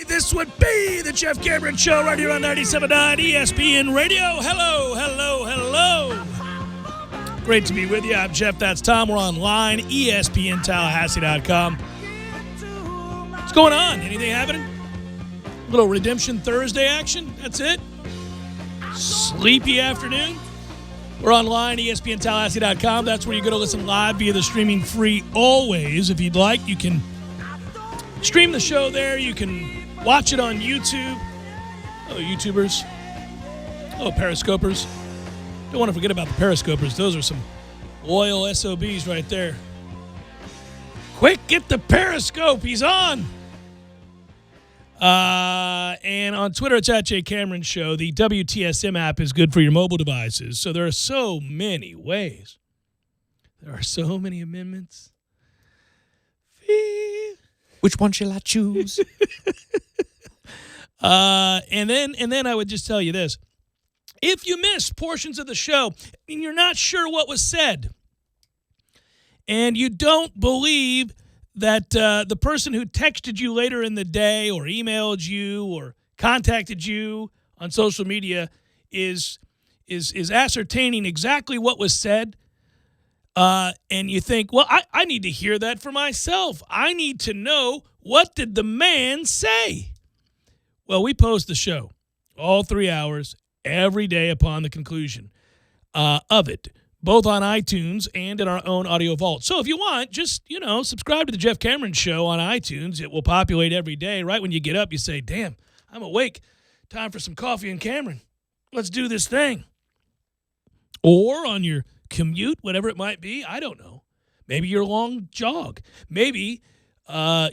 This would be the Jeff Cameron Show right here on 97.9 ESPN Radio. Hello, hello, hello. Great to be with you. I'm Jeff. That's Tom. We're online, ESPNTallahassee.com. What's going on? Anything happening? A little Redemption Thursday action? That's it? Sleepy afternoon? We're online, ESPNTallahassee.com. That's where you go to listen live via the streaming free always. If you'd like, you can stream the show there. You can watch it on YouTube. Oh, YouTubers. Oh, Periscopers. Don't want to forget about the Periscopers. Those are some loyal SOBs right there. Quick, get the Periscope. He's on. And on Twitter, it's at J Cameron Show. The WTSM app is good for your mobile devices. So there are so many ways. There are so many amendments. Which one shall I choose? And then I would just tell you this. If you missed portions of the show and you're not sure what was said, and you don't believe that the person who texted you later in the day or emailed you or contacted you on social media is ascertaining exactly what was said, and you think, well, I need to hear that for myself. I need to know, what did the man say? Well, we post the show all 3 hours every day upon the conclusion of it, both on iTunes and in our own audio vault. So if you want, just, subscribe to the Jeff Cameron Show on iTunes. It will populate every day. Right when you get up, you say, damn, I'm awake. Time for some coffee and Cameron. Let's do this thing. Or on your commute, whatever it might be, I don't know. Maybe your long jog. Maybe, I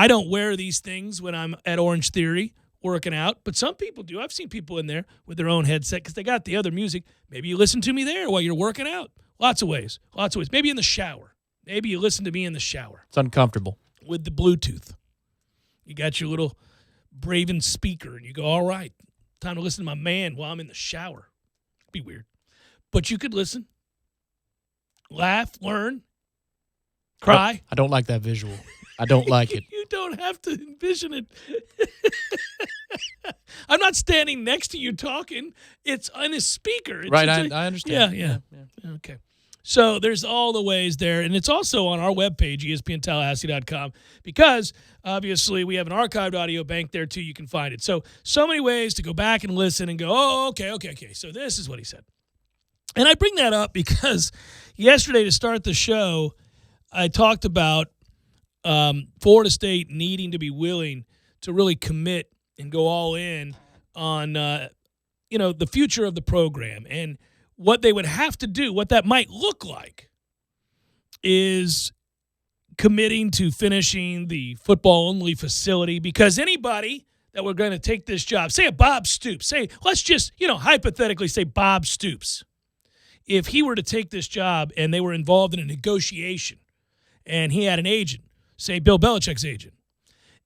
don't wear these things when I'm at Orange Theory working out, but some people do. I've seen people in there with their own headset because they got the other music. Maybe you listen to me there while you're working out. Lots of ways. Maybe in the shower. Maybe you listen to me in the shower. It's uncomfortable. With the Bluetooth. You got your little Braven speaker, and you go, all right, time to listen to my man while I'm in the shower. It'd be weird. But you could listen, laugh, learn, cry. I don't like that visual. I don't like it. You don't have to envision it. I'm not standing next to you talking. It's on a speaker. Right, I understand. Yeah. Okay. So there's all the ways there, and it's also on our webpage, ESPNTallahassee.com, because obviously we have an archived audio bank there too. You can find it. So many ways to go back and listen and go, oh, okay. So this is what he said. And I bring that up because yesterday to start the show, I talked about Florida State needing to be willing to really commit and go all in on, the future of the program. And what they would have to do, what that might look like, is committing to finishing the football-only facility, because anybody that we're going to take this job, say a Bob Stoops, let's just, hypothetically say Bob Stoops. If he were to take this job and they were involved in a negotiation and he had an agent, say Bill Belichick's agent,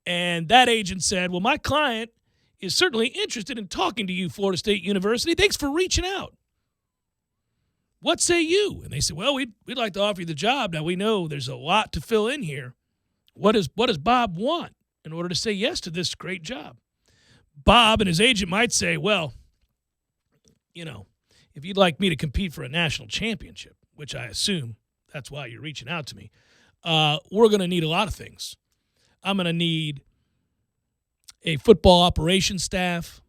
and that agent said, well, my client is certainly interested in talking to you, Florida State University. Thanks for reaching out. What say you? And they said, well, we'd like to offer you the job. Now, we know there's a lot to fill in here. What does Bob want in order to say yes to this great job? Bob and his agent might say, well, if you'd like me to compete for a national championship, which I assume that's why you're reaching out to me, we're going to need a lot of things. I'm going to need a football operations staff.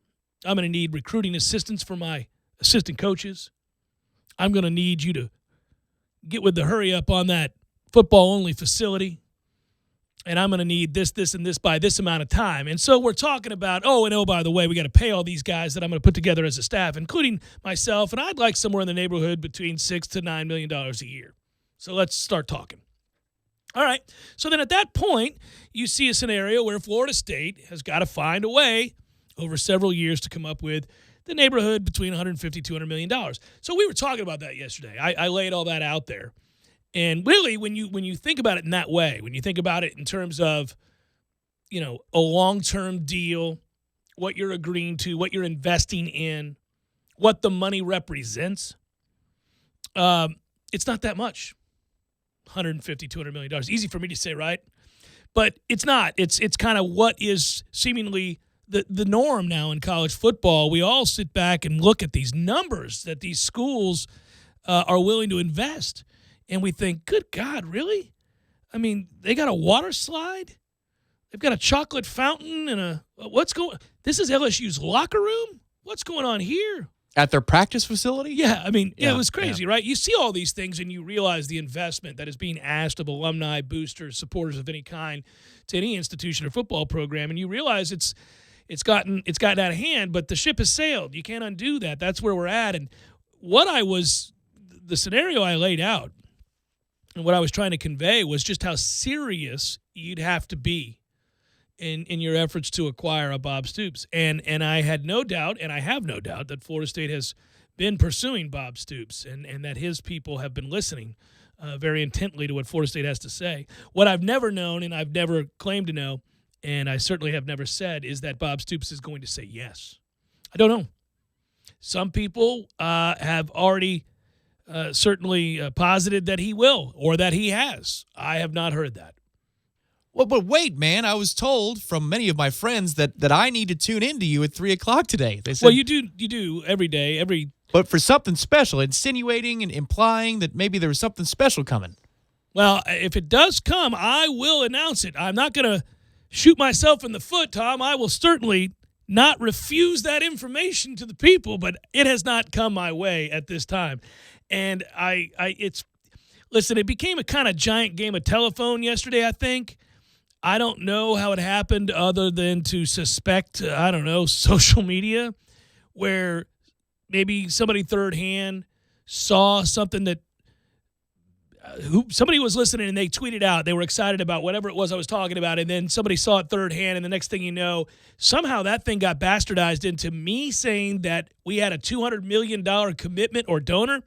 I'm going to need recruiting assistants for my assistant coaches. I'm going to need you to get with the hurry up on that football-only facility. And I'm going to need this, and this by this amount of time. And so we're talking about, by the way, we got to pay all these guys that I'm going to put together as a staff, including myself. And I'd like somewhere in the neighborhood between $6 to $9 million a year. So let's start talking. All right. So then at that point, you see a scenario where Florida State has got to find a way over several years to come up with the neighborhood between $150, $200 million. So we were talking about that yesterday. I laid all that out there. And really, when you think about it in that way, when you think about it in terms of, a long-term deal, what you're agreeing to, what you're investing in, what the money represents, it's not that much. $150, $200 million. Easy for me to say, right? But it's not. It's kind of what is seemingly the norm now in college football. We all sit back and look at these numbers that these schools are willing to invest, and we think, good God, really? I mean, they got a water slide? They've got a chocolate fountain and this is LSU's locker room? What's going on here? At their practice facility? Yeah, I mean, it was crazy, right? You see all these things and you realize the investment that is being asked of alumni, boosters, supporters of any kind to any institution or football program, and you realize it's gotten out of hand, but the ship has sailed. You can't undo that. That's where we're at. And the scenario I laid out and what I was trying to convey was just how serious you'd have to be in your efforts to acquire a Bob Stoops. And I had no doubt, and I have no doubt, that Florida State has been pursuing Bob Stoops and that his people have been listening very intently to what Florida State has to say. What I've never known, and I've never claimed to know, and I certainly have never said, is that Bob Stoops is going to say yes. I don't know. Some people have already certainly posited that he will or that he has. I have not heard that. Well, but wait, man. I was told from many of my friends that I need to tune into you at 3 o'clock today. They said, well, you do every day, but for something special, insinuating and implying that maybe there was something special coming. Well, if it does come, I will announce it. I'm not going to shoot myself in the foot, Tom. I will certainly not refuse that information to the people, but it has not come my way at this time. And listen, it became a kind of giant game of telephone yesterday, I think. I don't know how it happened other than to suspect, social media, where maybe somebody third hand saw something that somebody was listening and they tweeted out. They were excited about whatever it was I was talking about, and then somebody saw it third hand, and the next thing you know, somehow that thing got bastardized into me saying that we had a $200 million commitment or donor.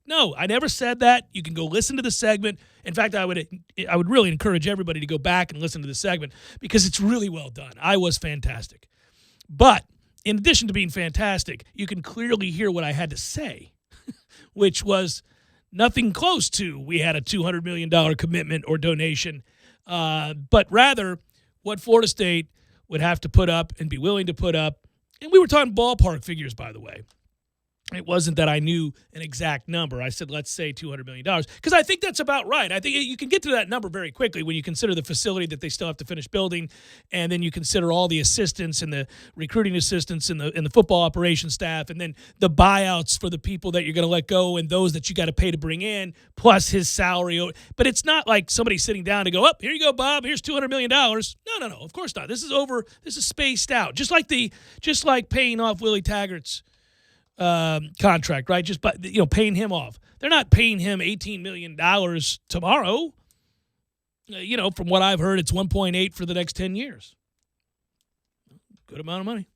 No, I never said that. You can go listen to the segment. In fact, I would really encourage everybody to go back and listen to the segment because it's really well done. I was fantastic. But in addition to being fantastic, you can clearly hear what I had to say, which was nothing close to we had a $200 million commitment or donation, but rather what Florida State would have to put up and be willing to put up. And we were talking ballpark figures, by the way. It wasn't that I knew an exact number. I said, let's say $200 million, because I think that's about right. I think you can get to that number very quickly when you consider the facility that they still have to finish building, and then you consider all the assistants and the recruiting assistants and the football operations staff, and then the buyouts for the people that you're going to let go and those that you got to pay to bring in, plus his salary. But it's not like somebody sitting down to go, oh, here you go, Bob, here's $200 million. No, of course not. This is spaced out, just like paying off Willie Taggart's contract, right? Just paying him off. They're not paying him $18 million tomorrow. From what I've heard, it's 1.8 for the next 10 years. Good amount of money.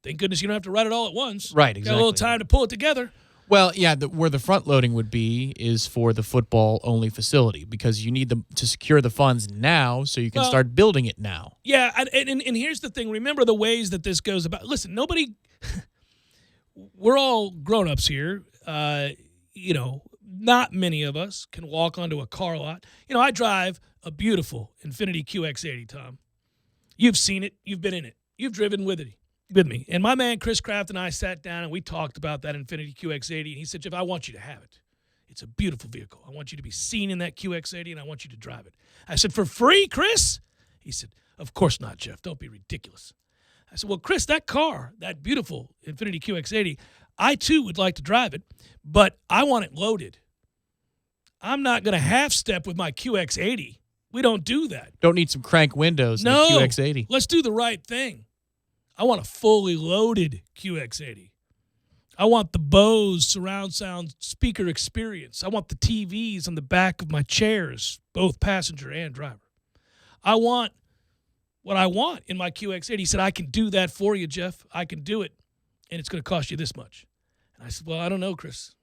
Thank goodness you don't have to write it all at once. Right, exactly. Got a little time to pull it together. Well, yeah, where the front loading would be is for the football only facility, because you need them to secure the funds now so you can start building it now. Yeah, and here's the thing. Remember the ways that this goes about. Listen, we're all grown-ups here. Not many of us can walk onto a car lot. I drive a beautiful Infiniti QX80, Tom. You've seen it. You've been in it. You've driven with me. And my man Chris Kraft and I sat down and we talked about that Infiniti QX80. And he said, Jeff, I want you to have it. It's a beautiful vehicle. I want you to be seen in that QX80 and I want you to drive it. I said, for free, Chris? He said, of course not, Jeff. Don't be ridiculous. I said, well, Chris, that car, that beautiful Infiniti QX80, I too would like to drive it, but I want it loaded. I'm not going to half-step with my QX80. We don't do that. Don't need some crank windows in the QX80. Let's do the right thing. I want a fully loaded QX80. I want the Bose surround sound speaker experience. I want the TVs on the back of my chairs, both passenger and driver. I want what I want in my QX80. He said, I can do that for you, Jeff. I can do it, and it's going to cost you this much. And I said, well, I don't know, Chris.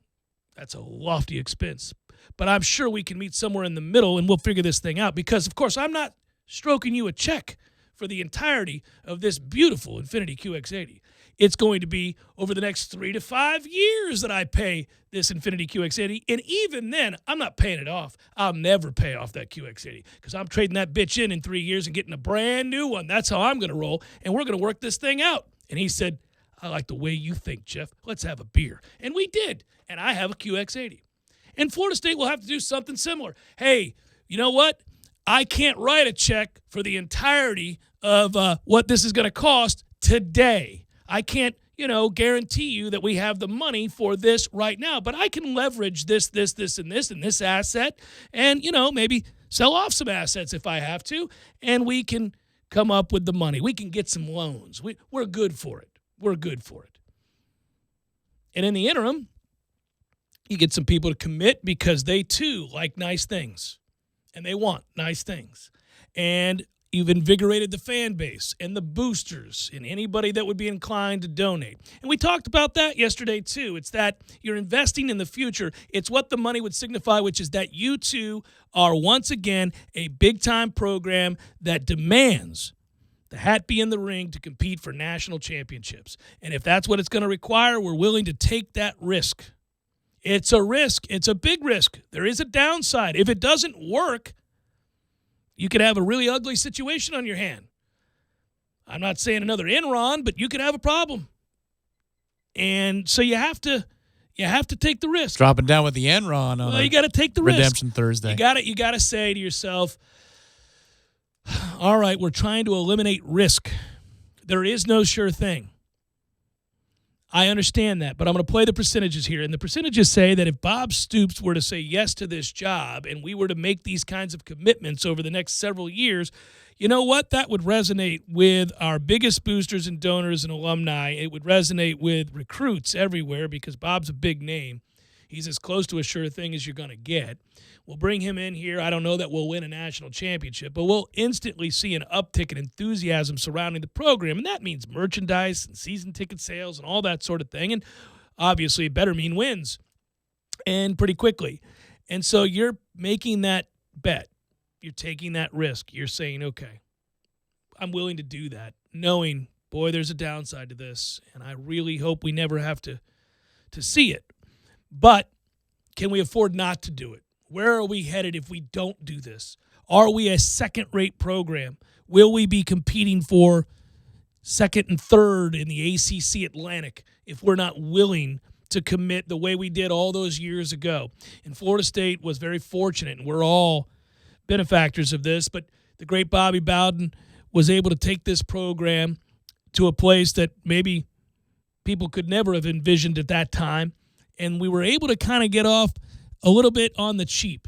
That's a lofty expense. But I'm sure we can meet somewhere in the middle, and we'll figure this thing out. Because, of course, I'm not stroking you a check for the entirety of this beautiful Infiniti QX80. It's going to be over the next 3 to 5 years that I pay this Infiniti QX80. And even then, I'm not paying it off. I'll never pay off that QX80 because I'm trading that bitch in 3 years and getting a brand new one. That's how I'm going to roll, and we're going to work this thing out. And he said, I like the way you think, Jeff. Let's have a beer. And we did, and I have a QX80. And Florida State will have to do something similar. Hey, you know what? I can't write a check for the entirety of what this is going to cost today. I can't, guarantee you that we have the money for this right now, but I can leverage this, and this asset and, maybe sell off some assets if I have to, and we can come up with the money. We can get some loans. We're good for it. We're good for it. And in the interim, you get some people to commit because they, too, like nice things, and they want nice things. And you've invigorated the fan base and the boosters and anybody that would be inclined to donate. And we talked about that yesterday, too. It's that you're investing in the future. It's what the money would signify, which is that you, too, are once again a big-time program that demands the hat be in the ring to compete for national championships. And if that's what it's going to require, we're willing to take that risk. It's a risk. It's a big risk. There is a downside. If it doesn't work, you could have a really ugly situation on your hand. I'm not saying another Enron, but you could have a problem. And so you have to take the risk. Dropping down with the Enron on you got to take the risk. Redemption Thursday. You got to say to yourself, all right, we're trying to eliminate risk. There is no sure thing. I understand that, but I'm going to play the percentages here. And the percentages say that if Bob Stoops were to say yes to this job and we were to make these kinds of commitments over the next several years, you know what? That would resonate with our biggest boosters and donors and alumni. It would resonate with recruits everywhere because Bob's a big name. He's as close to a sure thing as you're going to get. We'll bring him in here. I don't know that we'll win a national championship, but we'll instantly see an uptick in enthusiasm surrounding the program, and that means merchandise and season ticket sales and all that sort of thing, and obviously it better mean wins, and pretty quickly. And so you're making that bet. You're taking that risk. You're saying, okay, I'm willing to do that, knowing, boy, there's a downside to this, and I really hope we never have to see it. But can we afford not to do it? Where are we headed if we don't do this? Are we a second-rate program? Will we be competing for second and third in the ACC Atlantic if we're not willing to commit the way we did all those years ago? And Florida State was very fortunate, and we're all benefactors of this, but the great Bobby Bowden was able to take this program to a place that maybe people could never have envisioned at that time, and we were able to kind of get off a little bit on the cheap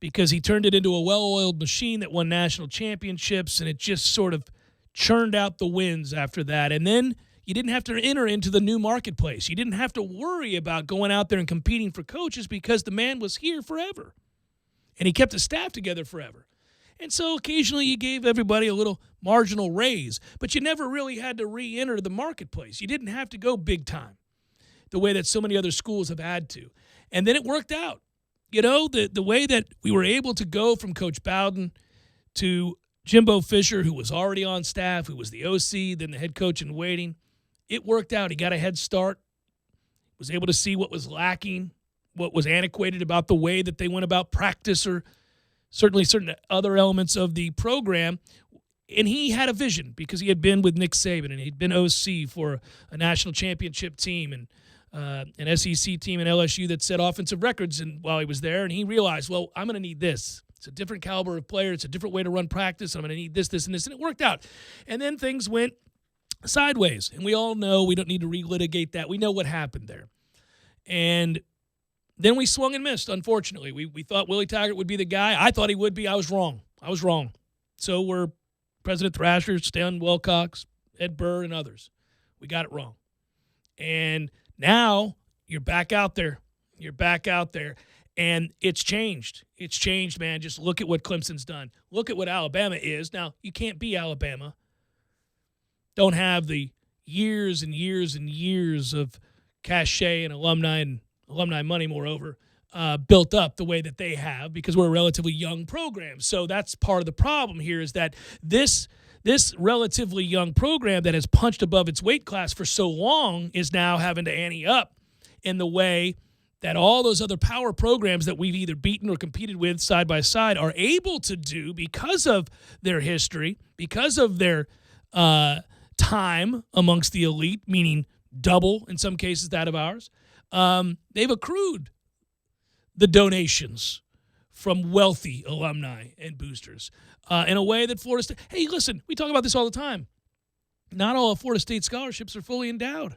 because he turned it into a well-oiled machine that won national championships, and it just sort of churned out the wins after that. And then you didn't have to enter into the new marketplace. You didn't have to worry about going out there and competing for coaches because the man was here forever, and he kept his staff together forever. And so occasionally you gave everybody a little marginal raise, but you never really had to re-enter the marketplace. You didn't have to go big time the way that so many other schools have had to. And then it worked out. The way that we were able to go from Coach Bowden to Jimbo Fisher, who was already on staff, who was the OC, then the head coach in waiting, it worked out. He got a head start, was able to see what was lacking, what was antiquated about the way that they went about practice or certainly certain other elements of the program. And he had a vision because he had been with Nick Saban and he'd been OC for a national championship team and an SEC team in LSU that set offensive records while he was there, and he realized, well, I'm going to need this. It's a different caliber of player. It's a different way to run practice. I'm going to need this, and this, and it worked out. And then things went sideways, and we all know we don't need to relitigate that. We know what happened there. And then we swung and missed, unfortunately. We thought Willie Taggart would be the guy. I thought he would be. I was wrong. So were President Thrasher, Stan Wilcox, Ed Burr, and others. We got it wrong. And now you're back out there. And it's changed. It's changed, man. Just look at what Clemson's done. Look at what Alabama is. Now, you can't be Alabama. Don't have the years and years and years of cachet and alumni money, moreover, built up the way that they have because we're a relatively young program. So that's part of the problem here is that this this relatively young program that has punched above its weight class for so long is now having to ante up in the way that all those other power programs that we've either beaten or competed with side by side are able to do because of their history, because of their time amongst the elite, meaning double in some cases that of ours. They've accrued the donations from wealthy alumni and boosters in a way that Florida State, hey, listen, we talk about this all the time. Not all of Florida State scholarships are fully endowed.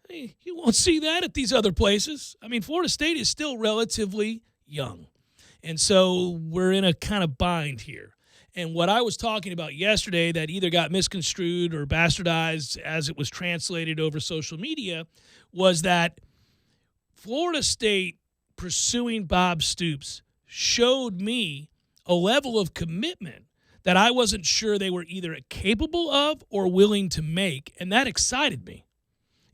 Hey, you won't see that at these other places. I mean, Florida State is still relatively young. And so we're in a kind of bind here. And what I was talking about yesterday that either got misconstrued or bastardized as it was translated over social media was that Florida State pursuing Bob Stoops showed me a level of commitment that I wasn't sure they were either capable of or willing to make, and that excited me.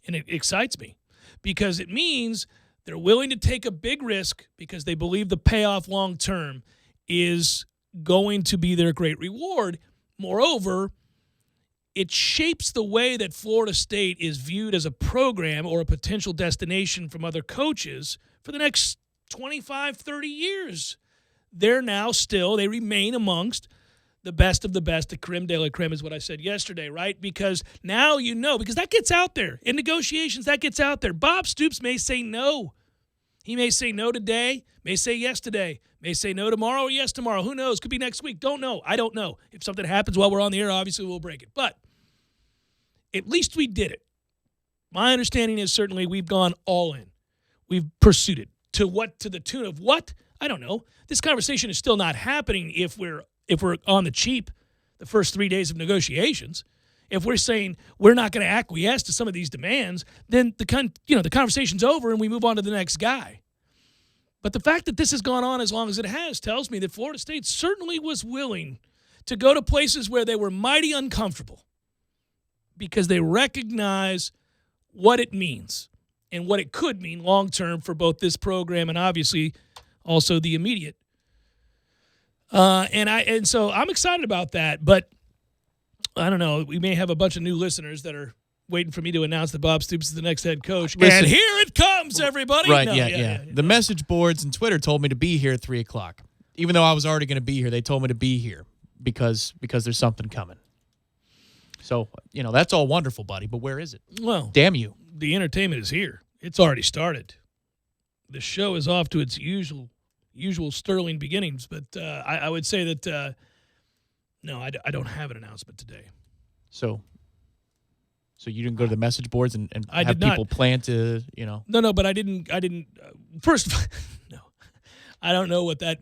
And it excites me because it means they're willing to take a big risk because they believe the payoff long term is going to be their great reward. Moreover, it shapes the way that Florida State is viewed as a program or a potential destination from other coaches for the next 25, 30 years. They remain amongst the best of the best, the creme de la creme is what I said yesterday, right? Because now you know, because that gets out there. In negotiations, that gets out there. Bob Stoops may say no. He may say no today, may say yes today, may say no tomorrow or yes tomorrow. Who knows? Could be next week. Don't know. I don't know. If something happens while we're on the air, obviously we'll break it. But at least we did it. My understanding is certainly we've gone all in. We've pursued it. To the tune of what? I don't know. This conversation is still not happening if we're on the cheap the first 3 days of negotiations. If we're saying we're not going to acquiesce to some of these demands, then the conversation's over and we move on to the next guy. But the fact that this has gone on as long as it has tells me that Florida State certainly was willing to go to places where they were mighty uncomfortable because they recognize what it means and what it could mean long-term for both this program and obviously also the immediate. And so I'm excited about that, but I don't know. We may have a bunch of new listeners that are waiting for me to announce that Bob Stoops is the next head coach. Listen, and here it comes, everybody. Right, No, yeah. The message boards and Twitter told me to be here at 3 o'clock. Even though I was already going to be here, they told me to be here because there's something coming. So, that's all wonderful, buddy, but where is it? Well, damn you. The entertainment is here. It's already started. The show is off to its usual sterling beginnings, but I would say that no, I don't have an announcement today. So you didn't go to the message boards and I have did people not. plan to, No, but I didn't. First, no, I don't know what that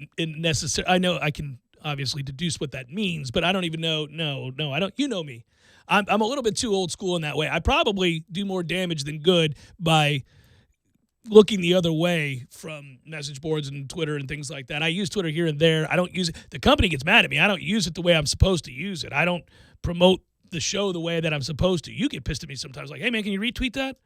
I know I can obviously deduce what that means, but I don't even know. No, I don't. You know me. I'm a little bit too old school in that way. I probably do more damage than good by looking the other way from message boards and Twitter and things like that. I use Twitter here and there. I don't use it. The company gets mad at me. I don't use it the way I'm supposed to use it. I don't promote the show the way that I'm supposed to. You get pissed at me sometimes like, hey, man, can you retweet that?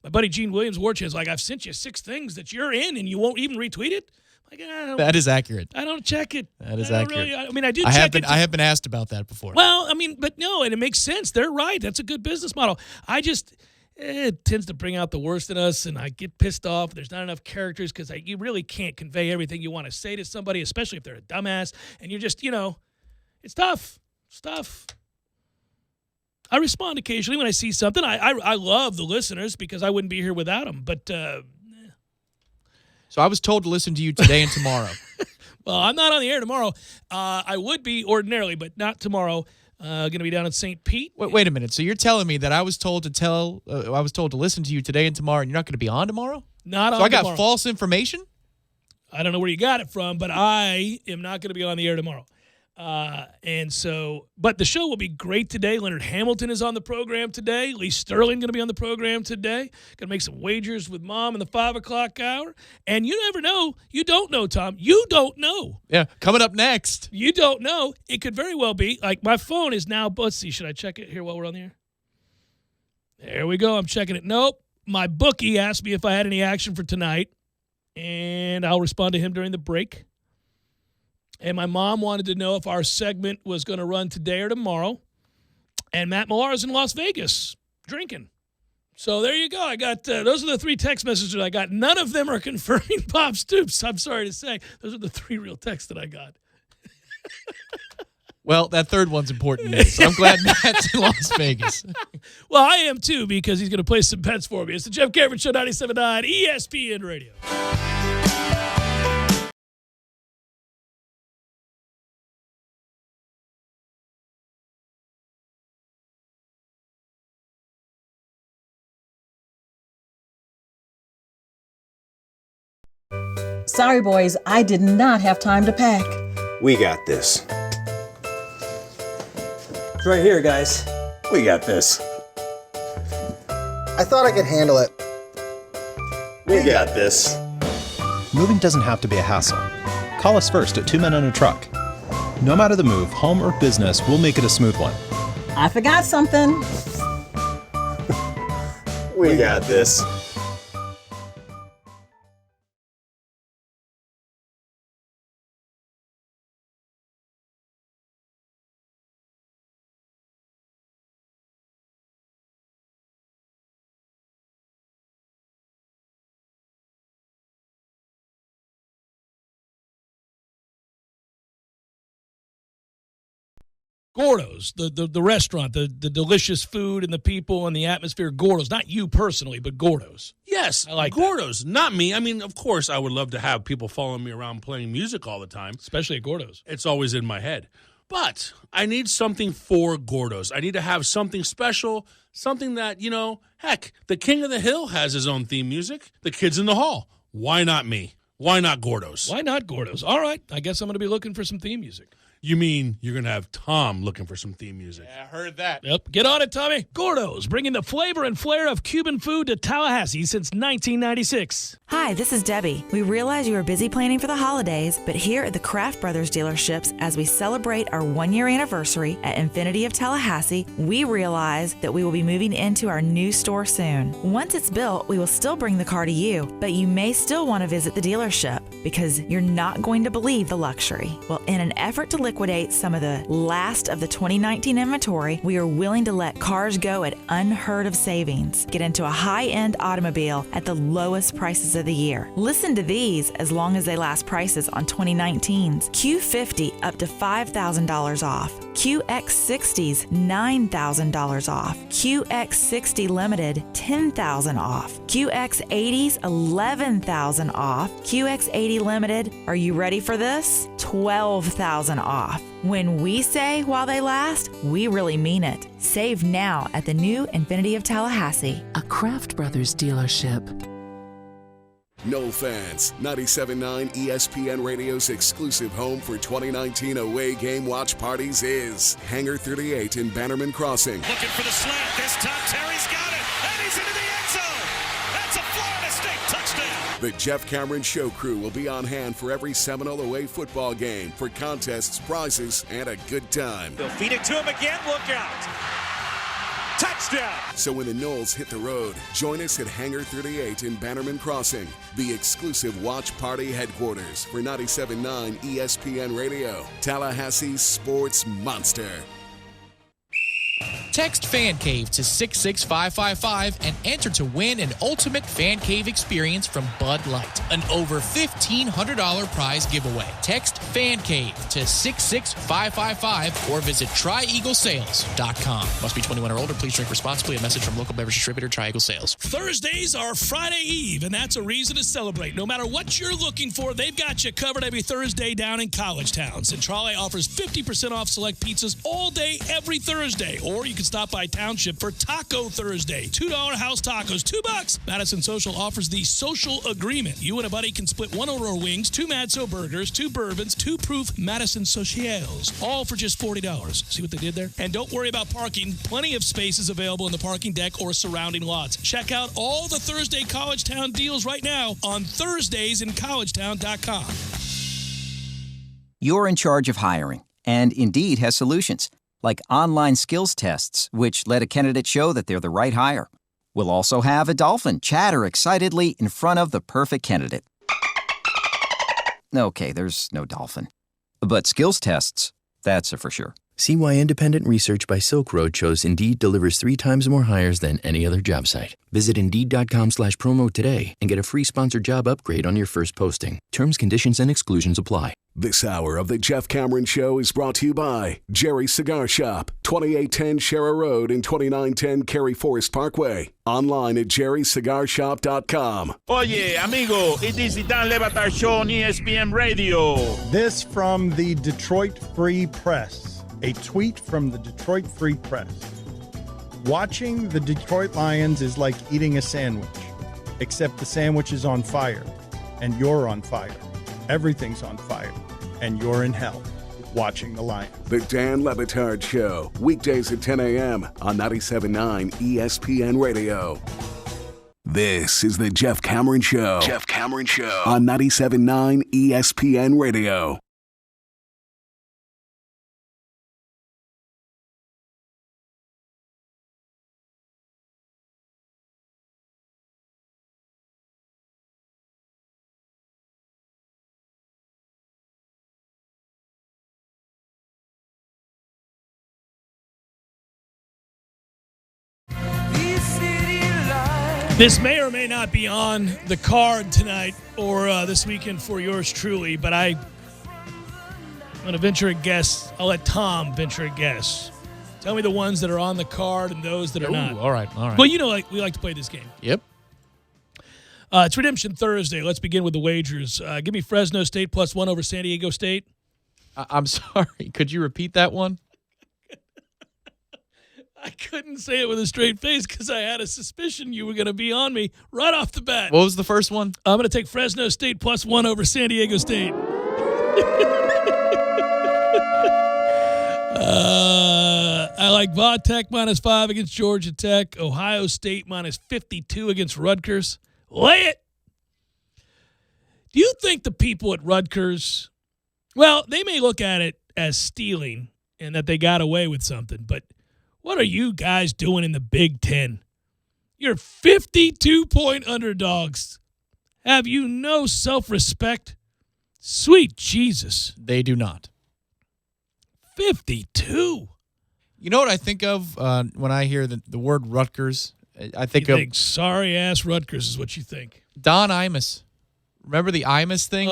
My buddy Gene Williams, War Chant's like, I've sent you 6 things that you're in and you won't even retweet it? Like, that is accurate. I don't check it. That is accurate. Really, I do check it. I have been asked about that before. Well, but no, and it makes sense. They're right. That's a good business model. It tends to bring out the worst in us, and I get pissed off. There's not enough characters because you really can't convey everything you want to say to somebody, especially if they're a dumbass, and you're just, it's tough. It's tough. I respond occasionally when I see something. I love the listeners because I wouldn't be here without them, but So I was told to listen to you today and tomorrow. Well, I'm not on the air tomorrow. I would be ordinarily, but not tomorrow. Going to be down in St. Pete. Wait a minute. So you're telling me that I was told to listen to you today and tomorrow, and you're not going to be on tomorrow? Not on tomorrow. So I got tomorrow. false information? I don't know where you got it from, but I am not going to be on the air tomorrow. But the show will be great today. Leonard Hamilton is on the program today. Lee Sterling going to be on the program today. Going to make some wagers with Mom in the 5 o'clock hour. And you never know. You don't know, Tom. You don't know. Yeah, coming up next. You don't know. It could very well be. Like, my phone is now, let's see, should I check it here while we're on the air? There we go. I'm checking it. Nope. My bookie asked me if I had any action for tonight, and I'll respond to him during the break. And my mom wanted to know if our segment was going to run today or tomorrow. And Matt Millar is in Las Vegas drinking. So there you go. I got those are the 3 text messages I got. None of them are confirming Bob Stoops. I'm sorry to say. Those are the 3 real texts that I got. Well, that third one's important news. I'm glad Matt's in Las Vegas. Well, I am too, because he's going to play some bets for me. It's the Jeff Cameron Show, 97.9 ESPN Radio. Sorry, boys, I did not have time to pack. We got this. It's right here, guys. We got this. I thought I could handle it. We got this. Moving doesn't have to be a hassle. Call us first at 2 Men and a Truck. No matter the move, home or business, we'll make it a smooth one. I forgot something. We got this. Gordo's, the restaurant, the delicious food and the people and the atmosphere. Gordo's, not you personally, but Gordo's. Yes, I like Gordo's, not me. I mean, of course, I would love to have people following me around playing music all the time. Especially at Gordo's. It's always in my head. But I need something for Gordo's. I need to have something special, something that, heck, the King of the Hill has his own theme music. The Kids in the Hall. Why not me? Why not Gordo's? Why not Gordo's? All right, I guess I'm going to be looking for some theme music. You mean you're going to have Tom looking for some theme music? Yeah, I heard that. Yep, get on it, Tommy. Gordo's, bringing the flavor and flair of Cuban food to Tallahassee since 1996. Hi, this is Debbie. We realize you are busy planning for the holidays, but here at the Kraft Brothers dealerships, as we celebrate our 1-year anniversary at Infinity of Tallahassee, we realize that we will be moving into our new store soon. Once it's built, we will still bring the car to you, but you may still want to visit the dealership because you're not going to believe the luxury. Well, in an effort to liquidate some of the last of the 2019 inventory, we are willing to let cars go at unheard of savings. Get into a high-end automobile at the lowest prices of the year. Listen to these as long as they last prices on 2019s. Q50 up to $5,000 off. QX60s $9,000 off. QX60 Limited $10,000 off. QX80s $11,000 off. QX80 Limited, are you ready for this? $12,000 off. When we say while they last, we really mean it. Save now at the new Infinity of Tallahassee. A Kraft Brothers dealership. No fans, 97.9 ESPN Radio's exclusive home for 2019 away game watch parties is Hangar 38 in Bannerman Crossing. Looking for the slant. This time Terry's got it, and he's into the end zone. That's a Florida State touchdown. The Jeff Cameron Show crew will be on hand for every Seminole away football game for contests, prizes, and a good time. They'll feed it to him again. Look out. Touchdown! So when the Knolls hit the road, join us at Hangar 38 in Bannerman Crossing, the exclusive watch party headquarters for 97.9 ESPN Radio, Tallahassee's sports monster. Text Fan Cave to 66555 and enter to win an ultimate Fan Cave experience from Bud Light, an over $1,500 prize giveaway. Text Fan Cave to 66555 or visit trieaglesales.com. Must be 21 or older. Please drink responsibly. A message from local beverage distributor Tri-Eagle Sales. Thursdays are Friday Eve, and that's a reason to celebrate. No matter what you're looking for, they've got you covered every Thursday down in College Town. Centrale offers 50% off select pizzas all day, every Thursday. Or you can stop by Township for Taco Thursday. $2 house tacos, $2. Madison Social offers the Social Agreement. You and a buddy can split one order of wings, 2 Madso burgers, 2 bourbons, 2 proof Madison Socials, all for just $40. See what they did there? And don't worry about parking. Plenty of spaces available in the parking deck or surrounding lots. Check out all the Thursday College Town deals right now on ThursdaysInCollegetown.com. You're in charge of hiring, and Indeed has solutions, like online skills tests, which let a candidate show that they're the right hire. We'll also have a dolphin chatter excitedly in front of the perfect candidate. Okay, there's no dolphin. But skills tests, that's a for sure. See why independent research by Silk Road shows Indeed delivers 3 times more hires than any other job site. Visit Indeed.com/promo today and get a free sponsored job upgrade on your first posting. Terms, conditions, and exclusions apply. This hour of the Jeff Cameron Show is brought to you by Jerry's Cigar Shop, 2810 Shara Road and 2910 Cary Forest Parkway. Online at jerrycigarshop.com. Oye, amigo, it is the Dan Le Batard Show on ESPN Radio. This from the Detroit Free Press. A tweet from the Detroit Free Press. Watching the Detroit Lions is like eating a sandwich, except the sandwich is on fire, and you're on fire. Everything's on fire, and you're in hell watching the Lions. The Dan Le Batard Show, weekdays at 10 a.m. on 97.9 ESPN Radio. This is the Jeff Cameron Show. Jeff Cameron Show on 97.9 ESPN Radio. This may or may not be on the card tonight or this weekend for yours truly, but I'm going to venture a guess. I'll let Tom venture a guess. Tell me the ones that are on the card and those that are not. All right. Well, you know, we like to play this game. Yep. It's Redemption Thursday. Let's begin with the wagers. Give me Fresno State +1 over San Diego State. I'm sorry. Could you repeat that one? I couldn't say it with a straight face because I had a suspicion you were going to be on me right off the bat. What was the first one? I'm going to take Fresno State +1 over San Diego State. I like Va-Tech -5 against Georgia Tech. Ohio State -52 against Rutgers. Lay it. Do you think the people at Rutgers, well, they may look at it as stealing and that they got away with something, but what are you guys doing in the Big Ten? You're 52-point underdogs. Have you no self-respect? Sweet Jesus. They do not. 52. You know what I think of when I hear the word Rutgers? I think of sorry-ass Rutgers is what you think. Don Imus. Remember the Imus thing?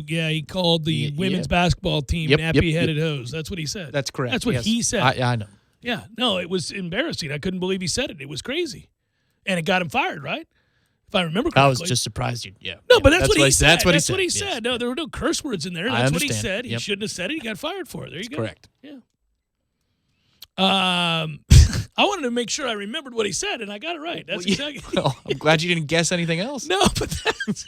Yeah, he called the women's basketball team nappy-headed hose. That's what he said. That's correct. That's what he said. I know. Yeah, no, it was embarrassing. I couldn't believe he said it. It was crazy. And it got him fired, right? If I remember correctly. I was just surprised you, No, but that's what he said. That's what he said. said. No, there were no curse words in there. That's what he said. He shouldn't have said it. He got fired for it. There you go. Correct. Yeah. I wanted to make sure I remembered what he said, and I got it right. That's exactly. Well, I'm glad you didn't guess anything else. No, but that's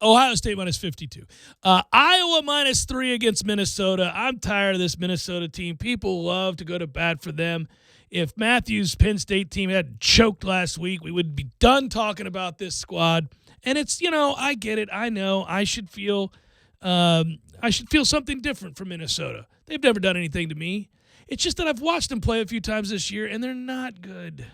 Ohio State -52. Iowa -3 against Minnesota. I'm tired of this Minnesota team. People love to go to bat for them. If Matthews' Penn State team had choked last week, we would be done talking about this squad. And it's, I get it. I know I should feel something different from Minnesota. They've never done anything to me. It's just that I've watched them play a few times this year, and they're not good.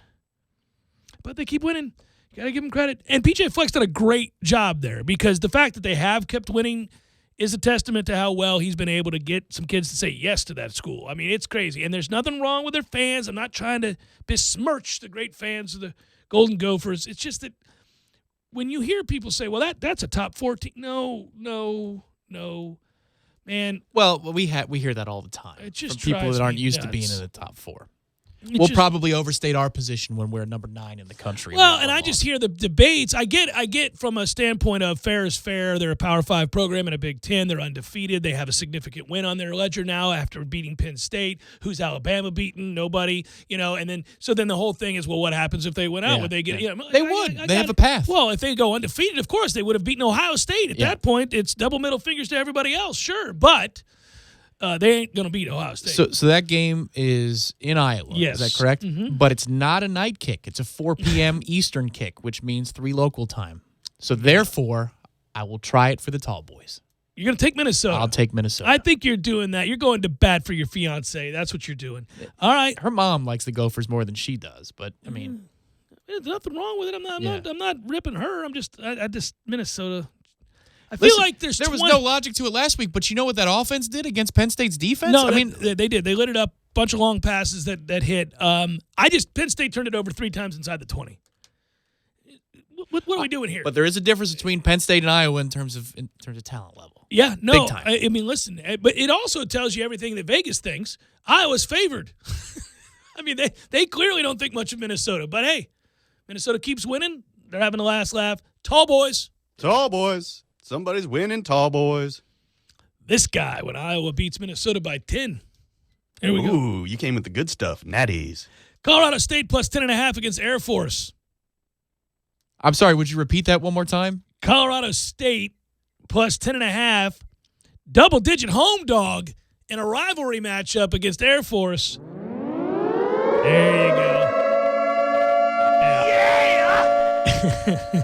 But they keep winning. You got to give them credit. And PJ Fleck's done a great job there because the fact that they have kept winning is a testament to how well he's been able to get some kids to say yes to that school. I mean, it's crazy. And there's nothing wrong with their fans. I'm not trying to besmirch the great fans of the Golden Gophers. It's just that when you hear people say, well, that's a top 14. No. Man. Well, we hear that all the time it just from people that aren't used to being in the top 4. We'll probably overstate our position when we're number 9 in the country. Well, and I just hear the debates. I get from a standpoint of fair is fair. They're a Power 5 program in a Big Ten. They're undefeated. They have a significant win on their ledger now after beating Penn State. Who's Alabama beaten? Nobody. And then the whole thing is, well, what happens if they went out? Would they get? They would. They have a path. Well, if they go undefeated, of course they would have beaten Ohio State. At that point, it's double middle fingers to everybody else. Sure, but. They ain't going to beat Ohio State. So that game is in Iowa. Yes. Is that correct? Mm-hmm. But it's not a night kick. It's a 4 p.m. Eastern kick, which means 3 local time. So therefore, I will try it for the tall boys. You're going to take Minnesota. I'll take Minnesota. I think you're doing that. You're going to bat for your fiance. That's what you're doing. All right. Her mom likes the Gophers more than she does, but I mean, there's nothing wrong with it. I'm not ripping her. I just Minnesota. I feel like there was no logic to it last week, but you know what that offense did against Penn State's defense? No, they did. They lit it up. Bunch of long passes that hit. Penn State turned it over 3 times inside the 20. What are we doing here? But there is a difference between Penn State and Iowa in terms of talent level. Yeah, no. Big time. I mean, listen, but it also tells you everything that Vegas thinks. Iowa's favored. I mean, they clearly don't think much of Minnesota. But hey, Minnesota keeps winning. They're having a last laugh. Tall boys. Tall boys. Somebody's winning, tall boys. This guy, when Iowa beats Minnesota by 10. Here we go. Ooh, you came with the good stuff. Natties. Colorado State plus 10.5 against Air Force. I'm sorry, would you repeat that one more time? Colorado State plus 10.5. Double-digit home dog in a rivalry matchup against Air Force. There you go. Yeah.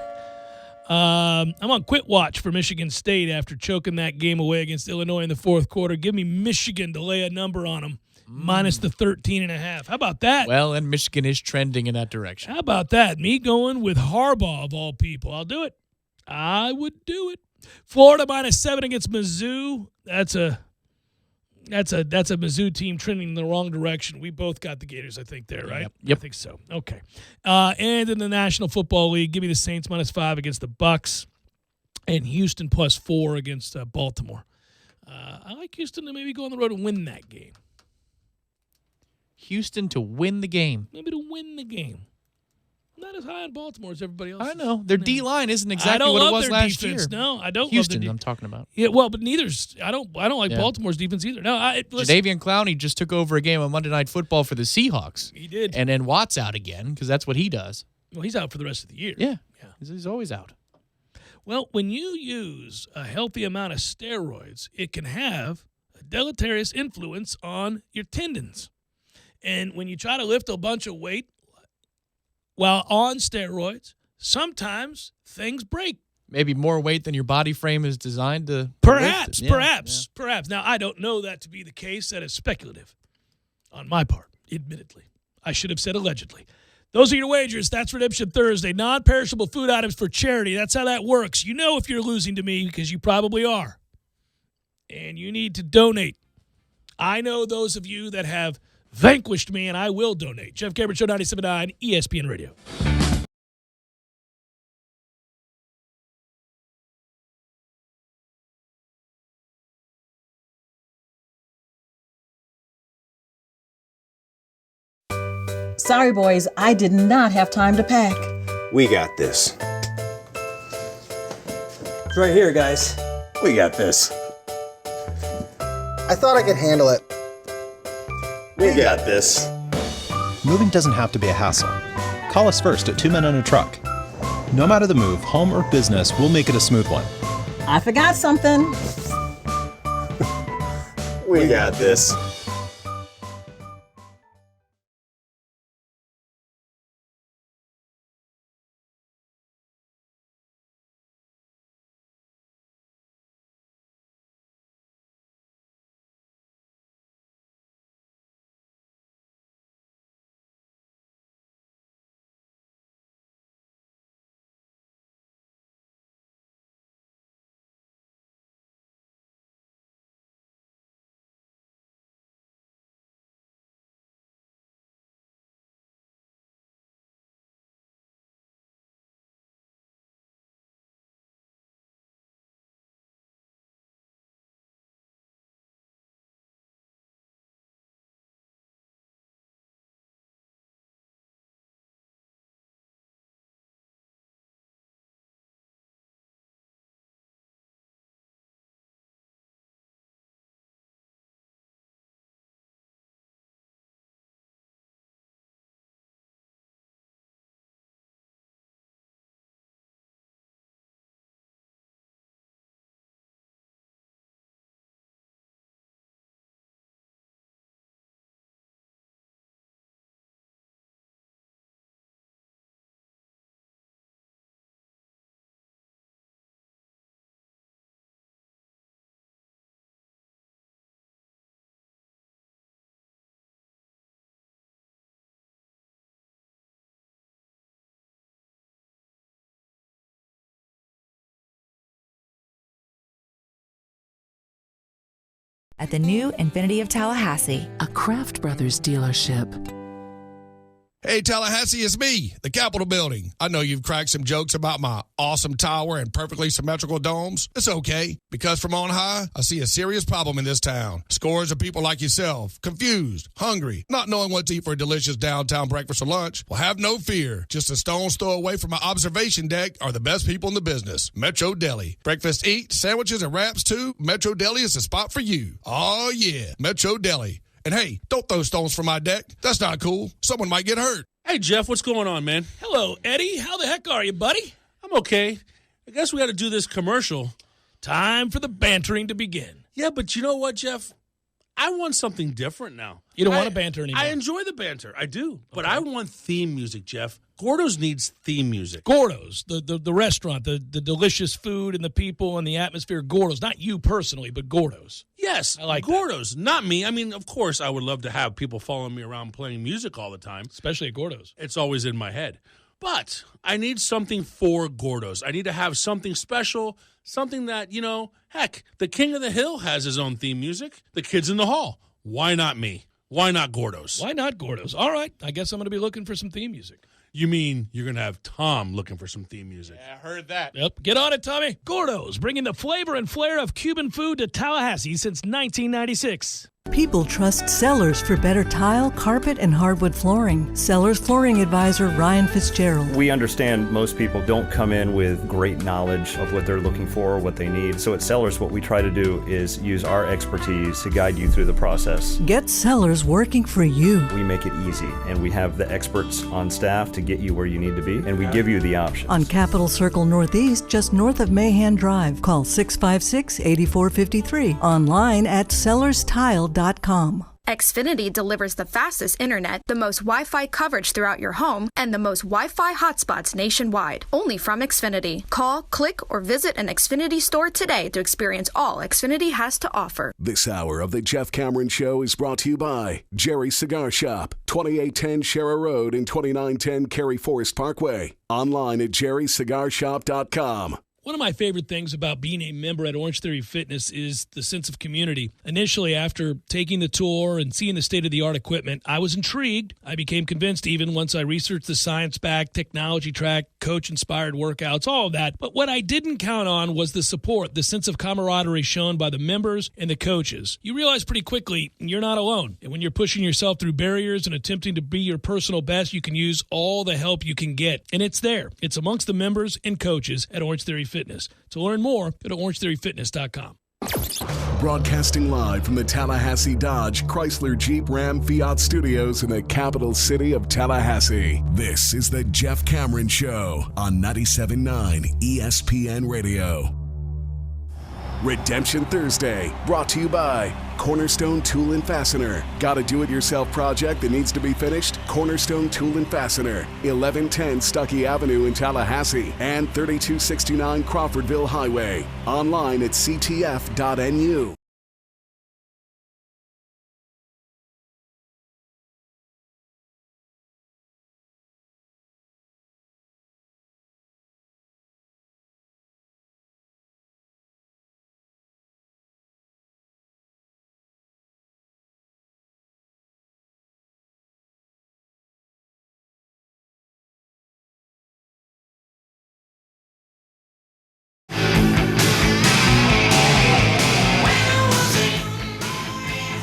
I'm on quit watch for Michigan State after choking that game away against Illinois in the fourth quarter. Give me Michigan to lay a number on them, minus the 13.5. How about that? Well, and Michigan is trending in that direction. How about that? Me going with Harbaugh of all people. I'll do it. I would do it. Florida minus 7 against Mizzou. That's a Mizzou team trending in the wrong direction. We both got the Gators, I think, there, right? Yep. I think so. Okay. And in the National Football League, give me the Saints minus 5 against the Bucks, and Houston plus 4 against Baltimore. I like Houston to maybe go on the road and win that game. Houston to win the game. Maybe to win the game. Not as high on Baltimore as everybody else. I know. Their D-line isn't exactly what it was last defense. year. No, I don't Houston, love their I'm talking about. Yeah, well, but neither's. I don't like Baltimore's defense either. No, Jadeveon Clowney just took over a game of Monday Night Football for the Seahawks. He did. And then Watt's out again because that's what he does. Well, he's out for the rest of the year. Yeah. He's always out. Well, when you use a healthy amount of steroids, it can have a deleterious influence on your tendons. And when you try to lift a bunch of weight while on steroids, sometimes things break. Maybe more weight than your body frame is designed to Perhaps. lift. Perhaps. Now, I don't know that to be the case. That is speculative on my part, admittedly. I should have said allegedly. Those are your wagers. That's Redemption Thursday. Non-perishable food items for charity. That's how that works. You know if you're losing to me because you probably are. And you need to donate. I know those of you that have vanquished me, and I will donate. Jeff Cameron Show, 97.9 ESPN Radio. Sorry, boys, I did not have time to pack. We got this. It's right here, guys. We got this. I thought I could handle it. We got this. Moving doesn't have to be a hassle. Call us first at 2 Men and a Truck. No matter the move, home or business, we'll make it a smooth one. I forgot something. We got this. at the new Infinity of Tallahassee. A Kraft Brothers dealership. Hey, Tallahassee, it's me, the Capitol Building. I know you've cracked some jokes about my awesome tower and perfectly symmetrical domes. It's okay, because from on high, I see a serious problem in this town. Scores of people like yourself, confused, hungry, not knowing what to eat for a delicious downtown breakfast or lunch. Well, have no fear. Just a stone's throw away from my observation deck are the best people in the business. Metro Deli. Breakfast eat, sandwiches, and wraps, too. Metro Deli is the spot for you. Oh, yeah, Metro Deli. And hey, don't throw stones from my deck. That's not cool. Someone might get hurt. Hey, Jeff, what's going on, man? Hello, Eddie. How the heck are you, buddy? I'm okay. I guess we got to do this commercial. Time for the bantering to begin. Yeah, but you know what, Jeff? I want something different now. You don't want to banter anymore. I enjoy the banter. I do. But I want theme music, Jeff. Gordo's needs theme music. Gordo's, the restaurant, the delicious food and the people and the atmosphere. Gordo's, not you personally, but Gordo's. Yes, I like Gordo's, not me. I mean, of course, I would love to have people following me around playing music all the time. Especially at Gordo's. It's always in my head. But I need something for Gordo's. I need to have something special, something that, heck, the King of the Hill has his own theme music. The kids in the hall. Why not me? Why not Gordo's? Why not Gordo's? All right, I guess I'm going to be looking for some theme music. You mean you're going to have Tom looking for some theme music? Yeah, I heard that. Yep, get on it, Tommy. Gordo's, bringing the flavor and flair of Cuban food to Tallahassee since 1996. People trust Sellers for better tile, carpet, and hardwood flooring. Sellers Flooring Advisor Ryan Fitzgerald. We understand most people don't come in with great knowledge of what they're looking for or what they need. So at Sellers, what we try to do is use our expertise to guide you through the process. Get Sellers working for you. We make it easy, and we have the experts on staff to get you where you need to be, and we give you the options. On Capitol Circle Northeast, just north of Mahan Drive. Call 656-8453. Online at sellerstile.com. Xfinity delivers the fastest internet, the most Wi-Fi coverage throughout your home, and the most Wi-Fi hotspots nationwide. Only from Xfinity. Call, click, or visit an Xfinity store today to experience all Xfinity has to offer. This hour of the Jeff Cameron Show is brought to you by Jerry's Cigar Shop, 2810 Shara Road and 2910 Cary Forest Parkway. Online at jerrycigarshop.com. One of my favorite things about being a member at Orange Theory Fitness is the sense of community. Initially, after taking the tour and seeing the state-of-the-art equipment, I was intrigued. I became convinced even once I researched the science-backed technology track, coach-inspired workouts, all of that. But what I didn't count on was the support, the sense of camaraderie shown by the members and the coaches. You realize pretty quickly you're not alone. And when you're pushing yourself through barriers and attempting to be your personal best, you can use all the help you can get. And it's there. It's amongst the members and coaches at Orange Theory Fitness. To learn more, go to orangetheoryfitness.com. Broadcasting live from the Tallahassee Dodge, Chrysler, Jeep, Ram, Fiat studios in the capital city of Tallahassee. This is the Jeff Cameron Show on 97.9 ESPN Radio. Redemption Thursday, brought to you by Cornerstone Tool and Fastener. Got a do-it-yourself project that needs to be finished? Cornerstone Tool and Fastener, 1110 Stuckey Avenue in Tallahassee and 3269 Crawfordville Highway. Online at ctf.nu.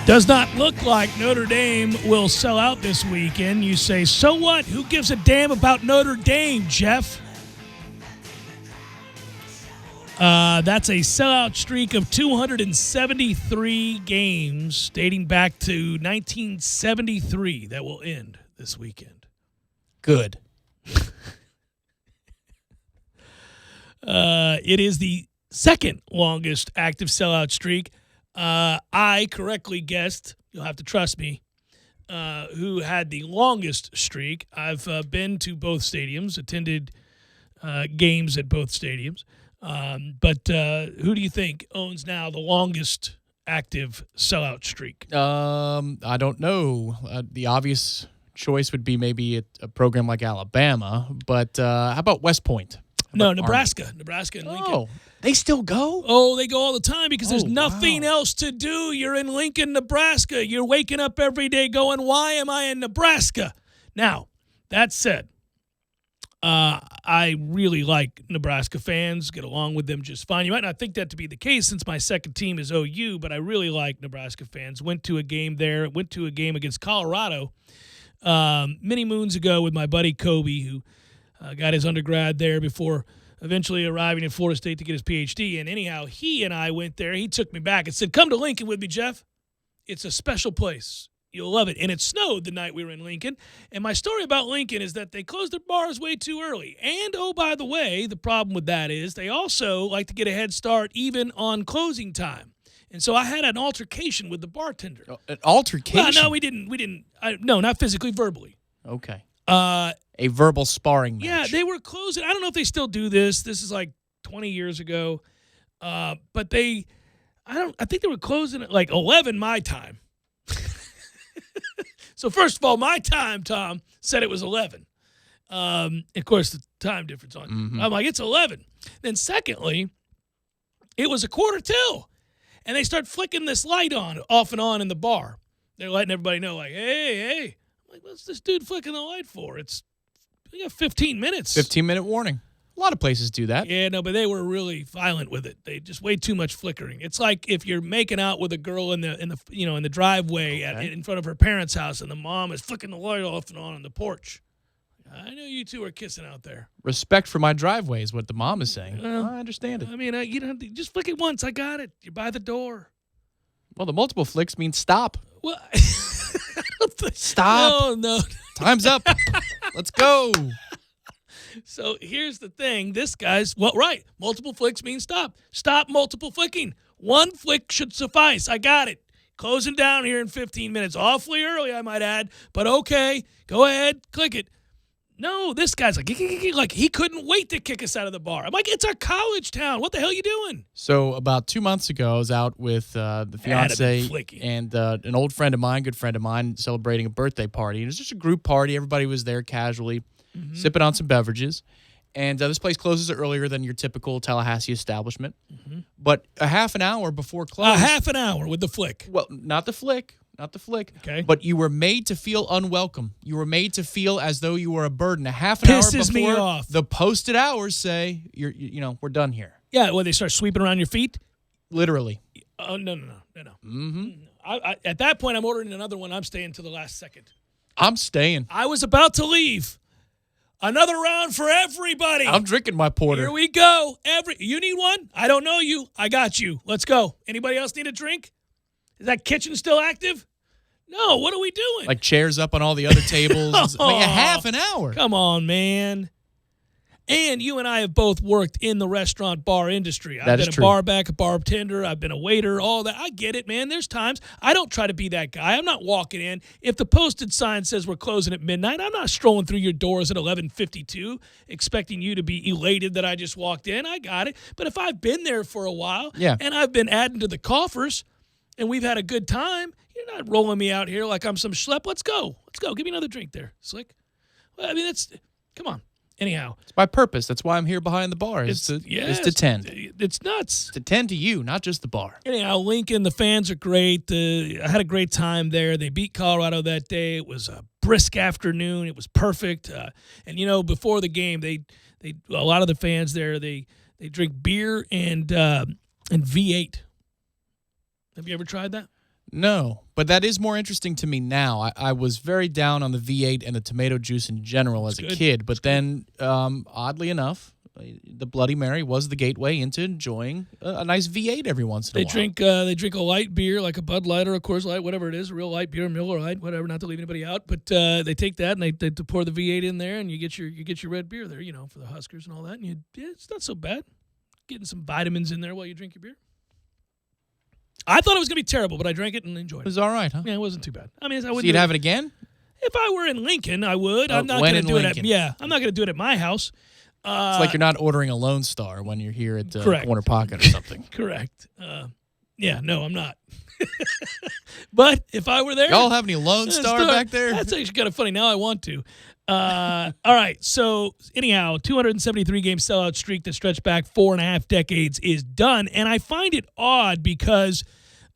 Does not look like Notre Dame will sell out this weekend. You say, so what? Who gives a damn about Notre Dame, Jeff? That's a sellout streak of 273 games dating back to 1973 that will end this weekend. Good. It is the second longest active sellout streak. I correctly guessed, you'll have to trust me, who had the longest streak. I've been to both stadiums, attended games at both stadiums. But who do you think owns now the longest active sellout streak? I don't know. The obvious choice would be maybe a program like Alabama, but how about West Point? No, Nebraska. Nebraska and Lincoln. Oh, they still go? Oh, they go all the time because there's nothing else to do. You're in Lincoln, Nebraska. You're waking up every day going, why am I in Nebraska? Now, that said, I really like Nebraska fans, get along with them just fine. You might not think that to be the case since my second team is OU, but I really like Nebraska fans. Went to a game there, went to a game against Colorado many moons ago with my buddy Kobe, who got his undergrad there before eventually arriving in Florida State to get his PhD. And anyhow, he and I went there. He took me back and said, come to Lincoln with me, Jeff. It's a special place. You'll love it. And it snowed the night we were in Lincoln. And my story about Lincoln is that they closed their bars way too early. And, oh, by the way, the problem with that is they also like to get a head start even on closing time. And so I had an altercation with the bartender. An altercation? Well, no, we didn't. No, not physically, verbally. Okay. A verbal sparring match. Yeah, they were closing. I don't know if they still do this. This is like 20 years ago. But I think they were closing at like 11 my time. So first of all, my time, Tom, said it was 11. Of course, the time difference on. Mm-hmm. I'm like, it's 11. Then secondly, it was 11:45. And they start flicking this light on, off and on in the bar. They're letting everybody know, like, hey. I'm like, what's this dude flicking the light for? We got 15 minutes. 15-minute warning. A lot of places do that. Yeah, no, but they were really violent with it. They just way too much flickering. It's like if you're making out with a girl in the driveway in front of her parents' house, and the mom is flicking the light off and on the porch. I know you two are kissing out there. Respect for my driveway is what the mom is saying. Well, I understand it. I mean, you don't have to, just flick it once. I got it. You're by the door. Well, the multiple flicks means stop. Well, stop. No. Time's up. Let's go. So here's the thing. This guy's, right. Multiple flicks means stop. Stop multiple flicking. One flick should suffice. I got it. Closing down here in 15 minutes. Awfully early, I might add. But okay. Go ahead. Click it. No, this guy's like he couldn't wait to kick us out of the bar. I'm like, it's our college town. What the hell are you doing? So about 2 months ago, I was out with the fiance and an old friend of mine, good friend of mine, celebrating a birthday party. And it was just a group party. Everybody was there casually, sipping on some beverages. And this place closes earlier than your typical Tallahassee establishment. Mm-hmm. But a half an hour before close. A half an hour with the flick. Well, not the flick. Okay. But you were made to feel unwelcome. You were made to feel as though you were a burden. A half an hour before me off. The posted hours say, we're done here. Yeah, they start sweeping around your feet? Literally. Oh, no. Mm-hmm. At that point, I'm ordering another one. I'm staying to the last second. I'm staying. I was about to leave. Another round for everybody. I'm drinking my porter. Here we go. You need one? I don't know you. I got you. Let's go. Anybody else need a drink? Is that kitchen still active? No. What are we doing? Like chairs up on all the other tables. Oh, like a half an hour. Come on, man. And you and I have both worked in the restaurant bar industry. I've been a barback, a bartender. I've been a waiter, all that. I get it, man. There's times I don't try to be that guy. I'm not walking in. If the posted sign says we're closing at midnight, I'm not strolling through your doors at 11:52 expecting you to be elated that I just walked in. I got it. But if I've been there for a while and I've been adding to the coffers and we've had a good time, you're not rolling me out here like I'm some schlep. Let's go. Give me another drink there, Slick. Well, I mean, come on. Anyhow. It's my purpose. That's why I'm here behind the bar, is to tend. It's nuts. To tend to you, not just the bar. Anyhow, Lincoln, the fans are great. I had a great time there. They beat Colorado that day. It was a brisk afternoon. It was perfect. And, before the game, a lot of the fans there, they drink beer and V8. Have you ever tried that? No, but that is more interesting to me now. I was very down on the V8 and the tomato juice in general as a kid, but then, oddly enough, the Bloody Mary was the gateway into enjoying a nice V8 every once in a while. They drink a light beer, like a Bud Light or a Coors Light, whatever it is, a real light beer, Miller Lite, whatever, not to leave anybody out. But they take that and they pour the V8 in there, and you get your red beer there, for the Huskers and all that. And it's not so bad. Getting some vitamins in there while you drink your beer. I thought it was going to be terrible, but I drank it and enjoyed it. It was all right, huh? Yeah, it wasn't too bad. I mean, so you'd have it again? If I were in Lincoln, I would. I'm not going to do it. I'm not going to do it at my house. It's like you're not ordering a Lone Star when you're here at Corner Pocket or something. Correct. No, I'm not. But if I were there, y'all have any Lone Star back there? That's actually kind of funny. Now I want to. All right. So anyhow, 273 game sellout streak that stretched back 4.5 decades is done, and I find it odd because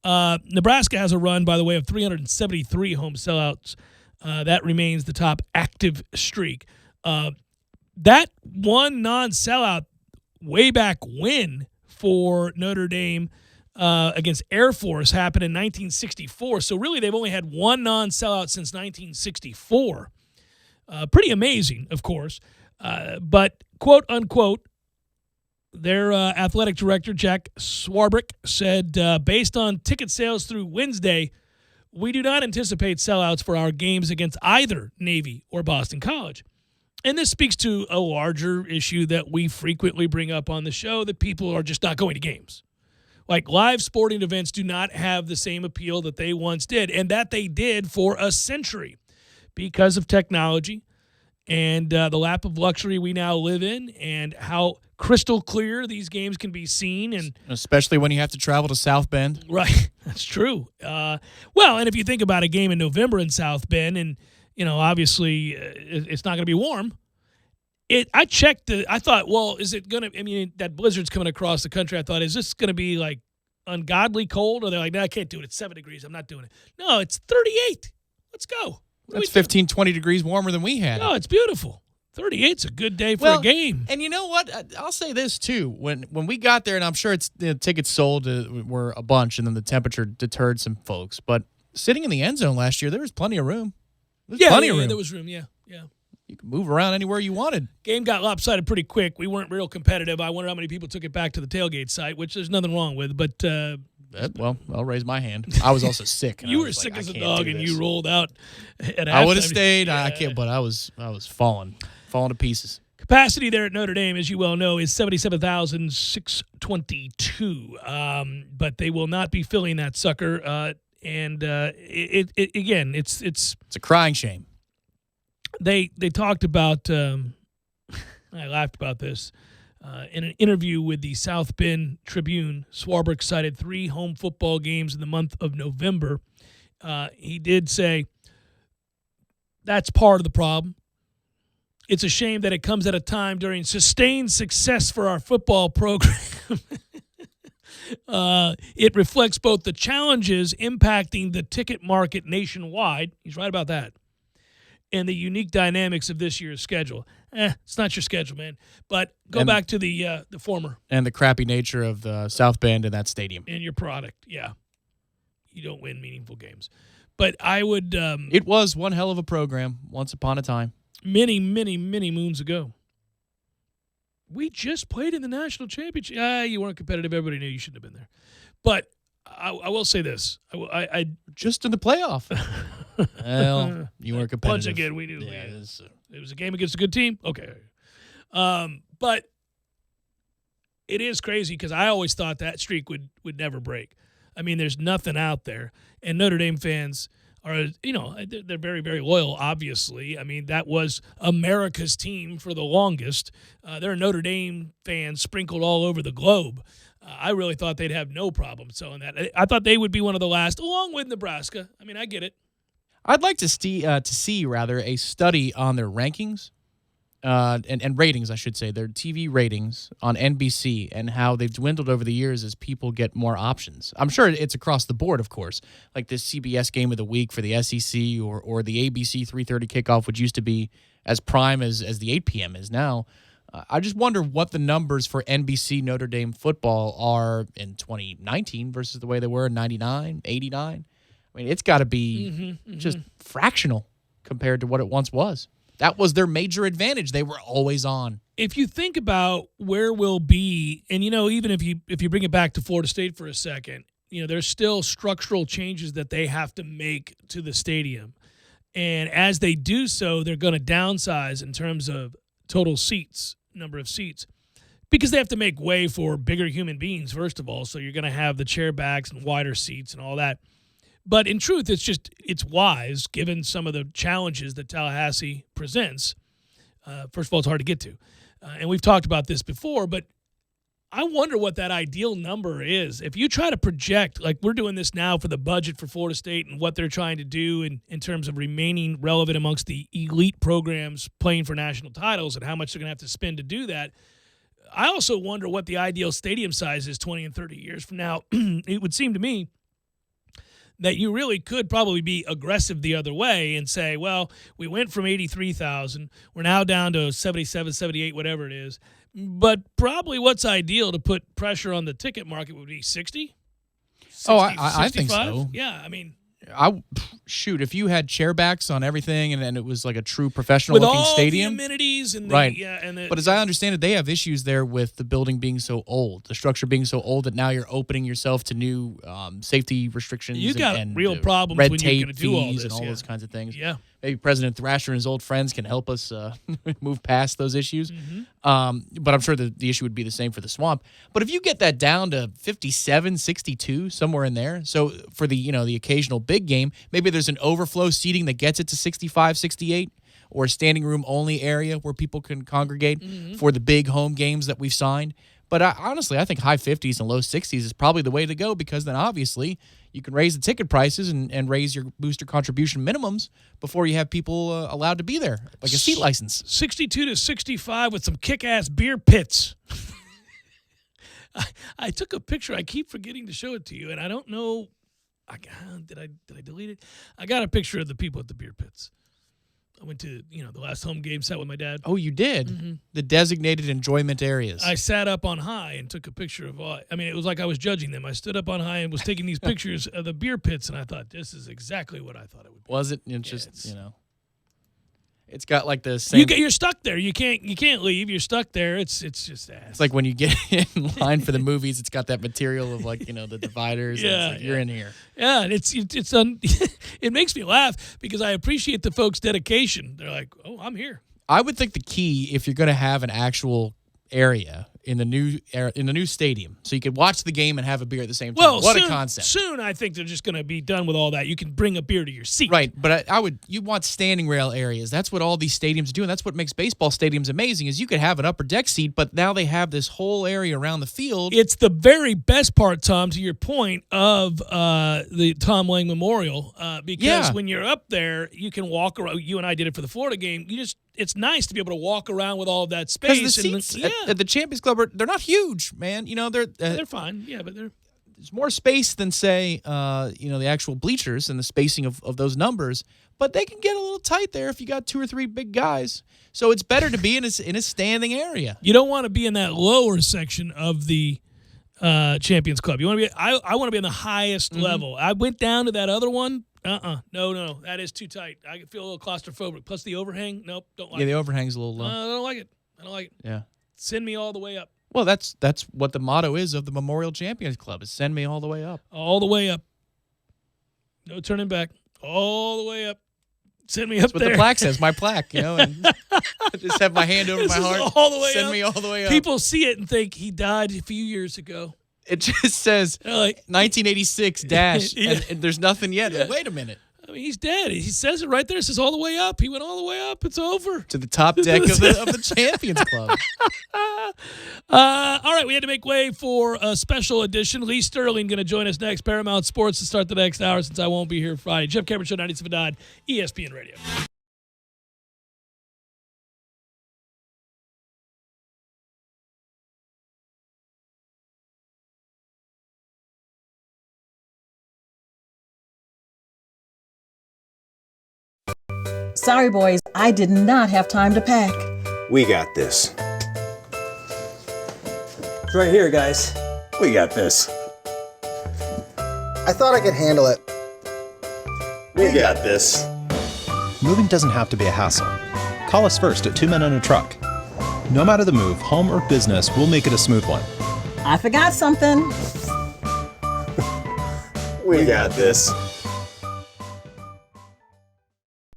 Nebraska has a run, by the way, of 373 home sellouts. That remains the top active streak. That one non-sellout way back when for Notre Dame against Air Force happened in 1964. So really, they've only had one non-sellout since 1964. Pretty amazing, of course. But, quote, unquote, their athletic director, Jack Swarbrick, said, based on ticket sales through Wednesday, we do not anticipate sellouts for our games against either Navy or Boston College. And this speaks to a larger issue that we frequently bring up on the show, that people are just not going to games. Like, live sporting events do not have the same appeal that they once did, and that they did for a century because of technology and the lap of luxury we now live in, and how crystal clear these games can be seen. And especially when you have to travel to South Bend. Right. That's true. Well, and if you think about a game in November in South Bend, and obviously it's not going to be warm. I checked. I thought, well, is it going to? I mean, that blizzard's coming across the country. I thought, is this going to be like ungodly cold? Or they're like, no, I can't do it. It's 7 degrees. I'm not doing it. No, it's 38. Let's go. That's 15, 20 degrees warmer than we had. No, it's beautiful. 38's a good day for a game. And you know what? I'll say this too. When we got there, and I'm sure tickets sold were a bunch, and then the temperature deterred some folks. But sitting in the end zone last year, there was plenty of room. Plenty of room. There was room. Yeah. You could move around anywhere you wanted. Game got lopsided pretty quick. We weren't real competitive. I wonder how many people took it back to the tailgate site, which there's nothing wrong with. But well, I'll raise my hand. I was also sick. You were sick as a dog, and you rolled out at halftime. I would have stayed. I can't, but I was falling to pieces. Capacity there at Notre Dame, as you well know, is 77,622. But they will not be filling that sucker. And it's a crying shame. They talked about. I laughed about this. In an interview with the South Bend Tribune, Swarbrick cited 3 home football games in the month of November. He did say that's part of the problem. It's a shame that it comes at a time during sustained success for our football program. It reflects both the challenges impacting the ticket market nationwide. He's right about that. And the unique dynamics of this year's schedule. It's not your schedule, man. But go back to the former. And the crappy nature of the South Bend and that stadium. And your product, yeah. You don't win meaningful games. But I would... it was one hell of a program once upon a time. Many, many, many moons ago. We just played in the national championship. You weren't competitive. Everybody knew you shouldn't have been there. But I will say this. I just in the playoff. Well, you weren't competitive. Once again, we knew. Yeah, it was a game against a good team. Okay. But it is crazy because I always thought that streak would never break. I mean, there's nothing out there. And Notre Dame fans are, they're very, very loyal, obviously. I mean, that was America's team for the longest. There are Notre Dame fans sprinkled all over the globe. I really thought they'd have no problem selling that. I thought they would be one of the last, along with Nebraska. I mean, I get it. I'd like to see a study on their rankings and ratings, I should say, their TV ratings on NBC and how they've dwindled over the years as people get more options. I'm sure it's across the board, of course, like this CBS game of the week for the SEC or the ABC 3:30 kickoff, which used to be as prime as the 8 p.m. is now. I just wonder what the numbers for NBC Notre Dame football are in 2019 versus the way they were in 99, 89. I mean, it's got to be just fractional compared to what it once was. That was their major advantage. They were always on. If you think about where we'll be, and, even if you bring it back to Florida State for a second, there's still structural changes that they have to make to the stadium. And as they do so, they're going to downsize in terms of total seats, number of seats, because they have to make way for bigger human beings, first of all. So you're going to have the chair backs and wider seats and all that. But in truth, it's wise, given some of the challenges that Tallahassee presents. First of all, it's hard to get to. And we've talked about this before, but I wonder what that ideal number is. If you try to project, like we're doing this now for the budget for Florida State and what they're trying to do in terms of remaining relevant amongst the elite programs playing for national titles and how much they're going to have to spend to do that, I also wonder what the ideal stadium size is 20 and 30 years from now. It would seem to me that you really could probably be aggressive the other way and say, well, we went from 83,000. We're now down to 77, 78, whatever it is. But probably what's ideal to put pressure on the ticket market would be 60? 60 I think 65? so. Yeah, I mean. Shoot, if you had chairbacks on everything and it was like a true professional with looking all stadium. The amenities and right. But as I understand it, they have issues there with the building being so old, the structure being so old that now you're opening yourself to new safety restrictions. You got and real problems red when tape you're going to do all fees this. and all those kinds of things. Yeah. Maybe President Thrasher and his old friends can help us move past those issues. Mm-hmm. But I'm sure the issue would be the same for the Swamp. But if you get that down to 57, 62, somewhere in there, so for the occasional big game, maybe there's an overflow seating that gets it to 65, 68, or a standing room only area where people can congregate for the big home games that we've signed. But honestly, I think high 50s and low 60s is probably the way to go, because then obviously you can raise the ticket prices and raise your booster contribution minimums before you have people allowed to be there, like a seat license. 62 to 65 with some kick-ass beer pits. I took a picture. I keep forgetting to show it to you, and I don't know. Did I delete it? I got a picture of the people at the beer pits. I went to, the last home game, sat with my dad. Oh, you did? Mm-hmm. The designated enjoyment areas. I sat up on high and took a picture of all. I mean, it was like I was judging them. I stood up on high and was taking these pictures of the beer pits, and I thought, this is exactly what I thought it would be. Was it? It's got like the same. You're stuck there. You can't leave. You're stuck there. It's just ass. It's like when you get in line for the movies. It's got that material of the dividers. Yeah, and it's like, you're in here. Yeah, and it makes me laugh because I appreciate the folks' dedication. They're like, oh, I'm here. I would think the key, if you're going to have an actual area in the new stadium, so you could watch the game and have a beer at the same time. Well, a concept! Soon, I think they're just going to be done with all that. You can bring a beer to your seat, right? But you want standing rail areas. That's what all these stadiums do, and that's what makes baseball stadiums amazing. Is you could have an upper deck seat, but now they have this whole area around the field. It's the very best part, Tom, to your point of the Tom Lang Memorial, because when you're up there, you can walk around. You and I did it for the Florida game. It's nice to be able to walk around with all of that space. Because the seats at the Champions Club they're not huge, man. They're fine. Yeah, but there's more space than say the actual bleachers and the spacing of those numbers. But they can get a little tight there if you got two or three big guys. So it's better to be in a standing area. You don't want to be in that lower section of the Champions Club. You want to be. I want to be in the highest level. I went down to that other one. No, that is too tight. I feel a little claustrophobic. Plus the overhang. Nope, don't like it. Yeah, the overhang's a little low. I don't like it. Yeah. Send me all the way up. Well, that's what the motto is of the Memorial Champions Club, is send me all the way up. All the way up. No turning back. All the way up. Send me up there. That's what the plaque says, my plaque, and I just have my hand over my heart. All the way send up. me all the way up. People see it and think he died a few years ago. It just says 1986 dash, and there's nothing yet. Yeah. Wait a minute. I mean, he's dead. He says it right there. It says all the way up. He went all the way up. It's over. To the top deck of the Champions Club. All right, we had to make way for a special edition. Lee Sterling going to join us next. Paramount Sports to start the next hour since I won't be here Friday. Jeff Cameron Show, 97.9 ESPN Radio. Sorry, boys, I did not have time to pack. We got this. It's right here, guys. We got this. I thought I could handle it. We got this. Moving doesn't have to be a hassle. Call us first at 2 Men and a Truck. No matter the move, home or business, we'll make it a smooth one. I forgot something. We got this.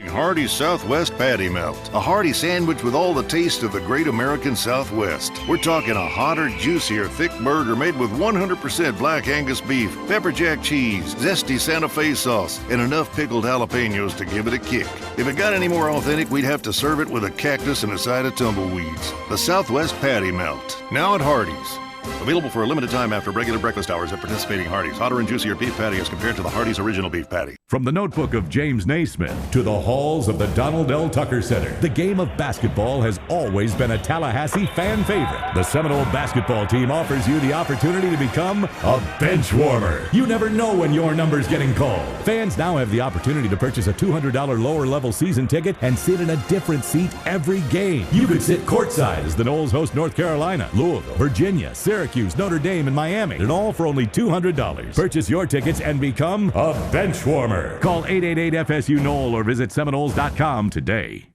Hearty Southwest Patty Melt. A hearty sandwich with all the taste of the great American Southwest. We're talking a hotter, juicier, thick burger made with 100% black Angus beef, pepper jack cheese, zesty Santa Fe sauce, and enough pickled jalapenos to give it a kick. If it got any more authentic, we'd have to serve it with a cactus and a side of tumbleweeds. The Southwest Patty Melt. Now at Hardee's. Available for a limited time after regular breakfast hours at participating Hardee's. Hotter and juicier beef patty as compared to the Hardee's original beef patty. From the notebook of James Naismith to the halls of the Donald L. Tucker Center, the game of basketball has always been a Tallahassee fan favorite. The Seminole basketball team offers you the opportunity to become a bench warmer. You never know when your number's getting called. Fans now have the opportunity to purchase a $200 lower level season ticket and sit in a different seat every game. You could sit courtside as the Noles host North Carolina, Louisville, Virginia, Syracuse, Notre Dame, and Miami, and all for only $200. Purchase your tickets and become a bench warmer. Call 888-FSU-NOLE or visit Seminoles.com today.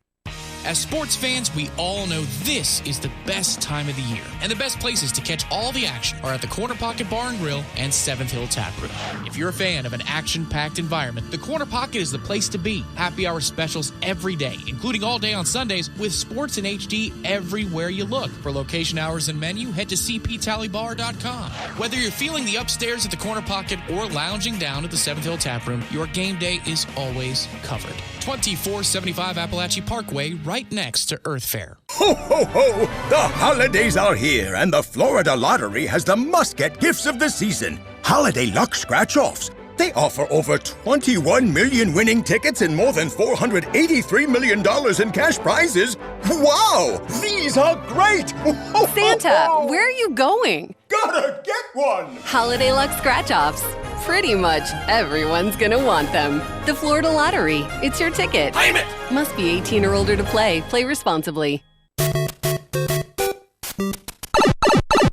As sports fans, we all know this is the best time of the year. And the best places to catch all the action are at the Corner Pocket Bar and Grill and 7th Hill Tap Room. If you're a fan of an action-packed environment, the Corner Pocket is the place to be. Happy hour specials every day, including all day on Sundays, with sports in HD everywhere you look. For location hours and menu, head to cptallybar.com. Whether you're feeling the upstairs at the Corner Pocket or lounging down at the 7th Hill Tap Room, your game day is always covered. 2475 Appalachia Parkway, right next to Earth Fair. Ho, ho, ho! The holidays are here, and the Florida Lottery has the must-get gifts of the season. Holiday Luck Scratch-Offs. They offer over 21 million winning tickets and more than $483 million in cash prizes. Wow! These are great! Santa, where are you going? Gotta get one! Holiday Luck Scratch-Offs. Pretty much everyone's gonna want them. The Florida Lottery. It's your ticket. Claim it! Must be 18 or older to play. Play responsibly.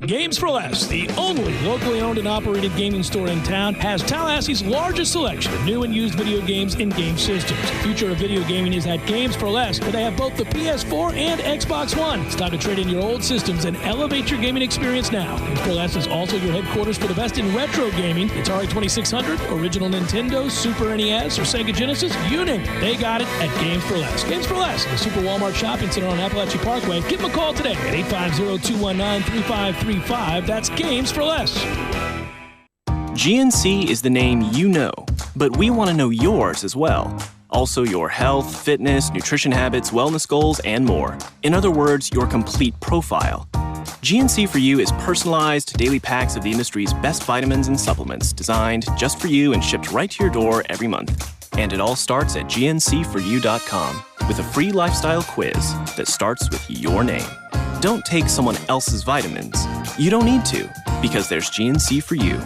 Games for Less, the only locally owned and operated gaming store in town, has Tallahassee's largest selection of new and used video games and game systems. The future of video gaming is at Games for Less, where they have both the PS4 and Xbox One. It's time to trade in your old systems and elevate your gaming experience now. Games for Less is also your headquarters for the best in retro gaming. Atari 2600, original Nintendo, Super NES, or Sega Genesis, you name it. They got it at Games for Less. Games for Less, the Super Walmart Shopping Center on Appalachia Parkway. Give them a call today at 850-219-3535. That's Games for Less. GNC is the name you know, but we want to know yours as well. Also your health, fitness, nutrition habits, wellness goals, and more. In other words, your complete profile. GNC for You is personalized daily packs of the industry's best vitamins and supplements designed just for you and shipped right to your door every month. And it all starts at gnc4u.com with a free lifestyle quiz that starts with your name. Don't take someone else's vitamins. You don't need to, because there's GNC for you.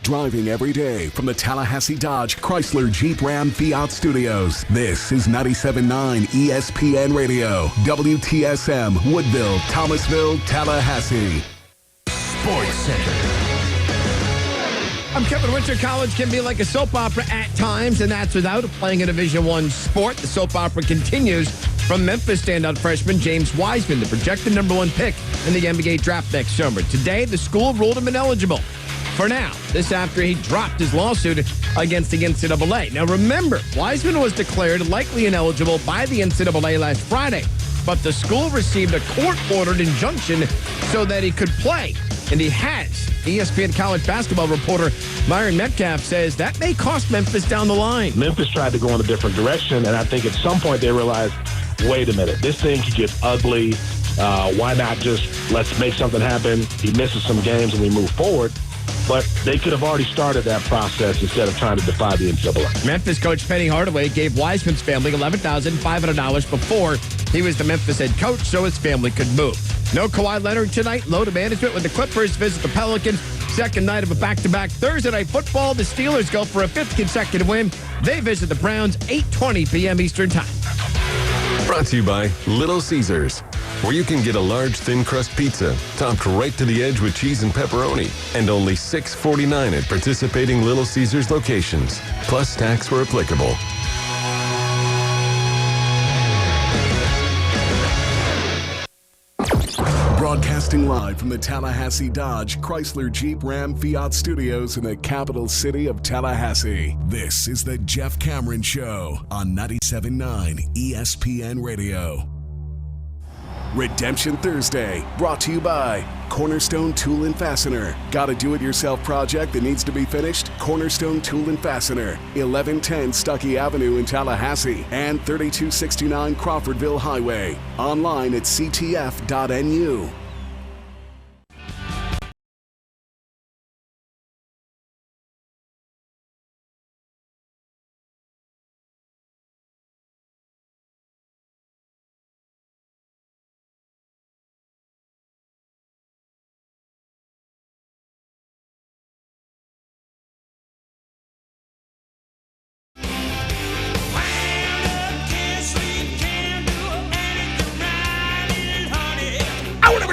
Driving every day from the Tallahassee Dodge Chrysler Jeep Ram Fiat Studios. This is 97.9 ESPN Radio, WTSM, Woodville, Thomasville, Tallahassee. Sports Center. I'm Kevin Winter. College can be like a soap opera at times, and that's without playing a Division I sport. The soap opera continues from Memphis standout freshman James Wiseman, the projected #1 pick in the NBA draft next summer. Today, the school ruled him ineligible. For now, this after he dropped his lawsuit against the NCAA. Now remember, Wiseman was declared likely ineligible by the NCAA last Friday, but the school received a court-ordered injunction so that he could play, and he has. ESPN college basketball reporter Myron Metcalf says that may cost Memphis down the line. Memphis tried to go in a different direction, and I think at some point they realized, wait a minute, this thing could get ugly. Why not just let's make something happen? He misses some games and we move forward. But they could have already started that process instead of trying to defy the NCAA. Memphis coach Penny Hardaway gave Wiseman's family $11,500 before he was the Memphis head coach so his family could move. No Kawhi Leonard tonight. Low to management when the Clippers visit the Pelicans. Second night of a back-to-back Thursday night football. The Steelers go for a 5th consecutive win. They visit the Browns 8:20 p.m. Eastern Time. Brought to you by Little Caesars, where you can get a large thin crust pizza topped right to the edge with cheese and pepperoni, and only $6.49 at participating Little Caesars locations, plus tax where applicable. Broadcasting live from the Tallahassee Dodge Chrysler Jeep Ram Fiat Studios in the capital city of Tallahassee. This is the Jeff Cameron Show on 97.9 ESPN Radio. Redemption Thursday, brought to you by Cornerstone Tool and Fastener. Got a do-it-yourself project that needs to be finished? Cornerstone Tool and Fastener, 1110 Stuckey Avenue in Tallahassee and 3269 Crawfordville Highway. Online at ctf.nu.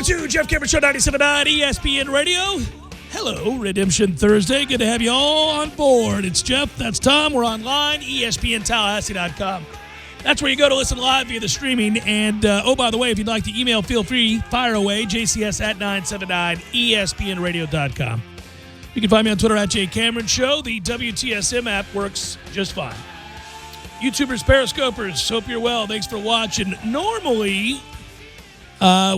to Jeff Cameron Show 97.9 ESPN Radio. Hello, Redemption Thursday. Good to have you all on board. It's Jeff. That's Tom. We're online, ESPNTallahassee.com. That's where you go to listen live via the streaming. And, by the way, if you'd like to email, feel free. Fire away, jcs at 979ESPNradio.com. You can find me on Twitter at JCameron Show. The WTSM app works just fine. YouTubers, Periscopers, hope you're well. Thanks for watching. Normally,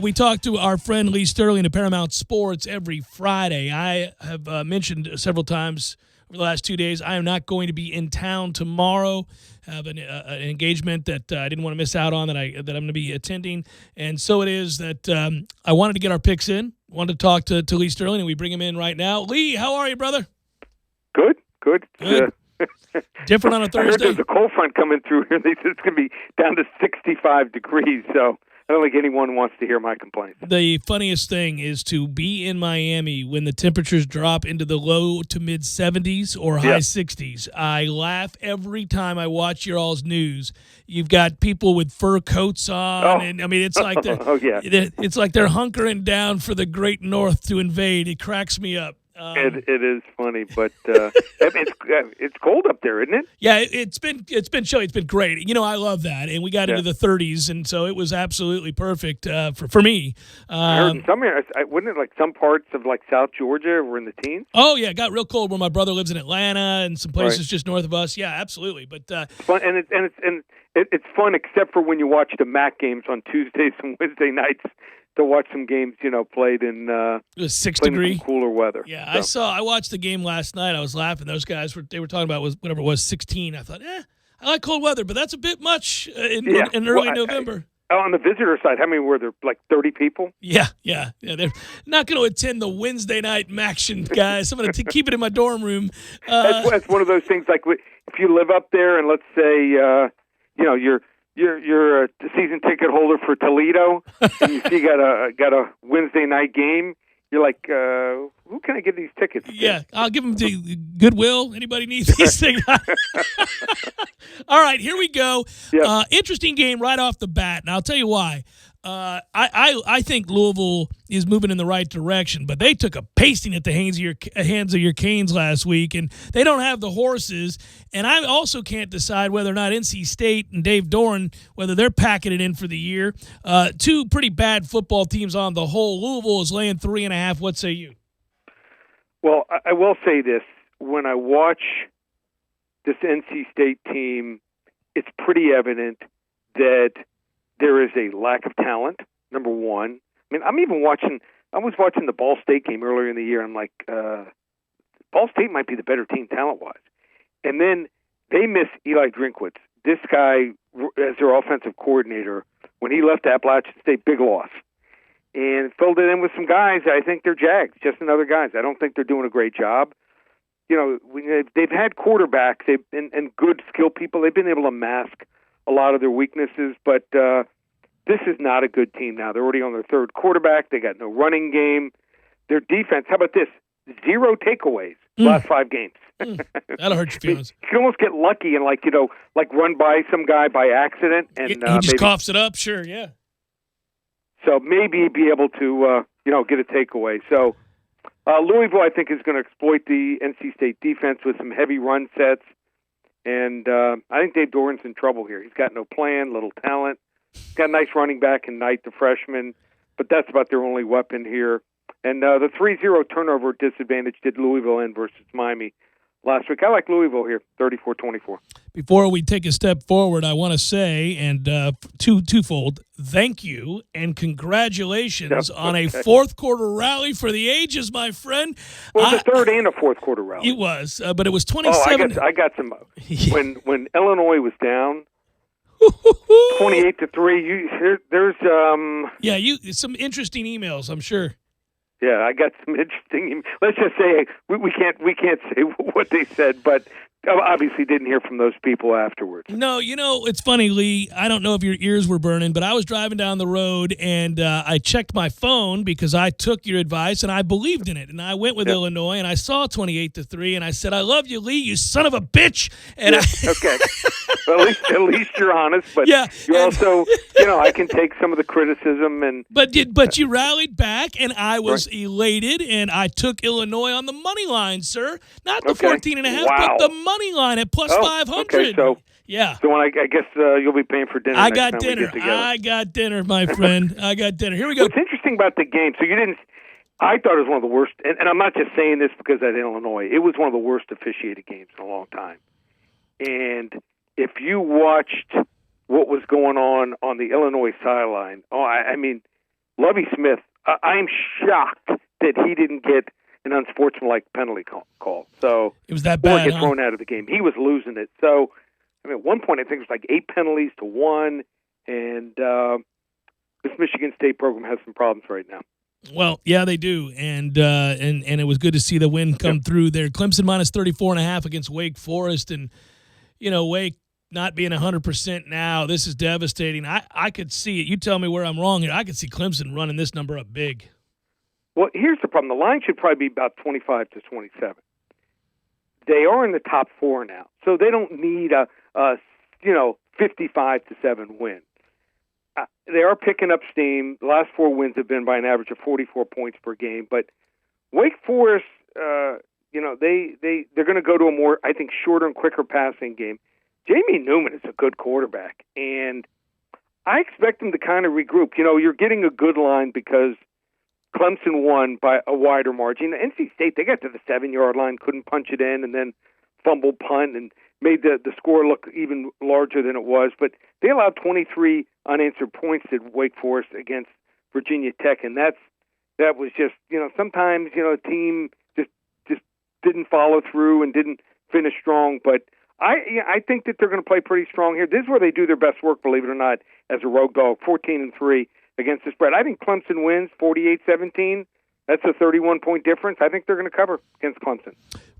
we talk to our friend Lee Sterling of Paramount Sports every Friday. I have mentioned several times over the last 2 days I am not going to be in town tomorrow. I have an engagement that I didn't want to miss out on that I'm going to be attending. And so it is that I wanted to get our picks in. Wanted to talk to Lee Sterling, and we bring him in right now. Lee, how are you, brother? Good. Different on a Thursday? I heard there's a cold front coming through here. They said it's going to be down to 65 degrees, so I don't think anyone wants to hear my complaints. The funniest thing is to be in Miami when the temperatures drop into the low to mid 70s or high 60s. I laugh every time I watch your all's news. You've got people with fur coats on, and I mean it's like it's like they're hunkering down for the Great North to invade. It cracks me up. It is funny, but it's cold up there, isn't it? Yeah, it's been chilly. It's been great. You know, I love that, and we got into the 30s, and so it was absolutely perfect for me. I heard in some areas, wouldn't it like some parts of like South Georgia were in the teens? Oh yeah, it got real cold where my brother lives in Atlanta and some places just north of us. Yeah, absolutely. But it's fun, and it's fun except for when you watch the MAC games on Tuesdays and Wednesday nights. To watch some games, played in it was 6 degree cooler weather. Yeah, so. I watched the game last night. I was laughing. Those guys were talking about whatever it was 16. I thought, I like cold weather, but that's a bit much in early November. On the visitor side, how many were there? Like 30 people? Yeah. They're not going to attend the Wednesday night action, guys. I'm going to keep it in my dorm room. That's one of those things. Like if you live up there, and let's say you're a season ticket holder for Toledo, and you see got a Wednesday night game. You're like, who can I give these tickets to? Yeah, I'll give them to Goodwill. Anybody need these things? All right, here we go. Yep. Interesting game right off the bat, and I'll tell you why. I think Louisville is moving in the right direction, but they took a pasting at the hands of your Canes last week, and they don't have the horses. And I also can't decide whether or not NC State and Dave Doran, whether they're packing it in for the year. Two pretty bad football teams on the whole. Louisville is laying 3.5. What say you? Well, I will say this. When I watch this NC State team, it's pretty evident that there is a lack of talent, number one. I mean, I was watching the Ball State game earlier in the year. I'm like, Ball State might be the better team talent-wise. And then they miss Eli Drinkwitz. This guy, as their offensive coordinator, when he left Appalachian State, big loss. And filled it in with some guys. I think they're Jags, just another guys. I don't think they're doing a great job. They've had quarterbacks and good skill people. They've been able to mask a lot of their weaknesses, but this is not a good team now. They're already on their third quarterback. They got no running game. Their defense, how about this? 0 takeaways last 5 games. That'll hurt your feelings. You can almost get lucky and run by some guy by accident. And he just coughs it up, sure, yeah. So maybe be able to, get a takeaway. So Louisville, I think, is going to exploit the NC State defense with some heavy run sets. And I think Dave Doran's in trouble here. He's got no plan, little talent. He's got a nice running back in Knight, the freshman, but that's about their only weapon here. And the 3-0 turnover disadvantage did Louisville in versus Miami last week. I like Louisville here, 34-24. Before we take a step forward, I want to say, and twofold, thank you and congratulations on a fourth-quarter rally for the ages, my friend. Well, the third and a fourth-quarter rally. It was, but it was 27. I got some. When Illinois was down, 28-3. There's some interesting emails, I'm sure. Yeah, I got some interesting. Let's just say we can't say what they said, but obviously didn't hear from those people afterwards. No, it's funny, Lee. I don't know if your ears were burning, but I was driving down the road, and I checked my phone because I took your advice, and I believed in it. And I went with Illinois, and I saw 28-3, and I said, I love you, Lee, you son of a bitch. And okay. Well, at least you're honest, but you also, I can take some of the criticism. But you rallied back, and I was elated, and I took Illinois on the money line, sir. Not the 14.5, but the money line at plus 500. Okay, so when I guess you'll be paying for dinner. I got dinner, my friend. I got dinner. Here we go. What's interesting about the game? So I thought it was one of the worst, and I'm not just saying this because I had Illinois. It was one of the worst officiated games in a long time. And if you watched what was going on the Illinois sideline, I mean, Lovie Smith, I'm shocked that he didn't get an unsportsmanlike penalty call. So it was that bad, or get thrown out of the game. He was losing it. So at one point, I think it was like 8 penalties to 1, and this Michigan State program has some problems right now. Well, yeah, they do, and it was good to see the win come through there. Clemson minus 34.5 against Wake Forest, and Wake not being 100% now. This is devastating. I could see it. You tell me where I'm wrong here. I could see Clemson running this number up big. Well, here's the problem. The line should probably be about 25 to 27. They are in the top 4 now, so they don't need a 55 to 7 win. They are picking up steam. The last 4 wins have been by an average of 44 points per game. But Wake Forest, they're going to go to a more, I think, shorter and quicker passing game. Jamie Newman is a good quarterback, and I expect him to kind of regroup. You're getting a good line because Clemson won by a wider margin. NC State, they got to the 7-yard line, couldn't punch it in, and then fumbled punt and made the score look even larger than it was. But they allowed 23 unanswered points at Wake Forest against Virginia Tech, and that was just, sometimes, a team just didn't follow through and didn't finish strong. But I think that they're going to play pretty strong here. This is where they do their best work, believe it or not, as a road dog, 14-3 against the spread. I think Clemson wins 48-17. That's a 31-point difference. I think they're going to cover against Clemson.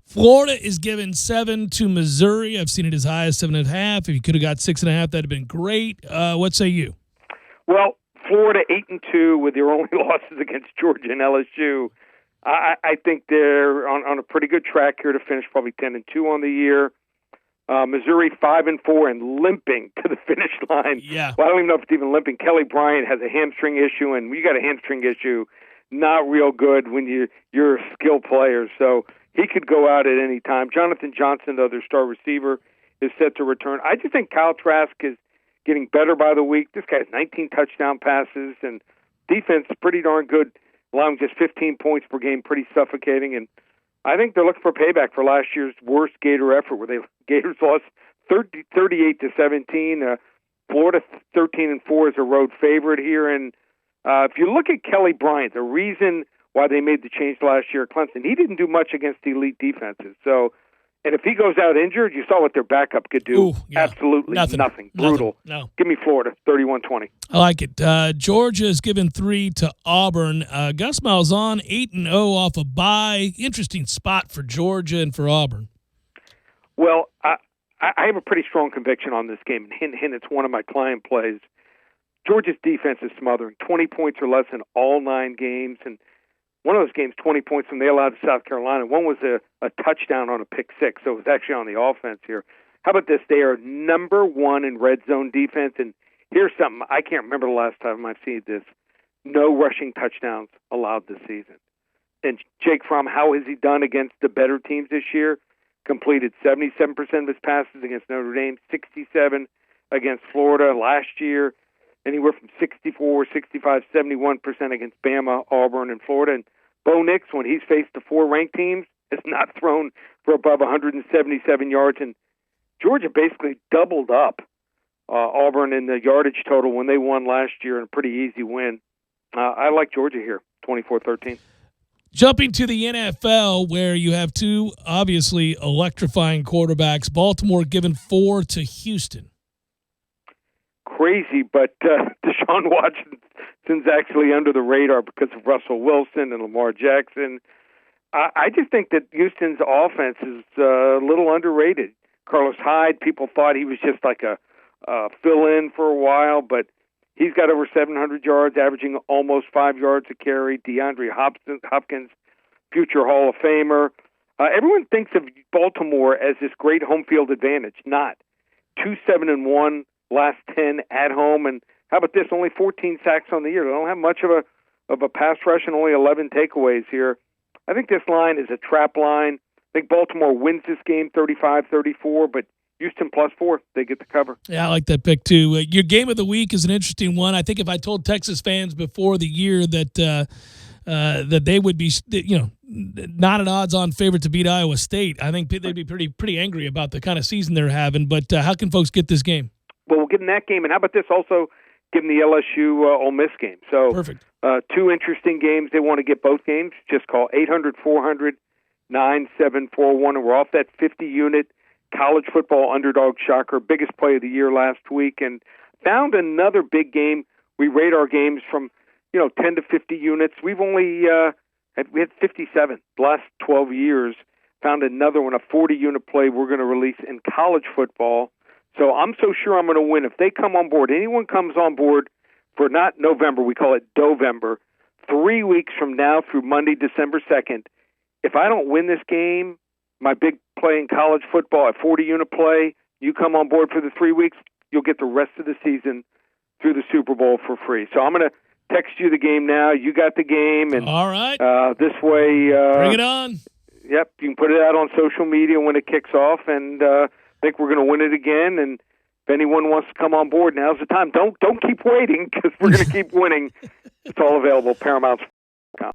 Florida is giving 7 to Missouri. I've seen it as high as 7.5. If you could have got 6.5, that'd have been great. What say you? Well, Florida 8-2 with their only losses against Georgia and LSU. I think they're on a pretty good track here to finish probably 10-2 on the year. Missouri 5-4 and limping to the finish line. Yeah. Well, I don't even know if it's even limping. Kelly Bryant has a hamstring issue, and when you got a hamstring issue, not real good when you're a skilled player. So he could go out at any time. Jonathan Johnson, though, their star receiver, is set to return. I just think Kyle Trask is getting better by the week. This guy has 19 touchdown passes, and defense is pretty darn good, allowing just 15 points per game, pretty suffocating. And I think they're looking for payback for last year's worst Gator effort, where Gators lost 38-17. Florida 13-4 is a road favorite here. And if you look at Kelly Bryant, the reason why they made the change last year at Clemson, he didn't do much against elite defenses. So, and if he goes out injured, you saw what their backup could do. Absolutely nothing. Brutal. No. Give me Florida, 31-20. I like it. Georgia is given 3 to Auburn. Gus Malzahn, 8-0 off a bye. Interesting spot for Georgia and for Auburn. Well, I have a pretty strong conviction on this game. Hint, it's one of my client plays. Georgia's defense is smothering. 20 points or less in all 9 games. And one of those games, 20 points when they allowed to South Carolina. One was a touchdown on a pick six, so it was actually on the offense here. How about this? They are number 1 in red zone defense. And here's something. I can't remember the last time I've seen this. No rushing touchdowns allowed this season. And Jake Fromm, how has he done against the better teams this year? Completed 77% of his passes against Notre Dame, 67 against Florida last year, anywhere from 64, 65, 71% against Bama, Auburn, and Florida. And Bo Nix, when he's faced the 4 ranked teams, has not thrown for above 177 yards. And Georgia basically doubled up Auburn in the yardage total when they won last year in a pretty easy win. I like Georgia here, 24-13. Jumping to the NFL, where you have 2 obviously electrifying quarterbacks. Baltimore given 4 to Houston. Crazy, but Deshaun Watson's actually under the radar because of Russell Wilson and Lamar Jackson. I just think that Houston's offense is a little underrated. Carlos Hyde, people thought he was just like a fill-in for a while, but he's got over 700 yards, averaging almost 5 yards a carry. DeAndre Hopkins, future Hall of Famer. Everyone thinks of Baltimore as this great home field advantage. Not. 2-7-1, last 10 at home, and how about this? Only 14 sacks on the year. They don't have much of a pass rush and only 11 takeaways here. I think this line is a trap line. I think Baltimore wins this game 35-34, but Houston +4, they get the cover. Yeah, I like that pick too. Your game of the week is an interesting one. I think if I told Texas fans before the year that that they would be, not an odds-on favorite to beat Iowa State, I think they'd be pretty angry about the kind of season they're having. But how can folks get this game? Well, we'll get in that game, and how about this? Also, give them the LSU Ole Miss game. So, perfect. Two interesting games. They want to get both games. Just call 800-400-9741, and we're off that 50-unit college football underdog shocker, biggest play of the year last week, and found another big game. We rate our games from 10 to 50 units. We've only we had 57 the last 12 years. Found another one, a 40-unit play we're going to release in college football. So I'm so sure I'm going to win. If they come on board, anyone comes on board for not November, we call it Dovember, 3 weeks from now through Monday, December 2nd, if I don't win this game, my big play in college football, a 40-unit play, you come on board for the 3 weeks, you'll get the rest of the season through the Super Bowl for free. So I'm going to text you the game now. You got the game. And all right. This way. Bring it on. Yep. You can put it out on social media when it kicks off, and I think we're going to win it again. And if anyone wants to come on board, now's the time. Don't keep waiting, because we're going to keep winning. It's all available at Paramount.com.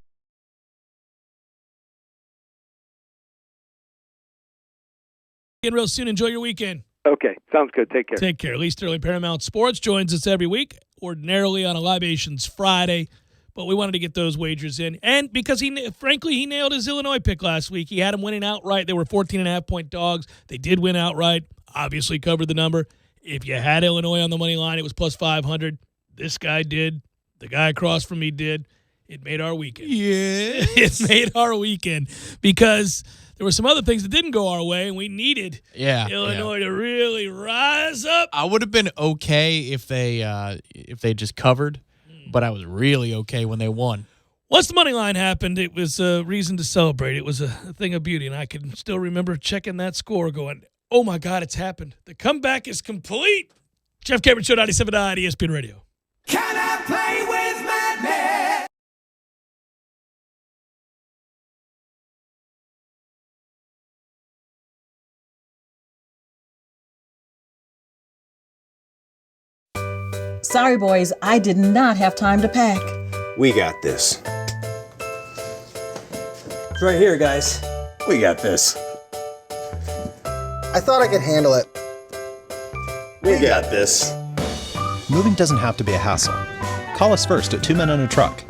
And real soon. Enjoy your weekend. Okay, sounds good. Take care. Take care. Lee Sterling, Paramount Sports, joins us every week, ordinarily on a Libations Friday, but we wanted to get those wagers in. And because he nailed his Illinois pick last week. He had them winning outright. They were 14.5-point dogs. They did win outright, obviously covered the number. If you had Illinois on the money line, it was plus 500. This guy did. The guy across from me did. It made our weekend. Yeah. It made our weekend because there were some other things that didn't go our way, and we needed Illinois to really rise up. I would have been okay if they just covered, but I was really okay when they won. Once the money line happened, it was a reason to celebrate. It was a thing of beauty, and I can still remember checking that score going, oh, my God, it's happened. The comeback is complete. Jeff Cameron Show, 97.9 ESPN Radio. Can I play with madness? Sorry, boys, I did not have time to pack. We got this. It's right here, guys. We got this. I thought I could handle it. We got this. Moving doesn't have to be a hassle. Call us first at 2 Men and a Truck.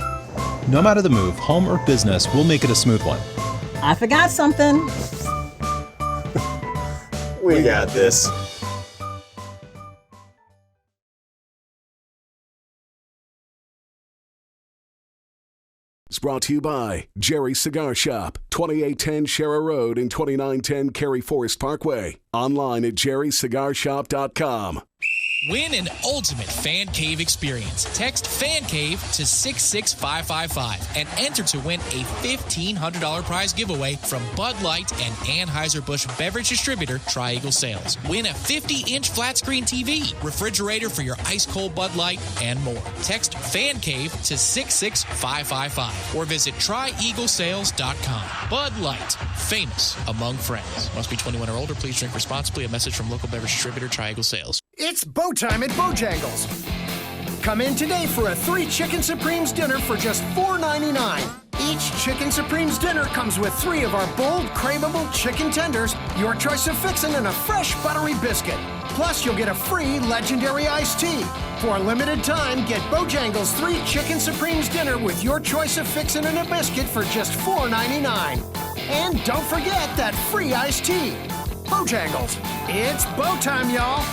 No matter the move, home or business, we'll make it a smooth one. I forgot something. We got this. It's brought to you by Jerry's Cigar Shop, 2810 Shera Road and 2910 Cary Forest Parkway. Online at jerrycigarshop.com. Win an ultimate fan cave experience. Text Fan Cave to 66555 and enter to win a $1,500 prize giveaway from Bud Light and Anheuser-Busch beverage distributor Tri-Eagle Sales. Win a 50-inch flat screen TV, refrigerator for your ice-cold Bud Light, and more. Text Fan Cave to 66555 or visit trieaglesales.com. Bud Light, famous among friends. Must be 21 or older. Please drink responsibly. A message from local beverage distributor Tri-Eagle Sales. It's bow time at Bojangles. Come in today for a 3 Chicken Supremes dinner for just $4.99. Each Chicken Supremes dinner comes with 3 of our bold, craveable chicken tenders, your choice of fixin', and a fresh buttery biscuit. Plus, you'll get a free legendary iced tea. For a limited time, get Bojangles 3 Chicken Supremes dinner with your choice of fixin' and a biscuit for just $4.99. And don't forget that free iced tea. Bojangles, it's bow time, y'all.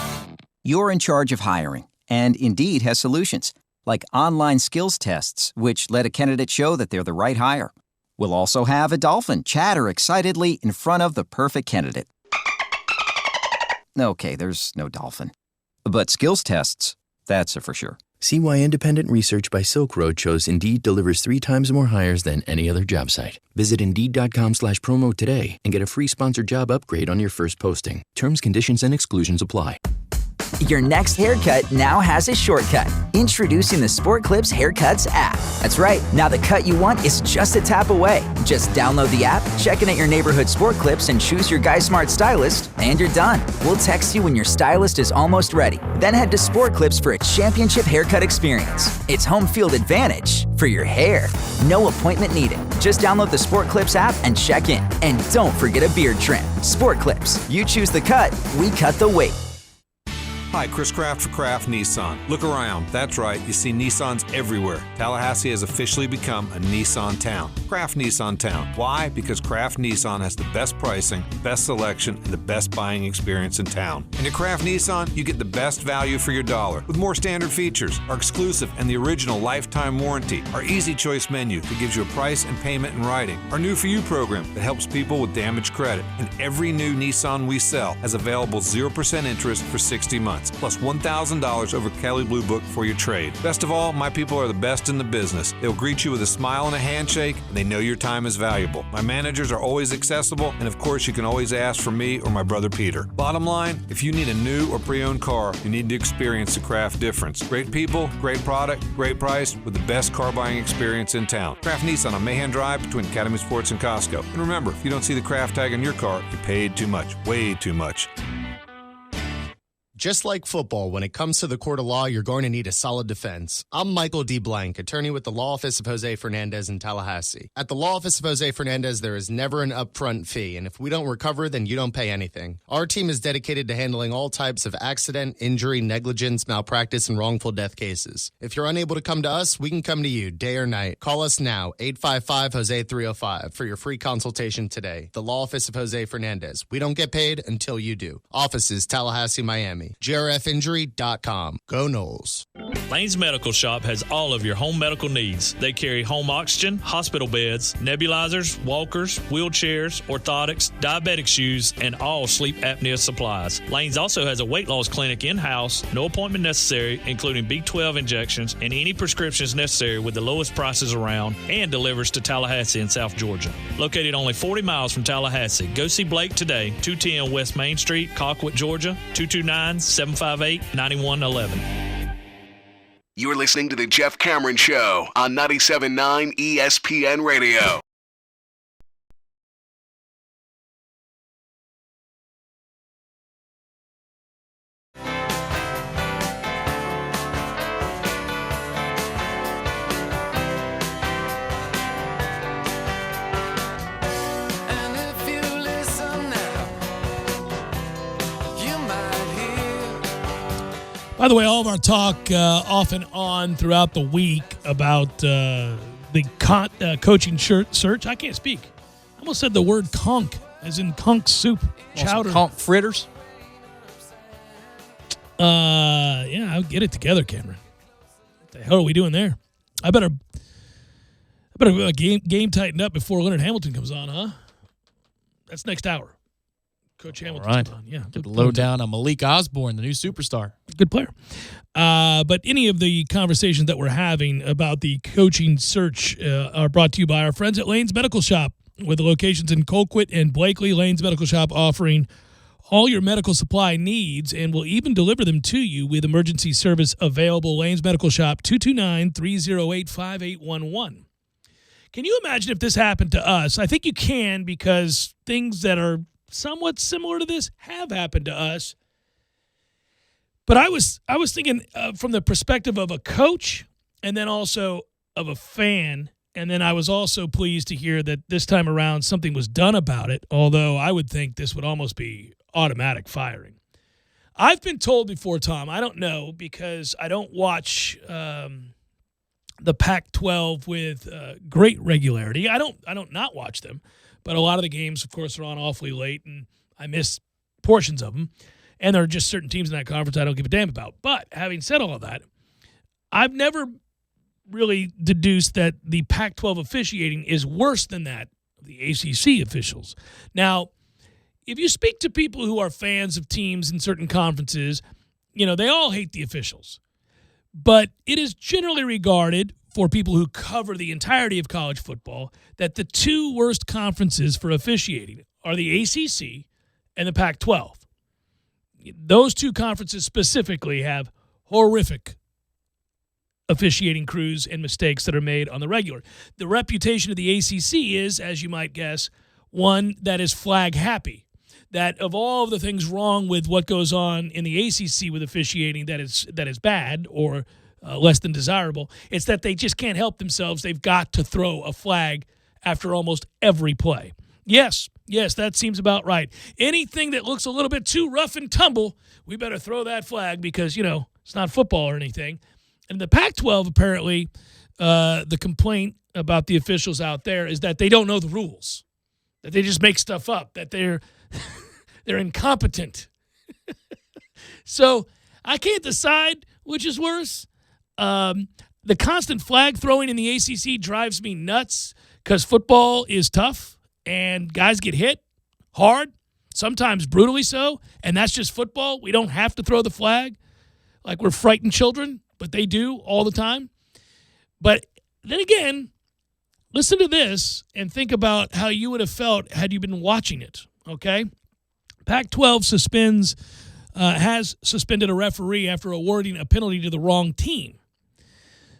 You're in charge of hiring, and Indeed has solutions, like online skills tests, which let a candidate show that they're the right hire. We'll also have a dolphin chatter excitedly in front of the perfect candidate. Okay, there's no dolphin. But skills tests, that's a for sure. See why independent research by Silk Road shows Indeed delivers 3 times more hires than any other job site. Visit Indeed.com/promo today and get a free sponsored job upgrade on your first posting. Terms, conditions, and exclusions apply. Your next haircut now has a shortcut. Introducing the Sport Clips Haircuts app. That's right, now the cut you want is just a tap away. Just download the app, check in at your neighborhood Sport Clips, and choose your Guy Smart stylist, and you're done. We'll text you when your stylist is almost ready. Then head to Sport Clips for a championship haircut experience. It's home field advantage for your hair. No appointment needed. Just download the Sport Clips app and check in. And don't forget a beard trim. Sport Clips. You choose the cut, we cut the weight. Hi, Chris Kraft for Kraft Nissan. Look around. That's right, you see Nissans everywhere. Tallahassee has officially become a Nissan town. Kraft Nissan town. Why? Because Kraft Nissan has the best pricing, best selection, and the best buying experience in town. And at Kraft Nissan, you get the best value for your dollar with more standard features, our exclusive and the original lifetime warranty, our easy choice menu that gives you a price and payment in writing, our new For You program that helps people with damaged credit, and every new Nissan we sell has available 0% interest for 60 months. Plus $1,000 over Kelley Blue Book for your trade. Best of all, my people are the best in the business. They'll greet you with a smile and a handshake, and they know your time is valuable. My managers are always accessible, and of course, you can always ask for me or my brother Peter. Bottom line, if you need a new or pre-owned car, you need to experience the Kraft difference. Great people, great product, great price, with the best car buying experience in town. Kraft Nissan on Mahan Drive between Academy Sports and Costco. And remember, if you don't see the Kraft tag on your car, you paid too much. Way too much. Just like football, when it comes to the court of law, you're going to need a solid defense. I'm Michael D. Blank, attorney with the Law Office of Jose Fernandez in Tallahassee. At the Law Office of Jose Fernandez, there is never an upfront fee, and if we don't recover, then you don't pay anything. Our team is dedicated to handling all types of accident, injury, negligence, malpractice, and wrongful death cases. If you're unable to come to us, we can come to you day or night. Call us now, 855-HOSE-305, for your free consultation today. The Law Office of Jose Fernandez. We don't get paid until you do. Offices, Tallahassee, Miami. GRFinjury.com. Go Knowles. Lane's Medical Shop has all of your home medical needs. They carry home oxygen, hospital beds, nebulizers, walkers, wheelchairs, orthotics, diabetic shoes, and all sleep apnea supplies. Lane's also has a weight loss clinic in-house, no appointment necessary, including B12 injections and any prescriptions necessary with the lowest prices around, and delivers to Tallahassee and South Georgia. Located only 40 miles from Tallahassee, go see Blake today, 210 West Main Street, Colquitt, Georgia, 229-758-9111. You're listening to The Jeff Cameron Show on 97.9 ESPN Radio. By the way, all of our talk off and on throughout the week about the coaching search. I can't speak. I almost said the word conch, as in conch soup, chowder. Conch fritters? Yeah, I'll get it together, Cameron. What the hell are we doing there? I better game tightened up before Leonard Hamilton comes on, huh? That's next hour. Coach Hamilton. Right. On. Yeah. Good lowdown on Malik Osborne, the new superstar. Good player. But any of the conversations that we're having about the coaching search are brought to you by our friends at Lane's Medical Shop, with locations in Colquitt and Blakely. Lane's Medical Shop offering all your medical supply needs and will even deliver them to you with emergency service available. Lane's Medical Shop, 229-308-5811. Can you imagine if this happened to us? I think you can, because things that are somewhat similar to this have happened to us. But I was thinking from the perspective of a coach and then also of a fan. And then I was also pleased to hear that this time around something was done about it, although I would think this would almost be automatic firing. I've been told before, Tom, I don't know, because I don't watch the Pac-12 with great regularity. I don't not watch them. But a lot of the games, of course, are on awfully late, and I miss portions of them. And there are just certain teams in that conference I don't give a damn about. But having said all of that, I've never really deduced that the Pac-12 officiating is worse than that of the ACC officials. Now, if you speak to people who are fans of teams in certain conferences, they all hate the officials. But it is generally regarded for people who cover the entirety of college football that the two worst conferences for officiating are the ACC and the Pac-12. Those two conferences specifically have horrific officiating crews and mistakes that are made on the regular. The reputation of the ACC is, as you might guess, one that is flag happy. That of all of the things wrong with what goes on in the ACC with officiating that is bad or less than desirable, it's that they just can't help themselves. They've got to throw a flag after almost every play. Yes, that seems about right. Anything that looks a little bit too rough and tumble, we better throw that flag because, it's not football or anything. And the Pac-12, apparently, the complaint about the officials out there is that they don't know the rules, that they just make stuff up, that they're incompetent. So I can't decide which is worse. The constant flag throwing in the ACC drives me nuts because football is tough and guys get hit hard, sometimes brutally so, and that's just football. We don't have to throw the flag like we're frightened children, but they do all the time. But then again, listen to this and think about how you would have felt had you been watching it, okay? Pac-12 has suspended a referee after awarding a penalty to the wrong team.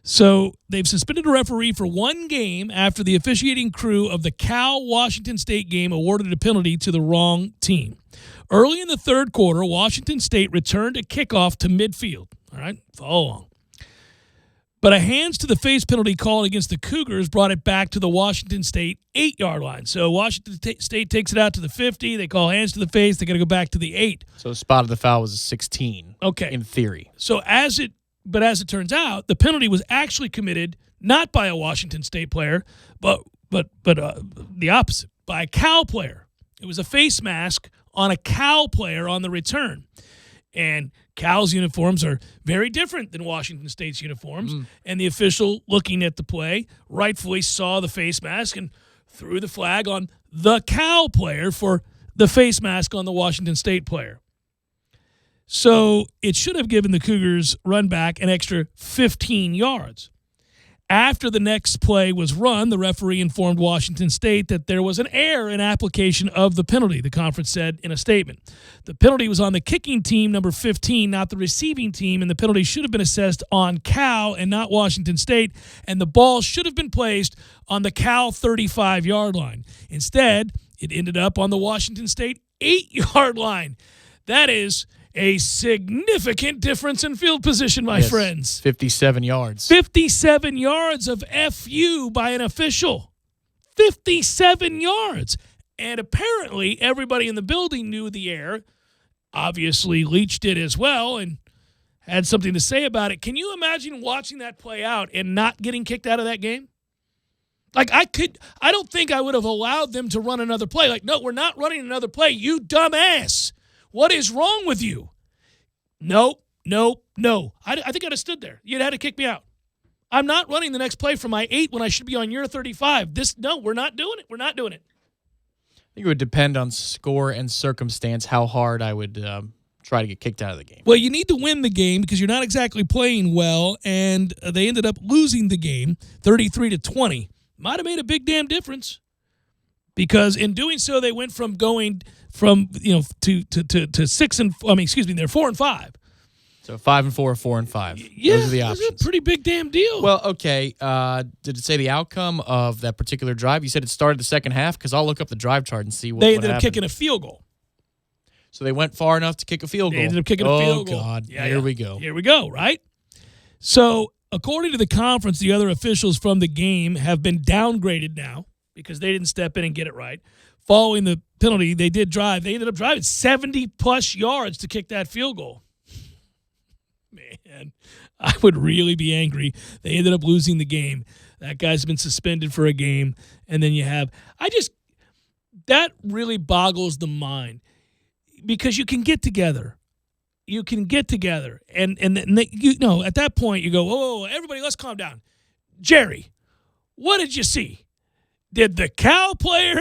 So they've suspended a referee for one game after the officiating crew of the Cal-Washington State game awarded a penalty to the wrong team. Early in the third quarter, Washington State returned a kickoff to midfield. All right, follow along. But a hands-to-the-face penalty called against the Cougars brought it back to the Washington State 8-yard line. So Washington State takes it out to the 50. They call hands to the face. They got to go back to the 8. So the spot of the foul was a 16. Okay. In theory. So as it turns out, the penalty was actually committed not by a Washington State player, but the opposite, by a Cal player. It was a face mask on a Cal player on the return. And Cal's uniforms are very different than Washington State's uniforms. And the official looking at the play rightfully saw the face mask and threw the flag on the Cal player for the face mask on the Washington State player. So it should have given the Cougars run back an extra 15 yards. After the next play was run, the referee informed Washington State that there was an error in application of the penalty, the conference said in a statement. The penalty was on the kicking team, number 15, not the receiving team, and the penalty should have been assessed on Cal and not Washington State, and the ball should have been placed on the Cal 35-yard line. Instead, it ended up on the Washington State 8-yard line. That is a significant difference in field position, my friends. 57 yards. 57 yards of FU by an official. 57 yards. And apparently everybody in the building knew the error. Obviously, Leach did as well and had something to say about it. Can you imagine watching that play out and not getting kicked out of that game? Like, I don't think I would have allowed them to run another play. Like, no, we're not running another play, you dumbass. What is wrong with you? No. I think I'd have stood there. You'd had to kick me out. I'm not running the next play from my 8 when I should be on your 35. We're not doing it. We're not doing it. I think it would depend on score and circumstance how hard I would try to get kicked out of the game. Well, you need to win the game because you're not exactly playing well, and they ended up losing the game 33-20. Might have made a big damn difference because in doing so, they went from going from to 6 and they're 4 and 5. So 5 and 4, 4 and 5. Yeah, those are the options. That's a pretty big damn deal. Well, okay. Did it say the outcome of that particular drive? You said it started the second half because I'll look up the drive chart and see what they ended up happened. kicking a field goal. So they went far enough to kick a field goal. They ended up kicking a field goal. Oh God! Yeah, Here we go. Here we go. Right. So according to the conference, the other officials from the game have been downgraded now because they didn't step in and get it right. Following the penalty, they did drive. They ended up driving 70-plus yards to kick that field goal. Man, I would really be angry. They ended up losing the game. That guy's been suspended for a game. And then you have that really boggles the mind because you can get together. You can get together. And at that point, you go, oh, everybody, let's calm down. Jerry, what did you see? Did the Cal player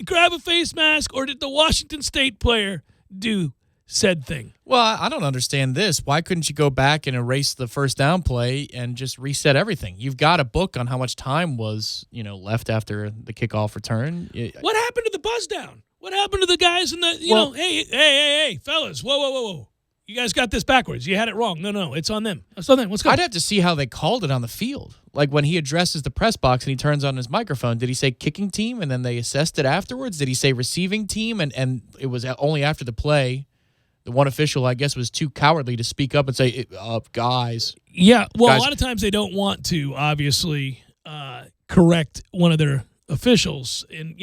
grab a face mask, or did the Washington State player do said thing? Well, I don't understand this. Why couldn't you go back and erase the first down play and just reset everything? You've got a book on how much time was, left after the kickoff return. What happened to the buzz down? What happened to the guys in the, hey, fellas, whoa. You guys got this backwards. You had it wrong. No, it's on them. It's on them. Let's go. I'd have to see how they called it on the field. Like when he addresses the press box and he turns on his microphone, did he say kicking team and then they assessed it afterwards? Did he say receiving team and it was only after the play? The one official, I guess, was too cowardly to speak up and say, guys. Yeah, well, guys. A lot of times they don't want to, obviously, correct one of their officials. And,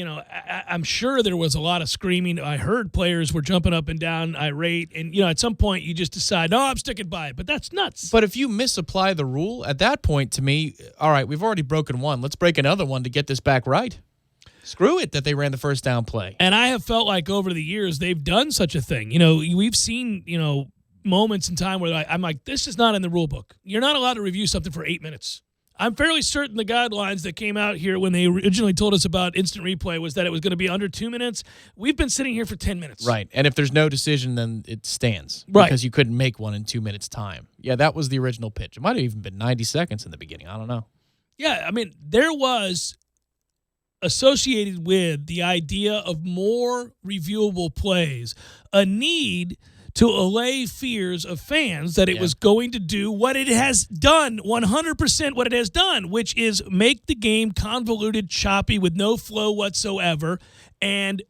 I'm sure there was a lot of screaming. I heard players were jumping up and down, irate. And, at some point you just decide, no, I'm sticking by it. But that's nuts. But if you misapply the rule, at that point, to me, all right, we've already broken one. Let's break another one to get this back right. Screw it that they ran the first down play. And I have felt like over the years they've done such a thing. We've seen, moments in time where I'm like, this is not in the rule book. You're not allowed to review something for 8 minutes. I'm fairly certain the guidelines that came out here when they originally told us about instant replay was that it was going to be under 2 minutes. We've been sitting here for 10 minutes. Right. And if there's no decision, then it stands. Right. Because you couldn't make one in 2 minutes' time. Yeah, that was the original pitch. It might have even been 90 seconds in the beginning. I don't know. Yeah, I mean, there was associated with the idea of more reviewable plays, a need to allay fears of fans that it was going to do what it has done, 100% what it has done, which is make the game convoluted, choppy, with no flow whatsoever, and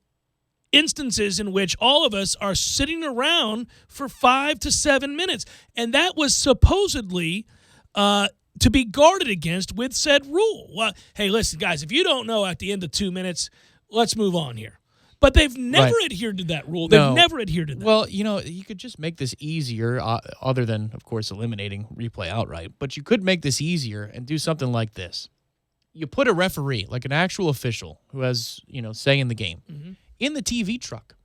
instances in which all of us are sitting around for 5 to 7 minutes. And that was supposedly to be guarded against with said rule. Well, hey, listen, guys, if you don't know at the end of 2 minutes, let's move on here. But they've never adhered to that rule. They've never adhered to that. Well, you could just make this easier, other than, of course, eliminating replay outright. But you could make this easier and do something like this. You put a referee, like an actual official who has, say in the game, in the TV truck.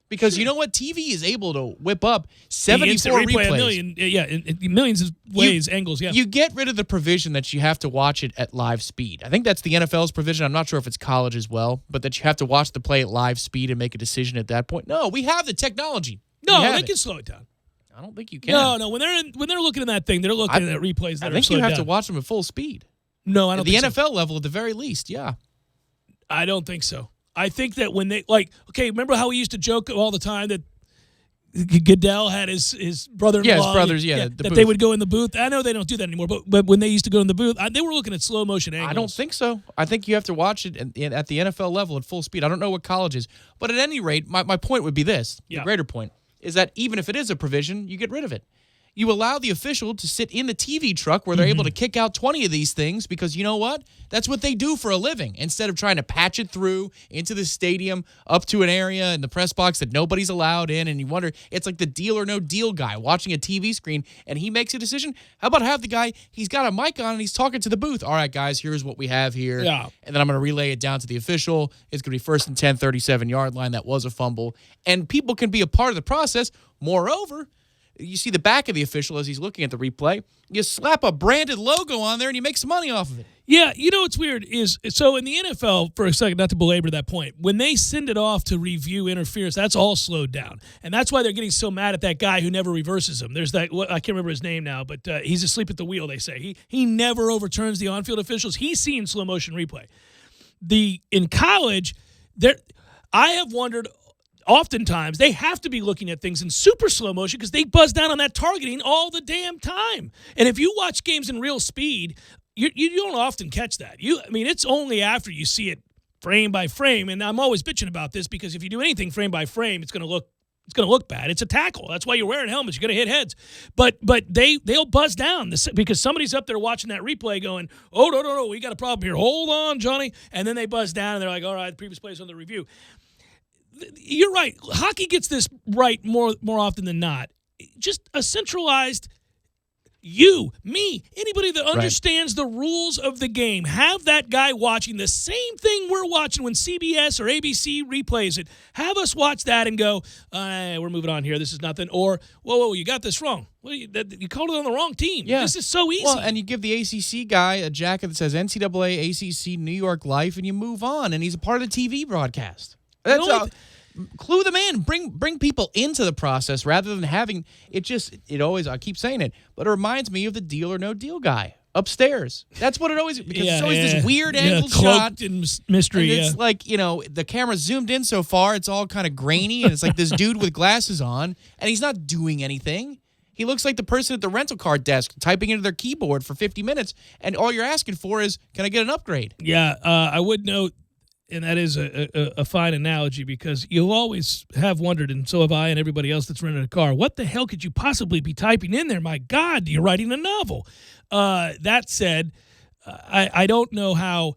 Because you know what? TV is able to whip up 74 replays. In millions of ways, angles, yeah. You get rid of the provision that you have to watch it at live speed. I think that's the NFL's provision. I'm not sure if it's college as well, but that you have to watch the play at live speed and make a decision at that point. No, we have the technology. No, they can slow it down. I don't think you can. No. When they're looking at that thing, they're looking at replays that I think are slowed you have down. to watch them at full speed. No, I don't think so. At the NFL level, at the very least, yeah. I don't think so. I think that when they, remember how we used to joke all the time that Goodell had his brother-in-law. Yeah, his brothers, that booth. They would go in the booth. I know they don't do that anymore, but when they used to go in the booth, they were looking at slow motion angles. I don't think so. I think you have to watch it at the NFL level at full speed. I don't know what college is. But at any rate, my point would be this. The greater point is that even if it is a provision, you get rid of it. You allow the official to sit in the TV truck where they're able to kick out 20 of these things because you know what? That's what they do for a living. Instead of trying to patch it through into the stadium, up to an area in the press box that nobody's allowed in, and you wonder, it's like the deal or no deal guy watching a TV screen, and he makes a decision. How about have the guy, he's got a mic on, and he's talking to the booth. All right, guys, here's what we have here. Yeah. And then I'm going to relay it down to the official. It's going to be 1st and 10, 37-yard line. That was a fumble. And people can be a part of the process. Moreover, you see the back of the official as he's looking at the replay. You slap a branded logo on there, and you make some money off of it. Yeah, what's weird is, so in the NFL, for a second, not to belabor that point, when they send it off to review interference, that's all slowed down. And that's why they're getting so mad at that guy who never reverses them. There's that, I can't remember his name now, but he's asleep at the wheel, they say. He never overturns the on-field officials. He's seen slow motion replay. In college, I have wondered, oftentimes they have to be looking at things in super slow motion because they buzz down on that targeting all the damn time. And if you watch games in real speed, you don't often catch that. It's only after you see it frame by frame. And I'm always bitching about this because if you do anything frame by frame, it's going to look bad. It's a tackle. That's why you're wearing helmets. You're going to hit heads. But they'll buzz down because somebody's up there watching that replay going, oh, no, we got a problem here. Hold on, Johnny. And then they buzz down and they're like, all right, the previous play's on the review. You're right. Hockey gets this right more often than not. Just a centralized You, me, anybody that understands the rules of the game, have that guy watching the same thing we're watching when CBS or ABC replays it. Have us watch that and go, we're moving on here. This is nothing. Or, whoa, you got this wrong. You called it on the wrong team. Yeah. This is so easy. Well, and you give the ACC guy a jacket that says NCAA, ACC, New York Life, and you move on, and he's a part of the TV broadcast. That's clue them in. Bring people into the process rather than having it always, I keep saying it, but it reminds me of the Deal or No Deal guy upstairs. That's what it always, because it's always this weird angle shot. In mystery, and it's like, the camera zoomed in so far, it's all kind of grainy, and it's like this dude with glasses on, and he's not doing anything. He looks like the person at the rental car desk typing into their keyboard for 50 minutes, and all you're asking for is, can I get an upgrade? Yeah, I would note, and that is a fine analogy, because you'll always have wondered, and so have I and everybody else that's rented a car, what the hell could you possibly be typing in there? My God, you're writing a novel. That said, I don't know how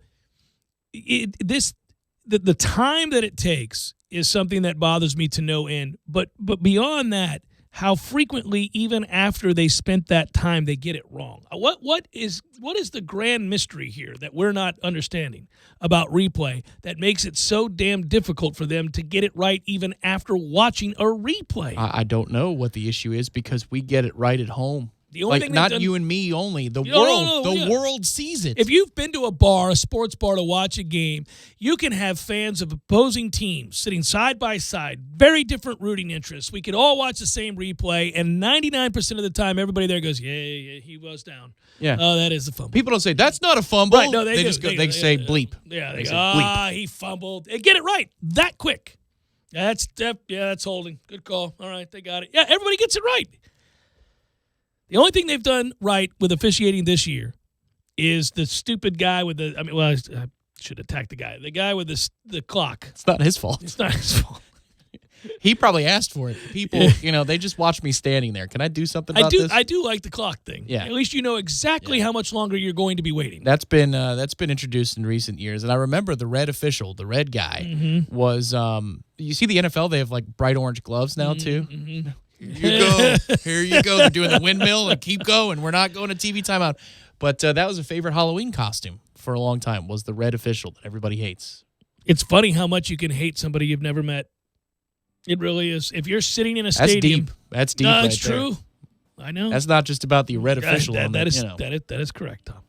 the time that it takes is something that bothers me to no end. But beyond that, how frequently, even after they spent that time, they get it wrong. What is the grand mystery here that we're not understanding about replay that makes it so damn difficult for them to get it right even after watching a replay? I don't know what the issue is, because we get it right at home. The only thing not you and me only. The world, the world sees it. If you've been to a sports bar to watch a game, you can have fans of opposing teams sitting side by side, very different rooting interests. We could all watch the same replay, and 99% of the time, everybody there goes, yeah, he was down. Yeah. Oh, that is a fumble. People don't say, that's not a fumble. Right, no, they do. They say bleep. Yeah, they say bleep. He fumbled. They get it right that quick. That's holding. Good call. All right, they got it. Yeah, everybody gets it right. The only thing they've done right with officiating this year is the stupid guy with I should attack the guy. The guy with the clock. It's not his fault. It's not his fault. He probably asked for it. People, they just watch me standing there. Can I do something about this? I do like the clock thing. Yeah. At least you know exactly how much longer you're going to be waiting. That's been introduced in recent years. And I remember the red official, the red guy, was you see the NFL, they have like bright orange gloves now too. Mm-hmm. Here you go. They're doing the windmill and keep going. We're not going to TV timeout. But that was a favorite Halloween costume for a long time, was the red official that everybody hates. It's funny how much you can hate somebody you've never met. It really is. If you're sitting in a stadium. That's deep. That's true. I know. That's not just about the red official. That is correct, Tom.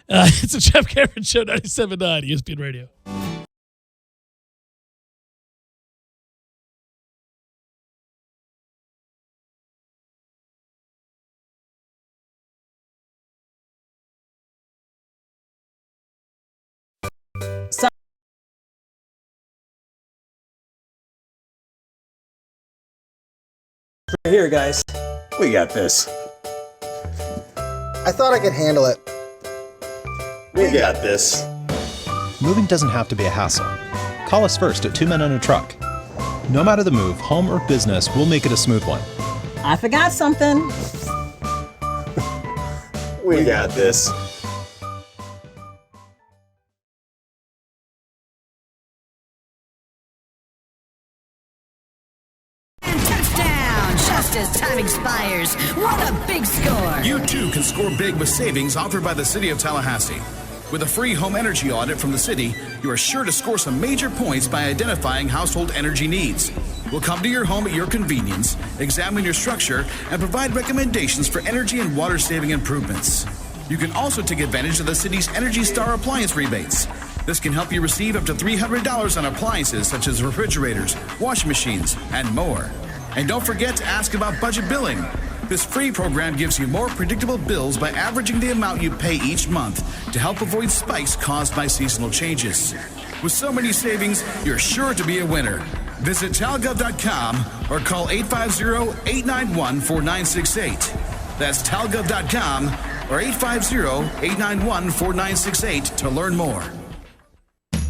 It's a Jeff Cameron Show, 97.9 ESPN Radio. Right here, guys. We got this. I thought I could handle it. We got this. Moving doesn't have to be a hassle. Call us first at 2 Men and a Truck. No matter the move, home or business, we'll make it a smooth one. I forgot something. We got this. As time expires. What a big score! You too can score big with savings offered by the City of Tallahassee. With a free home energy audit from the city, you are sure to score some major points by identifying household energy needs. We'll come to your home at your convenience, examine your structure, and provide recommendations for energy and water-saving improvements. You can also take advantage of the city's Energy Star appliance rebates. This can help you receive up to $300 on appliances such as refrigerators, washing machines, and more. And don't forget to ask about budget billing. This free program gives you more predictable bills by averaging the amount you pay each month to help avoid spikes caused by seasonal changes. With so many savings, you're sure to be a winner. Visit talgov.com or call 850-891-4968. That's talgov.com or 850-891-4968 to learn more.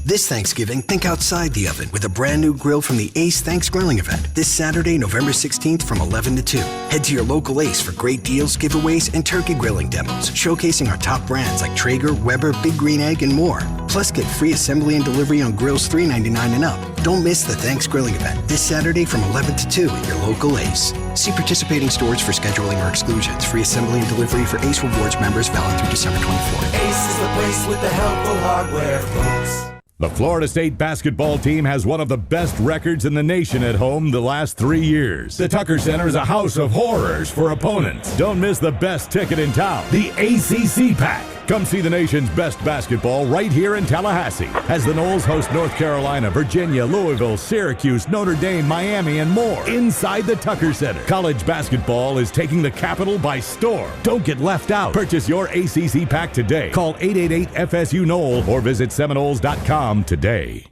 This Thanksgiving, think outside the oven with a brand new grill from the Ace Thanks Grilling event this Saturday, November 16th from 11 to 2. Head to your local Ace for great deals, giveaways, and turkey grilling demos, showcasing our top brands like Traeger, Weber, Big Green Egg, and more. Plus, get free assembly and delivery on grills $3.99 and up. Don't miss the Thanks Grilling event this Saturday from 11 to 2 at your local Ace. See participating stores for scheduling or exclusions. Free assembly and delivery for Ace Rewards members valid through December 24th. Ace is the place with the helpful hardware, folks. The Florida State basketball team has one of the best records in the nation at home the last 3 years. The Tucker Center is a house of horrors for opponents. Don't miss the best ticket in town, the ACC Pack. Come see the nation's best basketball right here in Tallahassee as the Noles host North Carolina, Virginia, Louisville, Syracuse, Notre Dame, Miami, and more inside the Tucker Center. College basketball is taking the capital by storm. Don't get left out. Purchase your ACC Pack today. Call 888-FSU-NOLE or visit Seminoles.com today.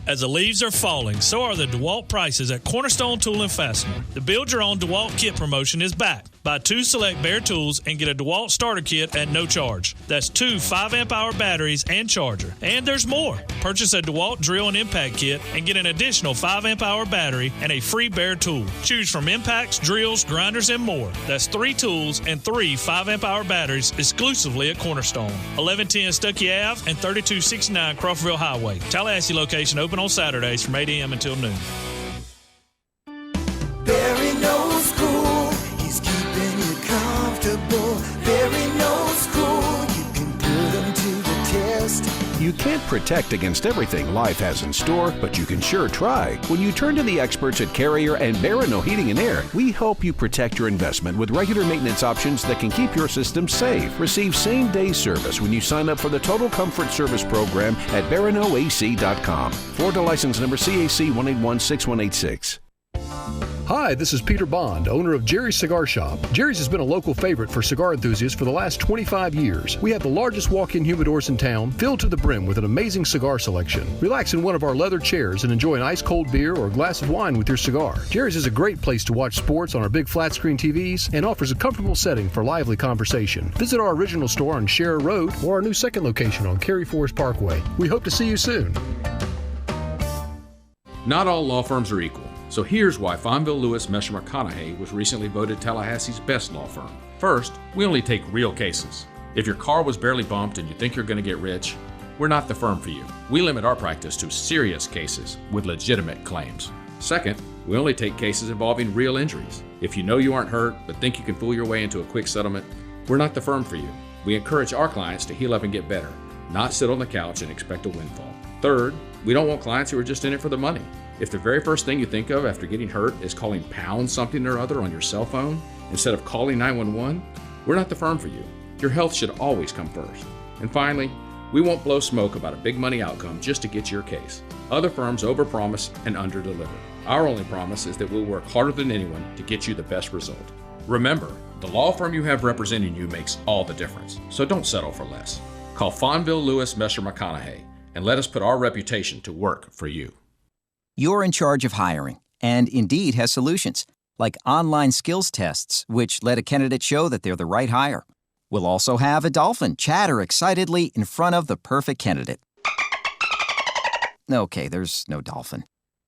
As the leaves are falling, so are the DeWalt prices at Cornerstone Tool & Fastener. The Build Your Own DeWalt Kit promotion is back. Buy 2 select bare tools and get a DeWalt starter kit at no charge. That's 2 5-amp-hour batteries and charger. And there's more. Purchase a DeWalt drill and impact kit and get an additional 5-amp-hour battery and a free bare tool. Choose from impacts, drills, grinders, and more. That's 3 tools and 3 5-amp-hour batteries exclusively at Cornerstone. 1110 Stuckey Ave and 3269 Crawfordville Highway. Tallahassee location open on Saturdays from 8 a.m. until noon. Barry knows cool. He's keeping you comfortable. Barry knows cool. You can put him to the test. You can't protect against everything life has in store, but you can sure try. When you turn to the experts at Carrier and Barano Heating and Air, we help you protect your investment with regular maintenance options that can keep your system safe. Receive same-day service when you sign up for the Total Comfort Service Program at baranoac.com. Florida license number CAC 1816186. Hi, this is Peter Bond, owner of Jerry's Cigar Shop. Jerry's has been a local favorite for cigar enthusiasts for the last 25 years. We have the largest walk-in humidors in town, filled to the brim with an amazing cigar selection. Relax in one of our leather chairs and enjoy an ice-cold beer or a glass of wine with your cigar. Jerry's is a great place to watch sports on our big flat-screen TVs and offers a comfortable setting for lively conversation. Visit our original store on Scherer Road or our new second location on Cary Forest Parkway. We hope to see you soon. Not all law firms are equal. So here's why Fonville Lewis Mesher McConaughey was recently voted Tallahassee's best law firm. First, we only take real cases. If your car was barely bumped and you think you're going to get rich, we're not the firm for you. We limit our practice to serious cases with legitimate claims. Second, we only take cases involving real injuries. If you know you aren't hurt but think you can fool your way into a quick settlement, we're not the firm for you. We encourage our clients to heal up and get better, not sit on the couch and expect a windfall. Third, we don't want clients who are just in it for the money. If the very first thing you think of after getting hurt is calling pound something or other on your cell phone instead of calling 911, we're not the firm for you. Your health should always come first. And finally, we won't blow smoke about a big money outcome just to get your case. Other firms overpromise and underdeliver. Our only promise is that we'll work harder than anyone to get you the best result. Remember, the law firm you have representing you makes all the difference, so don't settle for less. Call Fonville Lewis Mesher McConaughey and let us put our reputation to work for you. You're in charge of hiring, and Indeed has solutions, like online skills tests, which let a candidate show that they're the right hire. We'll also have a dolphin chatter excitedly in front of the perfect candidate. Okay, there's no dolphin.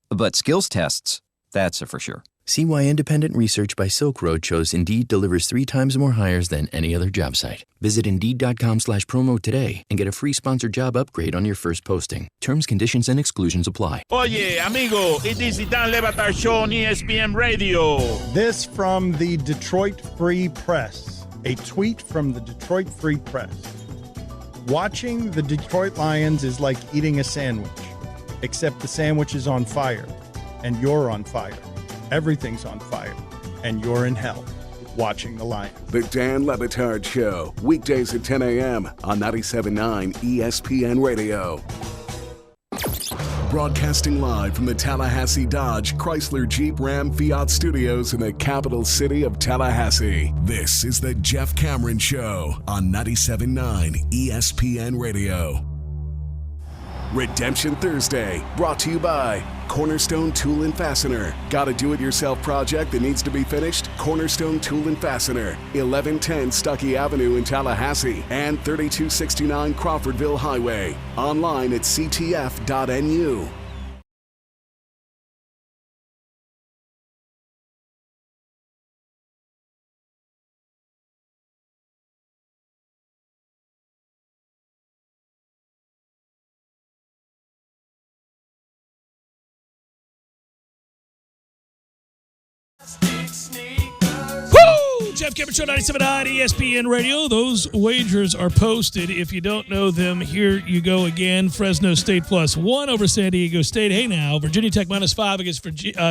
But skills tests, that's a for sure. See why independent research by Silk Road shows Indeed delivers 3 times more hires than any other job site. Visit Indeed.com/promo today and get a free sponsored job upgrade on your first posting. Terms, conditions, and exclusions apply. Oye, amigo, it is the Dan Le Batard Show on ESPN Radio. This from the Detroit Free Press. A tweet from the Detroit Free Press. Watching the Detroit Lions is like eating a sandwich, except the sandwich is on fire, and you're on fire. Everything's on fire, and you're in hell watching the Lions. The Dan Le Batard Show, weekdays at 10 a.m. on 97.9 ESPN Radio. Broadcasting live from the Tallahassee Dodge, Chrysler, Jeep, Ram, Fiat studios in the capital city of Tallahassee. This is the Jeff Cameron Show on 97.9 ESPN Radio. Redemption Thursday, brought to you by Cornerstone Tool and Fastener. Got a do-it-yourself project that needs to be finished? Cornerstone Tool and Fastener, 1110 Stuckey Avenue in Tallahassee and 3269 Crawfordville Highway. Online at ctf.nu. Woo! Jeff Cameron Show, 97.9 ESPN Radio. Those wagers are posted. If you don't know them, here you go again. Fresno State +1 over San Diego State. Hey now, Virginia Tech -5 against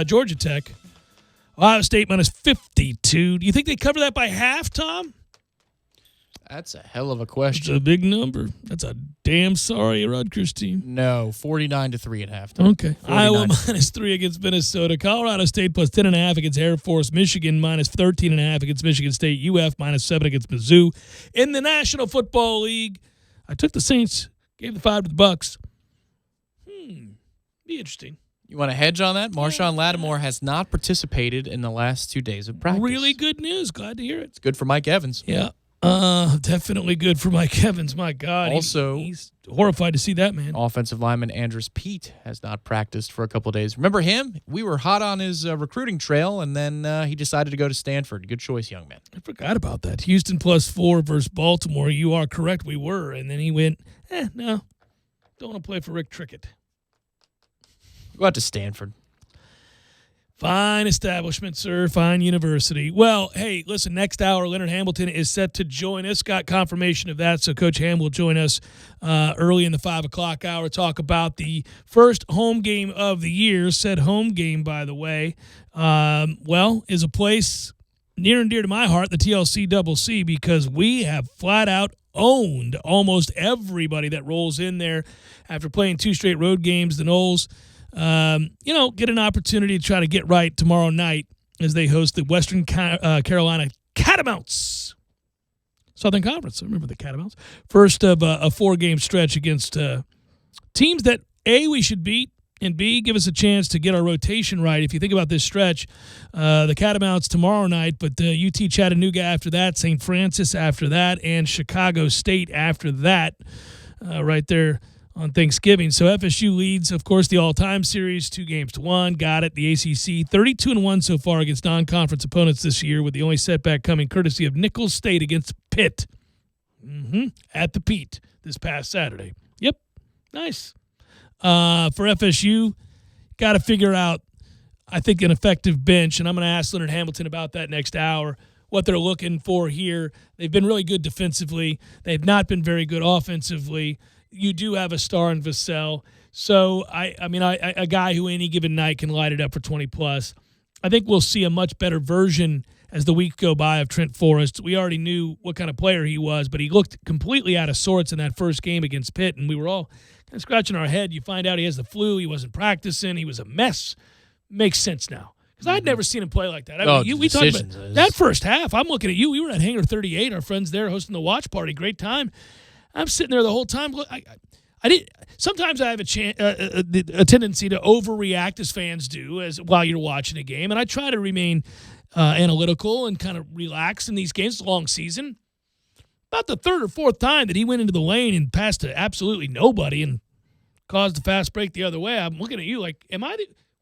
Georgia Tech. Ohio State -52. Do you think they cover that by half, Tom? That's a hell of a question. It's a big number. That's a damn sorry Rutgers team. No, 49-3 at halftime. Okay. Iowa -3 against Minnesota. Colorado State +10.5 against Air Force. Michigan -13.5 against Michigan State. UF -7 against Mizzou. In the National Football League, I took the Saints, gave the 5 to the Bucks. Be interesting. You want to hedge on that? Marshawn Lattimore has not participated in the last 2 days of practice. Really good news. Glad to hear it. It's good for Mike Evans. Yeah. Definitely good for Mike Evans. My God. Also, he's horrified to see that, man. Offensive lineman Andrus Peat has not practiced for a couple of days. Remember him? We were hot on his recruiting trail, and then he decided to go to Stanford. Good choice, young man. I forgot about that. Houston +4 versus Baltimore. You are correct. We were. And then he went, no, don't want to play for Rick Trickett. Go out to Stanford. Fine establishment, sir. Fine university. Well, hey, listen, next hour, Leonard Hamilton is set to join us. Got confirmation of that, so Coach Ham will join us early in the 5 o'clock hour, talk about the first home game of the year. Said home game, by the way, is a place near and dear to my heart, the TLC Double C, because we have flat out owned almost everybody that rolls in there after playing 2 straight road games. The Noles get an opportunity to try to get right tomorrow night as they host the Western Carolina Catamounts. Southern Conference, I remember the Catamounts. First of a 4-game stretch against teams that, A, we should beat, and B, give us a chance to get our rotation right. If you think about this stretch, the Catamounts tomorrow night, but UT Chattanooga after that, St. Francis after that, and Chicago State after that, right there on Thanksgiving. So FSU leads, of course, the all-time series 2-1. Got it. The ACC 32-1 so far against non-conference opponents this year, with the only setback coming courtesy of Nicholls State against Pitt. At the Pete this past Saturday. Yep. Nice. For FSU, got to figure out, I think, an effective bench, and I'm going to ask Leonard Hamilton about that next hour, what they're looking for here. They've been really good defensively. They've not been very good offensively. You do have a star in Vassell. So, a guy who any given night can light it up for 20+. I think we'll see a much better version as the weeks go by of Trent Forrest. We already knew what kind of player he was, but he looked completely out of sorts in that first game against Pitt, and we were all kind of scratching our head. You find out he has the flu. He wasn't practicing. He was a mess. Makes sense now. Because I'd never seen him play like that. We talked about that first half. I'm looking at you. We were at Hangar 38. Our friends there hosting the watch party. Great time. I'm sitting there the whole time. Look, I did. Sometimes I have a tendency to overreact, as fans do, while you're watching a game, and I try to remain analytical and kind of relax in these games. It's a long season. About the 3rd or 4th time that he went into the lane and passed to absolutely nobody and caused a fast break the other way, I'm looking at you like,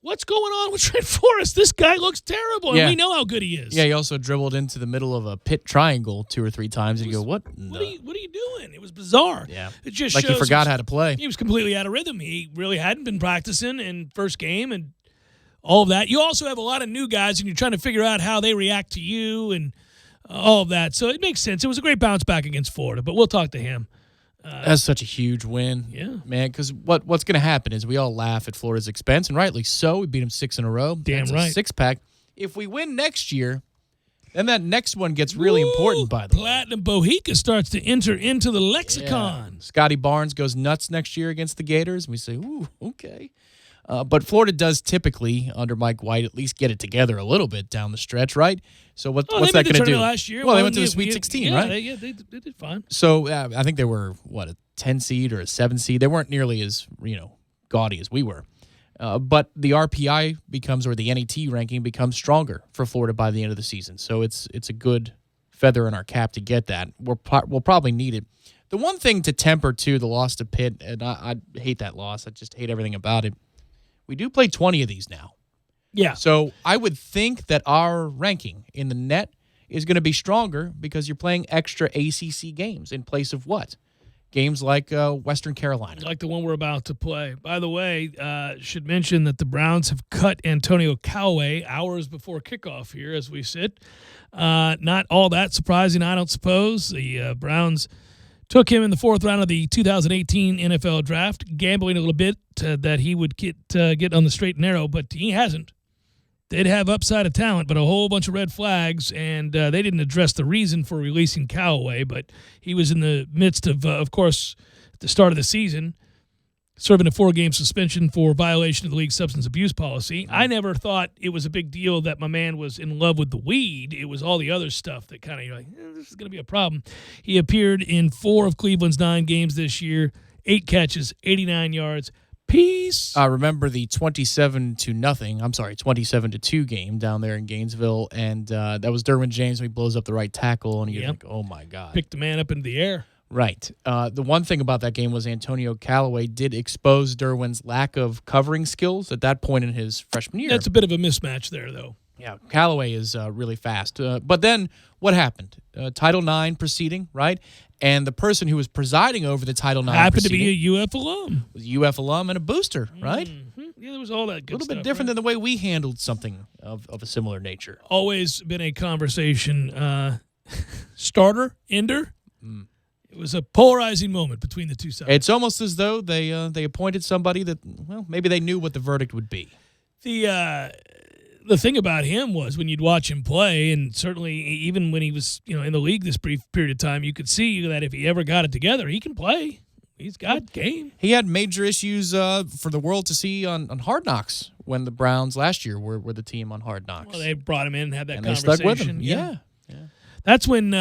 what's going on with Trent Forrest? This guy looks terrible, and we know how good he is. Yeah, he also dribbled into the middle of a pit triangle 2 or 3 times, and you go, what? What are you doing? It was bizarre. Yeah. It just like shows he forgot how to play. He was completely out of rhythm. He really hadn't been practicing in first game and all of that. You also have a lot of new guys, and you're trying to figure out how they react to you and all of that. So it makes sense. It was a great bounce back against Florida, but we'll talk to him. That's such a huge win, man. Because what's going to happen is we all laugh at Florida's expense, and rightly so. We beat them 6 in a row. Damn That's right. A 6-pack. If we win next year, then that next one gets really important. By the way, Platinum Bohica starts to enter into the lexicon. Yeah. Scotty Barnes goes nuts next year against the Gators, and we say, "Ooh, okay." But Florida does typically, under Mike White, at least get it together a little bit down the stretch, right? So what's that going to do? Last year. Well, they went to the Sweet 16, right? They did fine. So I think they were, 10 seed or a 7 seed. They weren't nearly as, gaudy as we were. But the RPI becomes, or the NET ranking becomes stronger for Florida by the end of the season. So it's a good feather in our cap to get that. We'll probably need it. The one thing to temper, too, the loss to Pitt, and I hate that loss. I just hate everything about it. We do play 20 of these now. Yeah. So I would think that our ranking in the net is going to be stronger because you're playing extra ACC games in place of what? Games like Western Carolina. Like the one we're about to play. By the way, should mention that the Browns have cut Antonio Callaway hours before kickoff here as we sit. Not all that surprising, I don't suppose. The Browns took him in the 4th round of the 2018 NFL Draft, gambling a little bit that he would get on the straight and narrow, but he hasn't. They'd have upside of talent, but a whole bunch of red flags, and they didn't address the reason for releasing Callaway, but he was in the midst of course, at the start of the season, serving a 4-game suspension for violation of the league's substance abuse policy. I never thought it was a big deal that my man was in love with the weed. It was all the other stuff that kind of, this is going to be a problem. He appeared in 4 of Cleveland's 9 games this year, 8 catches, 89 yards. Peace. I remember the 27-2 game down there in Gainesville, and that was Derwin James when he blows up the right tackle, and you're like, oh, my God. Picked the man up into the air. Right. The one thing about that game was Antonio Callaway did expose Derwin's lack of covering skills at that point in his freshman year. That's a bit of a mismatch there, though. Yeah, Callaway is really fast. But then what happened? Title IX proceeding, right? And the person who was presiding over the Title IX happened to be a UF alum. Was a UF alum and a booster, right? Mm-hmm. Yeah, there was all that good stuff. A little bit different than the way we handled something of a similar nature. Always been a conversation. Starter, ender. It was a polarizing moment between the two sides. It's almost as though they appointed somebody that, well, maybe they knew what the verdict would be. The thing about him was when you'd watch him play, and certainly even when he was in the league this brief period of time, you could see that if he ever got it together, he can play. He's got game. He had major issues for the world to see on Hard Knocks when the Browns last year were the team on Hard Knocks. Well, they brought him in and had that and conversation. They stuck with him. Yeah. That's when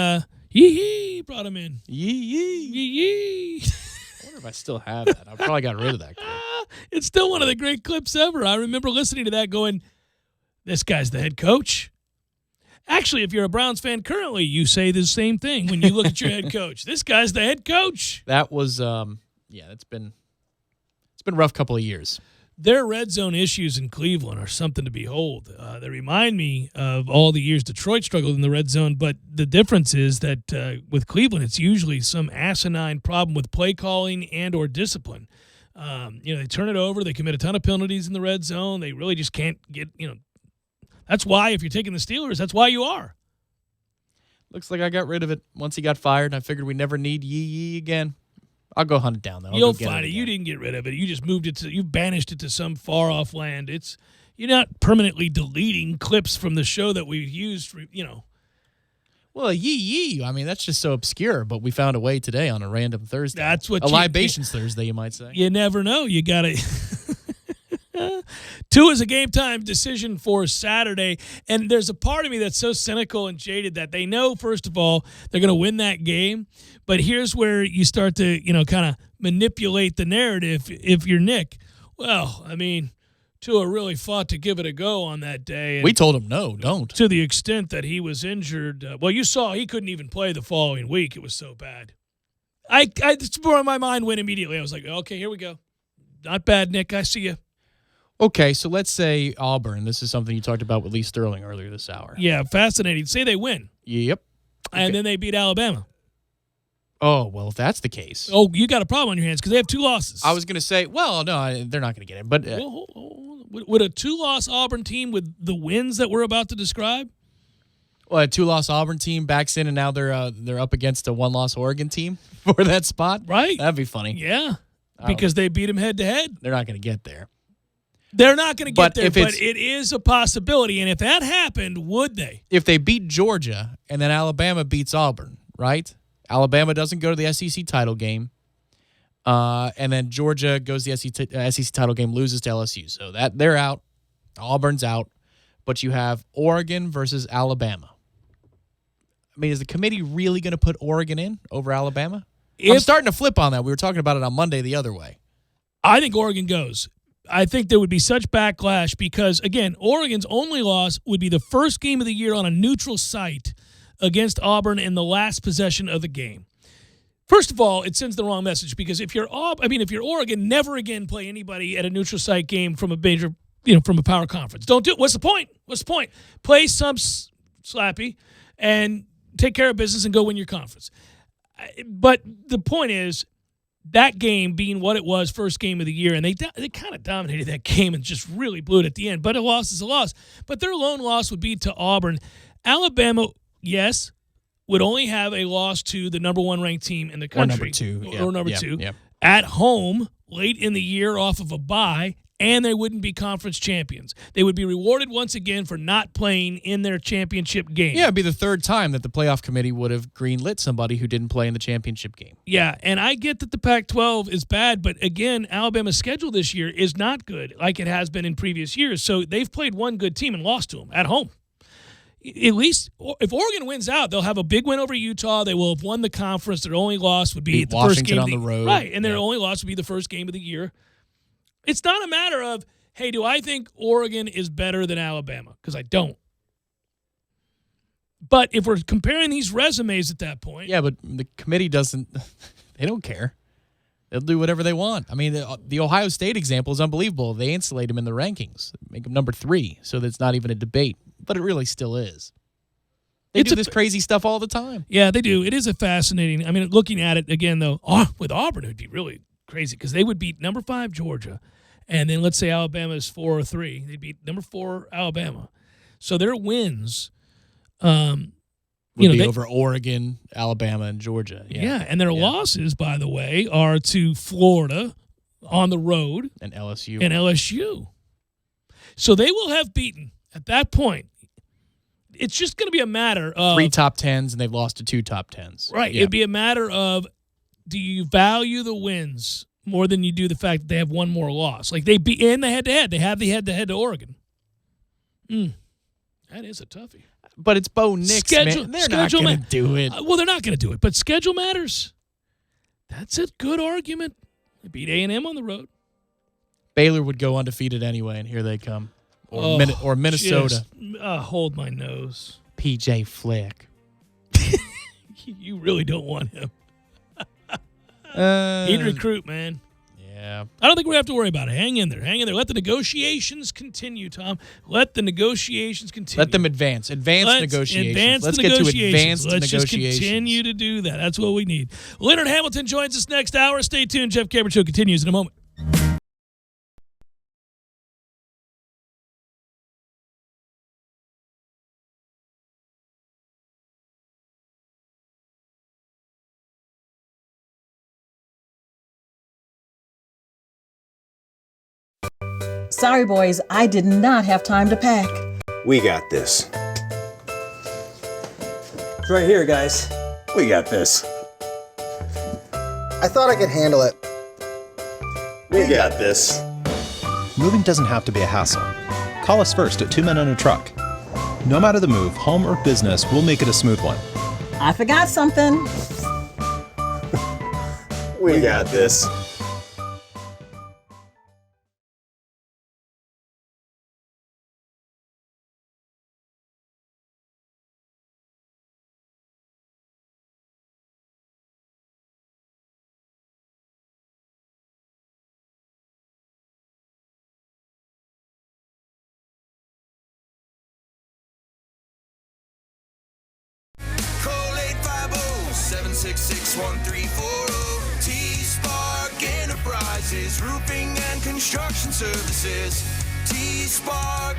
Yee brought him in. Yee. I wonder if I still have that. I probably got rid of that clip. It's still one of the great clips ever. I remember listening to that going, this guy's the head coach. Actually, if you're a Browns fan currently, you say the same thing when you look at your head coach. This guy's the head coach. That was, it's been a rough couple of years. Their red zone issues in Cleveland are something to behold. They remind me of all the years Detroit struggled in the red zone, but the difference is that with Cleveland, it's usually some asinine problem with play calling and or discipline. They turn it over. They commit a ton of penalties in the red zone. They really just can't get, That's why if you're taking the Steelers, that's why you are. Looks like I got rid of it once he got fired. I figured we never need Yee again. I'll go hunt it down, though. You'll find it. You didn't get rid of it. You just moved it you banished it to some far-off land. You're not permanently deleting clips from the show that we've used, Well, Yee, I mean, that's just so obscure, but we found a way today on a random Thursday. That's what libations Thursday, you might say. You never know. You got to 2 is a game time decision for Saturday, and there's a part of me that's so cynical and jaded that they know, first of all, they're going to win that game, but here's where you start to, kind of manipulate the narrative if you're Nick. Well, I mean, Tua really fought to give it a go on that day. And we told him, no, don't. To the extent that he was injured. You saw he couldn't even play the following week. It was so bad. It's where my mind went immediately. I was like, okay, here we go. Not bad, Nick. I see you. Okay, so let's say Auburn. This is something you talked about with Lee Sterling earlier this hour. Yeah, fascinating. Say they win. Yep. Okay. And then they beat Alabama. Oh, well, if that's the case. Oh, you got a problem on your hands because they have 2 losses. I was going to say, well, no, they're not going to get it. But would a 2-loss Auburn team with the wins that we're about to describe? Well, a 2-loss Auburn team backs in, and now they're up against a 1-loss Oregon team for that spot? Right. That'd be funny. Yeah, because they beat them head-to-head. They're not going to get there. They're not going to get there, but it is a possibility. And if that happened, would they? If they beat Georgia and then Alabama beats Auburn, right? Alabama doesn't go to the SEC title game. And then Georgia goes to the SEC title game, loses to LSU. So that they're out. Auburn's out. But you have Oregon versus Alabama. I mean, is the committee really going to put Oregon in over Alabama? I'm starting to flip on that. We were talking about it on Monday the other way. I think Oregon goes. I think there would be such backlash because, again, Oregon's only loss would be the first game of the year on a neutral site against Auburn in the last possession of the game. First of all, it sends the wrong message because if you're Oregon, never again play anybody at a neutral site game from a major, from a power conference. Don't do it. What's the point? Play some slappy and take care of business and go win your conference. But the point is, that game being what it was, first game of the year, and they kind of dominated that game and just really blew it at the end. But a loss is a loss. But their lone loss would be to Auburn. Alabama, yes, would only have a loss to the number 1 ranked team in the country. Or number two. At home, late in the year off of a bye, and they wouldn't be conference champions. They would be rewarded once again for not playing in their championship game. Yeah, it'd be the third time that the playoff committee would have greenlit somebody who didn't play in the championship game. Yeah, and I get that the Pac-12 is bad, but again, Alabama's schedule this year is not good like it has been in previous years. So they've played one good team and lost to them at home. At least if Oregon wins out, they'll have a big win over Utah. They will have won the conference. Their only loss would be the first game on the road. Right, and their only loss would be the first game of the year. It's not a matter of, hey, do I think Oregon is better than Alabama? Because I don't. But if we're comparing these resumes at that point. Yeah, but the committee doesn't, they don't care. They'll do whatever they want. I mean, the Ohio State example is unbelievable. They insulate them in the rankings, make them number 3, so that's not even a debate. But it really still is. They do this crazy stuff all the time. Yeah, they do. It is a fascinating. I mean, looking at it again, though, with Auburn, it would be really crazy because they would beat number 5 Georgia, and then let's say Alabama is 4 or 3, they'd beat number 4 Alabama. So their wins, would be over Oregon, Alabama, and Georgia. Yeah, and their losses, by the way, are to Florida on the road and LSU. So they will have beaten at that point. It's just going to be a matter of 3 top 10s, and they've lost to 2 top 10s. Right. Yeah. It'd be a matter of, do you value the wins more than you do the fact that they have one more loss? Like they beat in the head-to-head. They have the head-to-head to Oregon. That is a toughie. But it's Bo Nix, man. They're not going to do it. Well, they're not going to do it, but schedule matters. That's a good argument. They beat A&M on the road. Baylor would go undefeated anyway, and here they come. Or Minnesota. Hold my nose. PJ Fleck. You really don't want him. He'd recruit, man. Yeah. I don't think we have to worry about it. Hang in there. Let the negotiations continue, Tom. Let the negotiations continue. Let them advance. Negotiations. Let's get to advanced Let's negotiations. Just continue to do that. That's what we need. Leonard Hamilton joins us next hour. Stay tuned. Jeff Cameron Show continues in a moment. Sorry, boys, I did not have time to pack. We got this. It's right here, guys. We got this. I thought I could handle it. We got this. Moving doesn't have to be a hassle. Call us first at 2 Men and a Truck. No matter the move, home or business, we'll make it a smooth one. I forgot something. We got this. Call 850-766-1340. T-Spark Enterprises, roofing and construction services. T-Spark,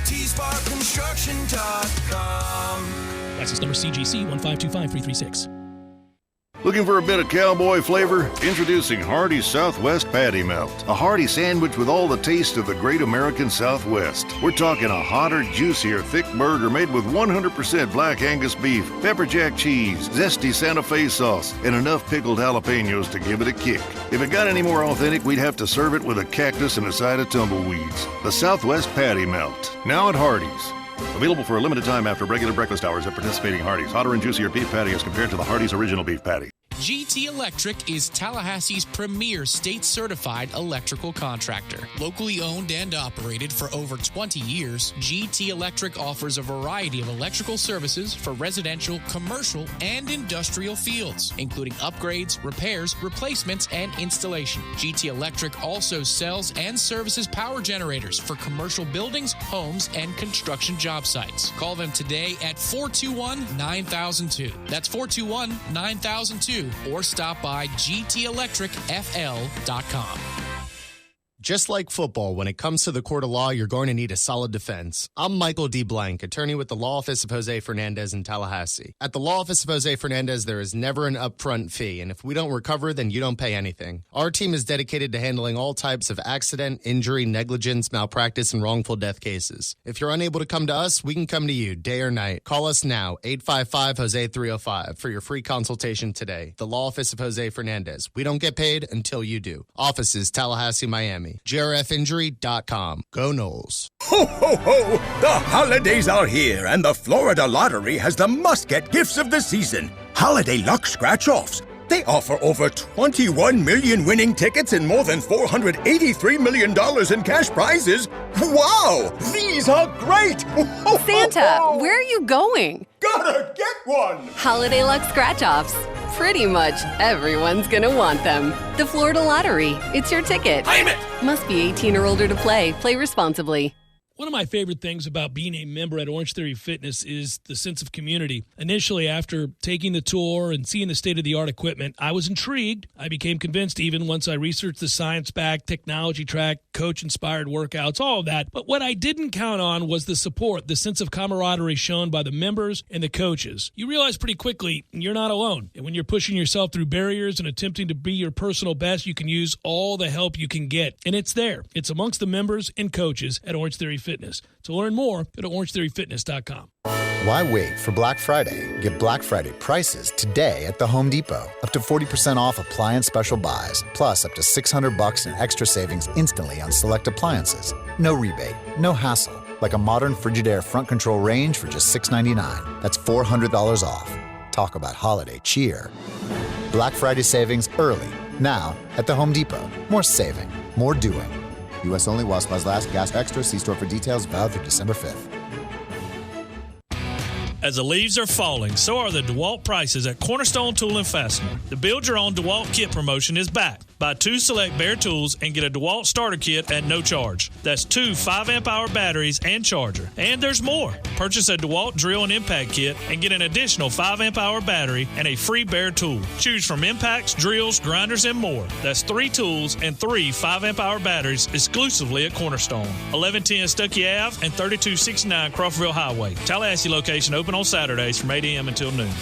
tsparkconstruction.com. License number CGC 1525336. Looking for a bit of cowboy flavor? Introducing Hardee's Southwest Patty Melt. A hearty sandwich with all the taste of the great American Southwest. We're talking a hotter, juicier, thick burger made with 100% black Angus beef, pepper jack cheese, zesty Santa Fe sauce, and enough pickled jalapenos to give it a kick. If it got any more authentic, we'd have to serve it with a cactus and a side of tumbleweeds. The Southwest Patty Melt. Now at Hardee's. Available for a limited time after regular breakfast hours at participating Hardee's. Hotter and juicier beef patty as compared to the Hardee's original beef patty. GT Electric is Tallahassee's premier state-certified electrical contractor. Locally owned and operated for over 20 years, GT Electric offers a variety of electrical services for residential, commercial, and industrial fields, including upgrades, repairs, replacements, and installation. GT Electric also sells and services power generators for commercial buildings, homes, and construction job sites. Call them today at 421-9002. That's 421-9002. Or stop by gtelectricfl.com. Just like football, when it comes to the court of law, you're going to need a solid defense. I'm Michael D. Blank, attorney with the Law Office of Jose Fernandez in Tallahassee. At the Law Office of Jose Fernandez, there is never an upfront fee, and if we don't recover, then you don't pay anything. Our team is dedicated to handling all types of accident, injury, negligence, malpractice, and wrongful death cases. If you're unable to come to us, we can come to you day or night. Call us now, 855-HOSE-305, for your free consultation today. The Law Office of Jose Fernandez. We don't get paid until you do. Offices, Tallahassee, Miami. JRFinjury.com. Go Noles. Ho, ho, ho! The holidays are here, and the Florida Lottery has the must-get gifts of the season. Holiday Luck Scratch-Offs. They offer over 21 million winning tickets and more than $483 million in cash prizes. Wow! These are great! Santa, where are you going? Gotta get one! Holiday Luck Scratch-Offs. Pretty much everyone's gonna want them. The Florida Lottery. It's your ticket. Claim it! Must be 18 or older to play. Play responsibly. One of my favorite things about being a member at Orange Theory Fitness is the sense of community. Initially, after taking the tour and seeing the state-of-the-art equipment, I was intrigued. I became convinced even once I researched the science-backed, technology-tracked, coach-inspired workouts, all of that. But what I didn't count on was the support, the sense of camaraderie shown by the members and the coaches. You realize pretty quickly you're not alone. And when you're pushing yourself through barriers and attempting to be your personal best, you can use all the help you can get. And it's there. It's amongst the members and coaches at Orange Theory Fitness. To learn more, go to orangetheoryfitness.com. Why wait for Black Friday? Get Black Friday prices today at the Home Depot. Up to 40% off appliance special buys, plus up to $600 in extra savings instantly on select appliances. No rebate, no hassle, like a modern Frigidaire front control range for just $699. That's $400 off. Talk about holiday cheer. Black Friday savings early, now at the Home Depot. More saving, more doing. U.S. only while supplies last. Gas extra. See store for details. Valid through December 5th. As the leaves are falling, so are the DeWalt prices at Cornerstone Tool and Fastener. The Build Your Own DeWalt Kit promotion is back. Buy 2 select bare tools and get a DeWalt starter kit at no charge. That's 2 5-amp-hour batteries and charger. And there's more. Purchase a DeWalt drill and impact kit and get an additional 5-amp-hour battery and a free bare tool. Choose from impacts, drills, grinders, and more. That's 3 tools and 3 5-amp-hour batteries exclusively at Cornerstone. 1110 Stuckey Ave and 3269 Crawfordville Highway. Tallahassee location open on Saturdays from 8 a.m. until noon.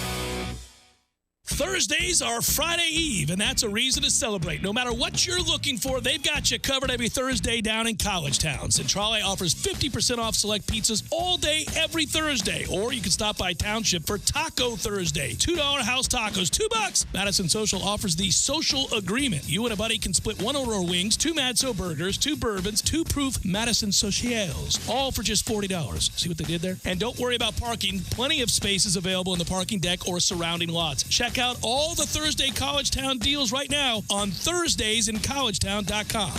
Thursdays are Friday Eve, and that's a reason to celebrate. No matter what you're looking for, they've got you covered every Thursday down in College Town. Centrale offers 50% off select pizzas all day, every Thursday. Or you can stop by Township for Taco Thursday. $2 house tacos, $2. Madison Social offers the Social Agreement. You and a buddy can split 1 order of wings, 2 Madso burgers, 2 bourbons, 2 proof Madison Socials, all for just $40. See what they did there? And don't worry about parking. Plenty of spaces available in the parking deck or surrounding lots. Check out all the Thursday College Town deals right now on ThursdaysInCollegetown.com.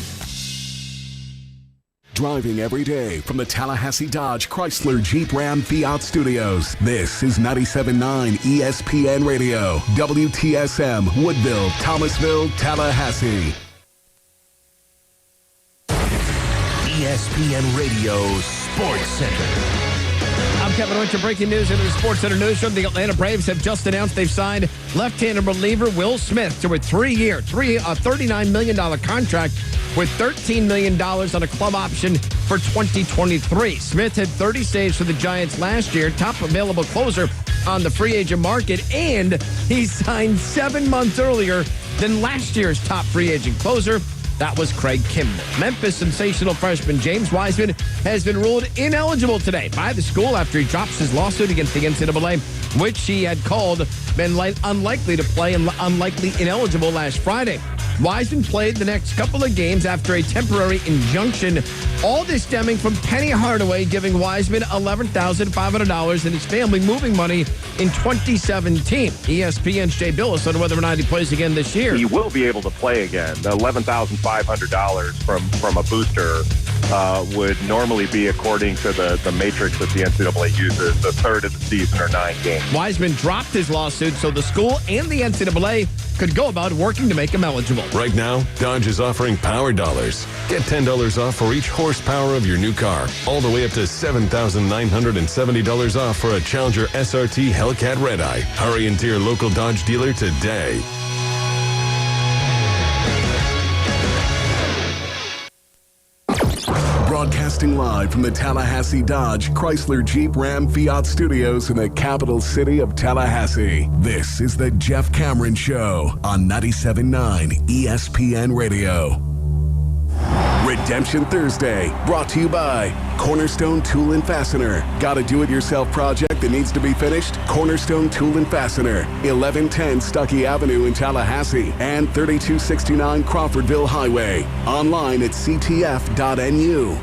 Driving every day from the Tallahassee Dodge Chrysler Jeep Ram Fiat Studios. This is 97.9 ESPN Radio, WTSM, Woodville, Thomasville, Tallahassee. ESPN Radio Sports Center. I'm Kevin Winter. Breaking news into the Sports Center newsroom. The Atlanta Braves have just announced they've signed left-handed reliever Will Smith to a 3-year, $39 million contract with $13 million on a club option for 2023. Smith had 30 saves for the Giants last year, top available closer on the free agent market, and he signed 7 months earlier than last year's top free agent closer. That was Craig Kimball. Memphis sensational freshman James Wiseman has been ruled ineligible today by the school after he drops his lawsuit against the NCAA, which he had called unlikely to play and unlikely ineligible last Friday. Wiseman played the next couple of games after a temporary injunction. All this stemming from Penny Hardaway giving Wiseman $11,500 and his family moving money in 2017. ESPN's Jay Billis on whether or not he plays again this year. He will be able to play again. The $11,500 from a booster would normally be, according to the matrix that the NCAA uses, a third of the season or 9 games. Wiseman dropped his lawsuit so the school and the NCAA could go about working to make him eligible. Right now, Dodge is offering Power Dollars. Get $10 off for each horsepower of your new car, all the way up to $7,970 off for a Challenger SRT Hellcat Red-Eye. Hurry into your local Dodge dealer today. Broadcasting live from the Tallahassee Dodge, Chrysler, Jeep, Ram, Fiat studios in the capital city of Tallahassee. This is the Jeff Cameron Show on 97.9 ESPN Radio. Redemption Thursday, brought to you by Cornerstone Tool and Fastener. Got a do-it-yourself project that needs to be finished? Cornerstone Tool and Fastener, 1110 Stuckey Avenue in Tallahassee and 3269 Crawfordville Highway. Online at ctf.nu.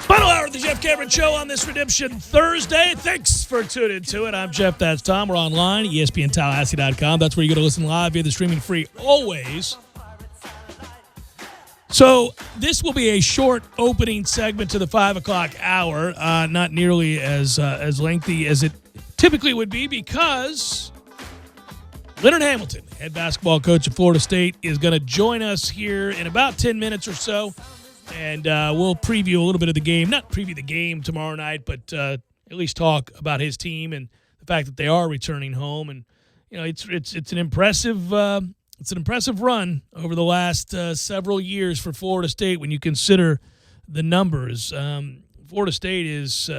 Final hour of the Jeff Cameron Show on this Redemption Thursday. Thanks for tuning to it. I'm Jeff, that's Tom. We're online, ESPNTallahassee.com. That's where you go to listen live via the streaming free always. So this will be a short opening segment to the 5 o'clock hour, not nearly as lengthy as it typically would be, because Leonard Hamilton, head basketball coach of Florida State, is going to join us here in about 10 minutes or so. And we'll preview a little bit of the game. Not preview the game tomorrow night, but at least talk about his team and the fact that they are returning home. And it's an impressive run over the last several years for Florida State when you consider the numbers. Florida State is.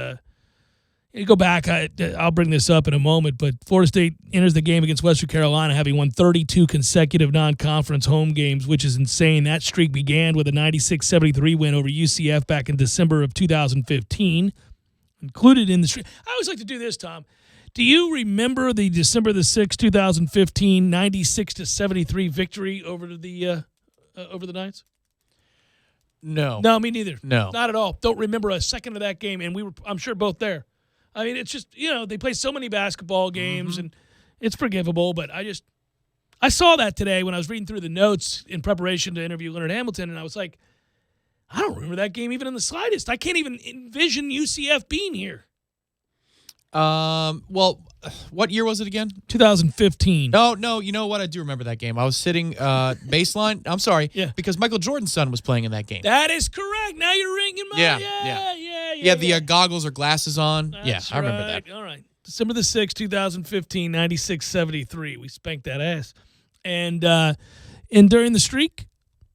You go back, I'll bring this up in a moment, but Florida State enters the game against Western Carolina having won 32 consecutive non-conference home games, which is insane. That streak began with a 96-73 win over UCF back in December of 2015. Included in the streak. I always like to do this, Tom. Do you remember the December the 6th, 2015, 96-73 victory over the Knights? No. No, me neither. No. Not at all. Don't remember a second of that game, and we were, I'm sure, both there. I mean, it's just, they play so many basketball games, and it's forgivable, but I saw that today when I was reading through the notes in preparation to interview Leonard Hamilton, and I was like, I don't remember that game even in the slightest. I can't even envision UCF being here. Well, what year was it again? 2015. No, you know what? I do remember that game. I was sitting baseline. I'm sorry. Yeah. Because Michael Jordan's son was playing in that game. That is correct. Now you're ringing my... Yeah, the goggles or glasses on. That's I remember that. All right. December the 6th, 2015, 96-73. We spanked that ass. And during the streak,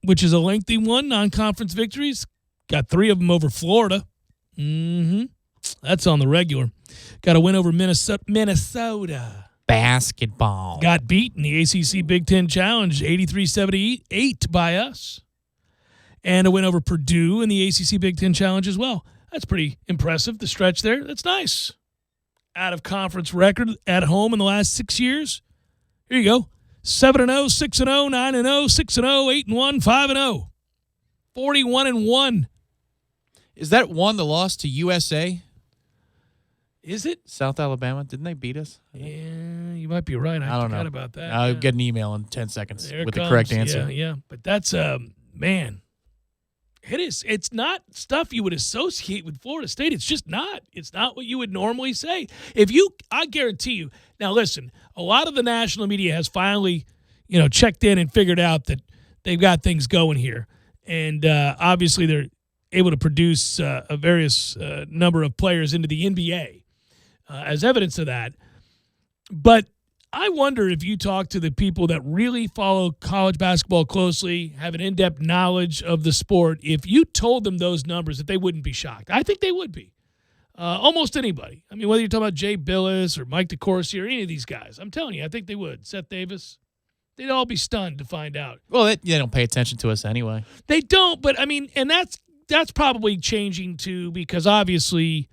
which is a lengthy one, non-conference victories, got 3 of them over Florida. That's on the regular. Got a win over Minnesota. Basketball. Got beat in the ACC Big Ten Challenge, 83-78 by us. And a win over Purdue in the ACC Big Ten Challenge as well. That's pretty impressive, the stretch there. That's nice. Out-of-conference record at home in the last 6 years. Here you go. 7-0, 6-0, 9-0, 6-0, 8-1, 5-0. 41-1. Is that one the loss to USA? Is it? South Alabama? Didn't they beat us? Yeah, you might be right. I forgot about that. I'll get an email in 10 seconds There with it the correct comes. answer. Yeah. But that's, man, it is. It's not stuff you would associate with Florida State. It's just not. It's not what you would normally say. I guarantee you. Now, listen, a lot of the national media has finally, checked in and figured out that they've got things going here. And obviously they're able to produce a various number of players into the NBA. As evidence of that. But I wonder if you talk to the people that really follow college basketball closely, have an in-depth knowledge of the sport, if you told them those numbers, that they wouldn't be shocked. I think they would be. Almost anybody. I mean, whether you're talking about Jay Billis or Mike DeCourcy or any of these guys, I'm telling you, I think they would. Seth Davis, they'd all be stunned to find out. Well, they don't pay attention to us anyway. They don't, but I mean, and that's probably changing too, because obviously,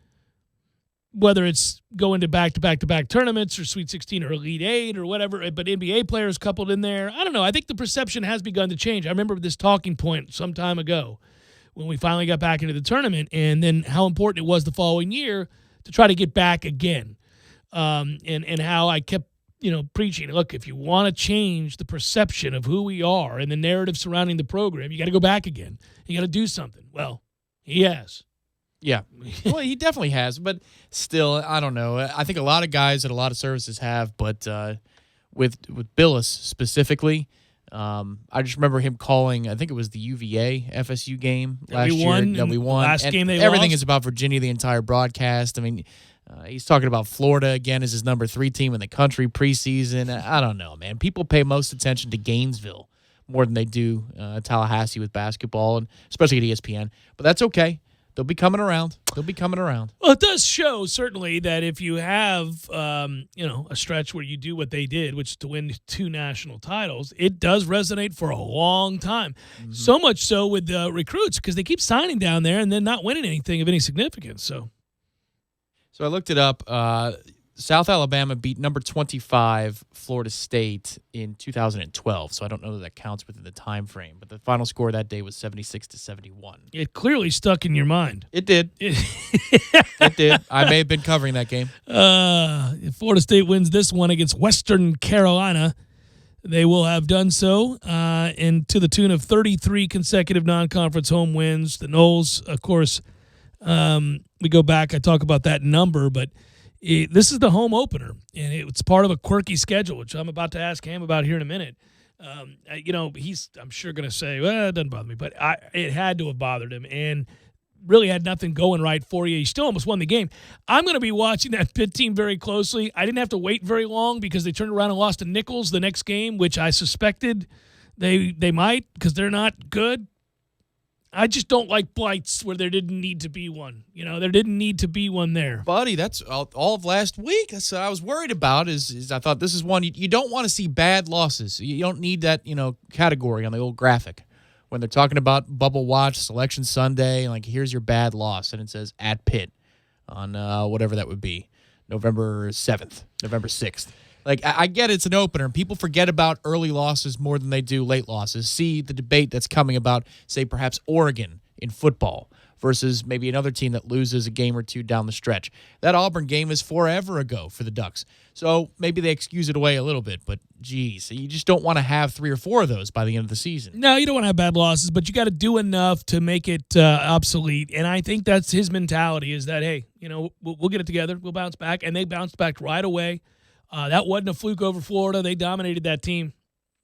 whether it's going to back-to-back-to-back tournaments or Sweet 16 or Elite 8 or whatever, but NBA players coupled in there, I don't know. I think the perception has begun to change. I remember this talking point some time ago when we finally got back into the tournament, and then how important it was the following year to try to get back again, and how I kept preaching, look, if you want to change the perception of who we are and the narrative surrounding the program, you got to go back again. You got to do something. Well, he has. Yeah. Well, he definitely has, but still, I don't know. I think a lot of guys at a lot of services have, but with Billis specifically, I just remember him calling, I think it was the UVA FSU game last year that we won. Last game they everything lost. is about Virginia, the entire broadcast. I mean, he's talking about Florida again as his number 3 team in the country preseason. I don't know, man. People pay most attention to Gainesville more than they do Tallahassee with basketball, and especially at ESPN. But that's okay. They'll be coming around. Well, it does show, certainly, that if you have, a stretch where you do what they did, which is to win 2 national titles, it does resonate for a long time. Mm-hmm. So much so with recruits, because they keep signing down there and then not winning anything of any significance. So I looked it up. South Alabama beat number 25 Florida State in 2012, so I don't know that counts within the time frame, but the final score that day was 76-71. It clearly stuck in your mind. It did. It did. I may have been covering that game. If Florida State wins this one against Western Carolina, they will have done so, and to the tune of 33 consecutive non-conference home wins. The Noles, of course, we go back, I talk about that number, but this is the home opener, and it's part of a quirky schedule, which I'm about to ask him about here in a minute. He's, I'm sure, going to say, well, it doesn't bother me, but it had to have bothered him, and really had nothing going right for you. He still almost won the game. I'm going to be watching that Pitt team very closely. I didn't have to wait very long because they turned around and lost to Nichols the next game, which I suspected they might because they're not good. I just don't like blights where there didn't need to be one. There didn't need to be one there. Buddy, that's all of last week. That's what I was worried about is I thought this is one you don't want to see bad losses. You don't need that, category on the old graphic. When they're talking about Bubble Watch, Selection Sunday, like here's your bad loss, and it says at Pitt on whatever that would be, November 7th, November 6th. Like, I get it's an opener, and people forget about early losses more than they do late losses. See the debate that's coming about, say, perhaps Oregon in football versus maybe another team that loses a game or two down the stretch. That Auburn game is forever ago for the Ducks. So maybe they excuse it away a little bit, but, geez, you just don't want to have 3 or 4 of those by the end of the season. No, you don't want to have bad losses, but you got to do enough to make it obsolete. And I think that's his mentality is that, hey, we'll get it together. We'll bounce back. And they bounced back right away. That wasn't a fluke over Florida. They dominated that team.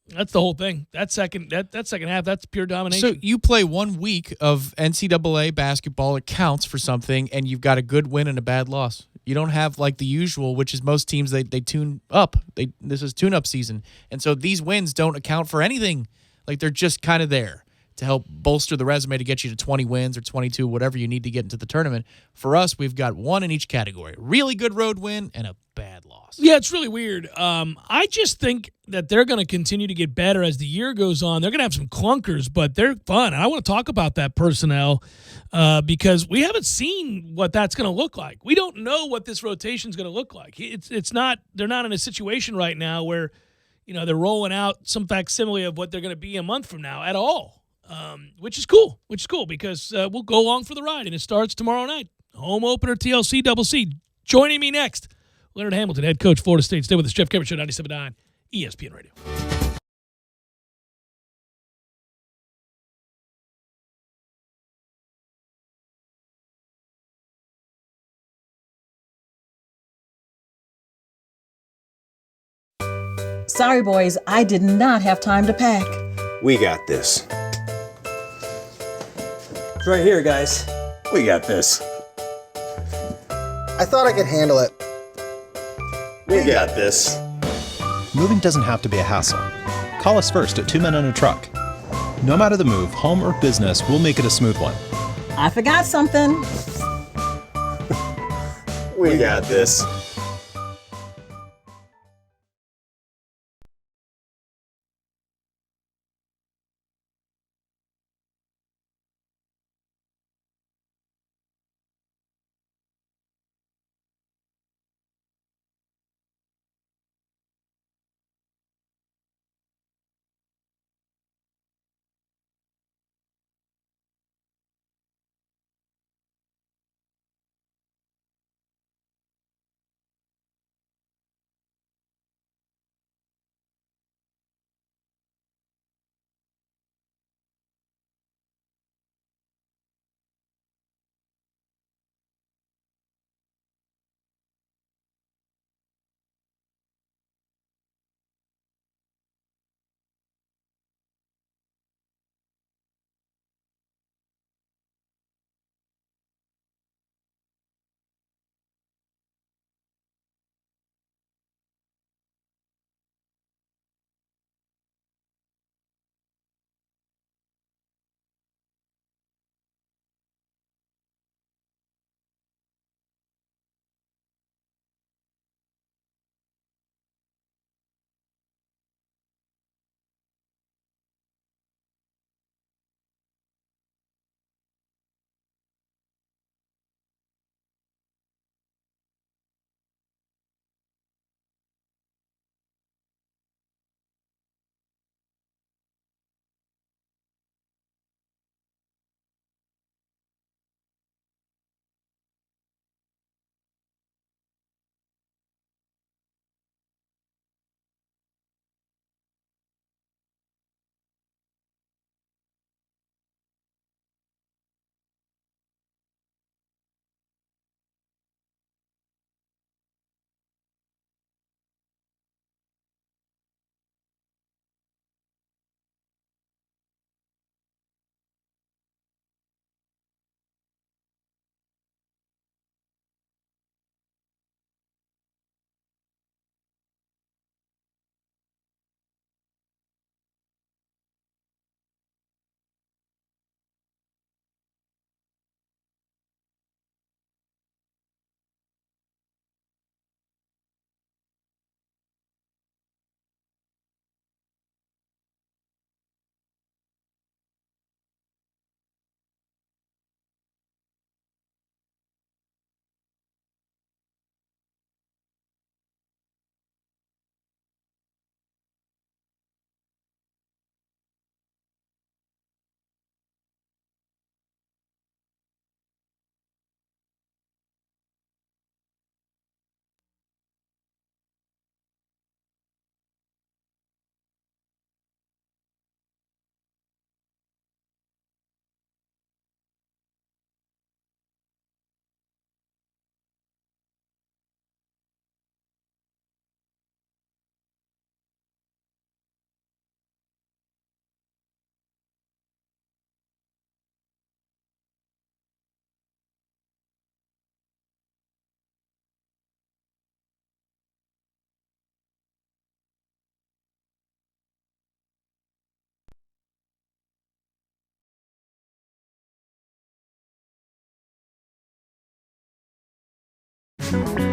That's the whole thing. That second half, that's pure domination. So you play 1 week of NCAA basketball, it counts for something, and you've got a good win and a bad loss. You don't have like the usual, which is most teams, they tune up. This is tune-up season. And so these wins don't account for anything. Like they're just kind of there to help bolster the resume to get you to 20 wins or 22, whatever you need to get into the tournament. For us, we've got 1 in each category. Really good road win and a bad loss. Yeah, it's really weird. I just think that they're going to continue to get better as the year goes on. They're going to have some clunkers, but they're fun. And I want to talk about that personnel because we haven't seen what that's going to look like. We don't know what this rotation is going to look like. It's not. They're not in a situation right now where they're rolling out some facsimile of what they're going to be a month from now at all. Which is cool because we'll go along for the ride, and it starts tomorrow night. Home opener, TLC Double C. Joining me next, Leonard Hamilton, head coach, Florida State. Stay with us, Jeff Cameron Show, 97.9 ESPN Radio. Sorry, boys, I did not have time to pack. We got this. It's right here, guys. We got this. I thought I could handle it. We got this. Moving doesn't have to be a hassle. Call us first at 2 Men and a Truck. No matter the move, home or business, we'll make it a smooth one. I forgot something. We got this.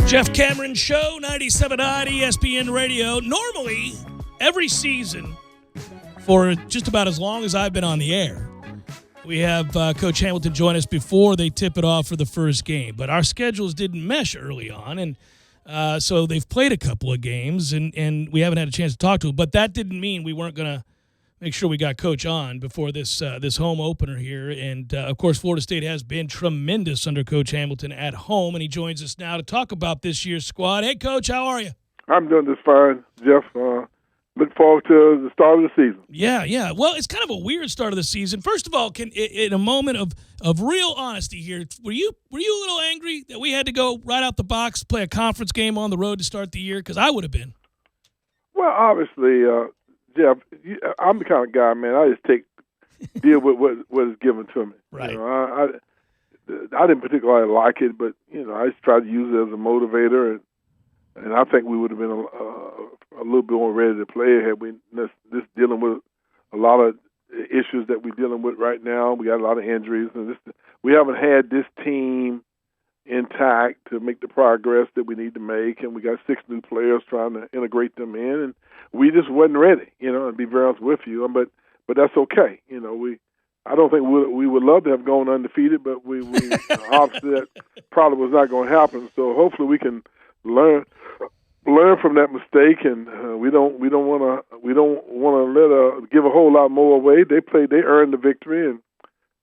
Jeff Cameron Show, 97.9 ESPN Radio. Normally, every season, for just about as long as I've been on the air, we have Coach Hamilton join us before they tip it off for the first game. But our schedules didn't mesh early on, and so they've played a couple of games, and we haven't had a chance to talk to him. But that didn't mean we weren't going to make sure we got Coach on before this home opener here. And, of course, Florida State has been tremendous under Coach Hamilton at home, and he joins us now to talk about this year's squad. Hey, Coach, how are you? I'm doing just fine, Jeff. Look forward to the start of the season. Yeah. Well, it's kind of a weird start of the season. First of all, in a moment of real honesty here, were you a little angry that we had to go right out the box, play a conference game on the road to start the year? Because I would have been. Well, obviously, Jeff, I'm the kind of guy, man. I just deal with what is given to me. Right. You know, I didn't particularly like it, but I just tried to use it as a motivator, and I think we would have been a little bit more ready to play had we just dealing with a lot of issues that we're dealing with right now. We got a lot of injuries, and we haven't had this team intact to make the progress that we need to make, and we got 6 new players trying to integrate them in, and we just wasn't ready, and be very honest with you. But that's okay. I don't think we would love to have gone undefeated, but we obviously that probably was not going to happen. So hopefully we can learn from that mistake, and we don't want to give a whole lot more away. They earned the victory, and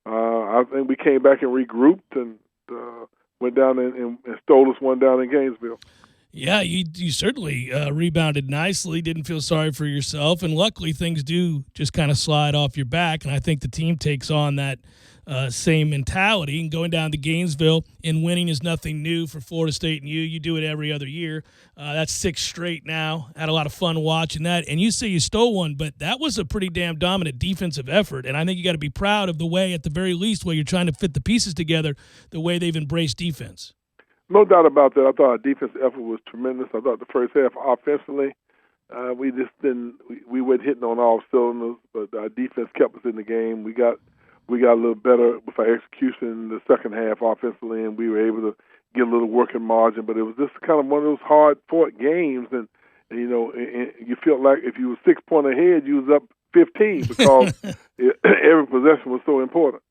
I think we came back and regrouped and went down and stole us one down in Gainesville. Yeah, you certainly rebounded nicely, didn't feel sorry for yourself, and luckily things do just kind of slide off your back, and I think the team takes on that same mentality. And going down to Gainesville and winning is nothing new for Florida State and you. You do it every other year. That's 6 straight now. Had a lot of fun watching that. And you say you stole one, but that was a pretty damn dominant defensive effort, and I think you got to be proud of the way, at the very least, where you're trying to fit the pieces together, the way they've embraced defense. No doubt about that. I thought our defensive effort was tremendous. I thought the first half offensively, we just didn't. We weren't hitting on all cylinders, but our defense kept us in the game. We got a little better with our execution in the second half offensively, and we were able to get a little working margin. But it was just kind of one of those hard-fought games, and you felt like if you were 6 points ahead, you was up 15 because every possession was so important.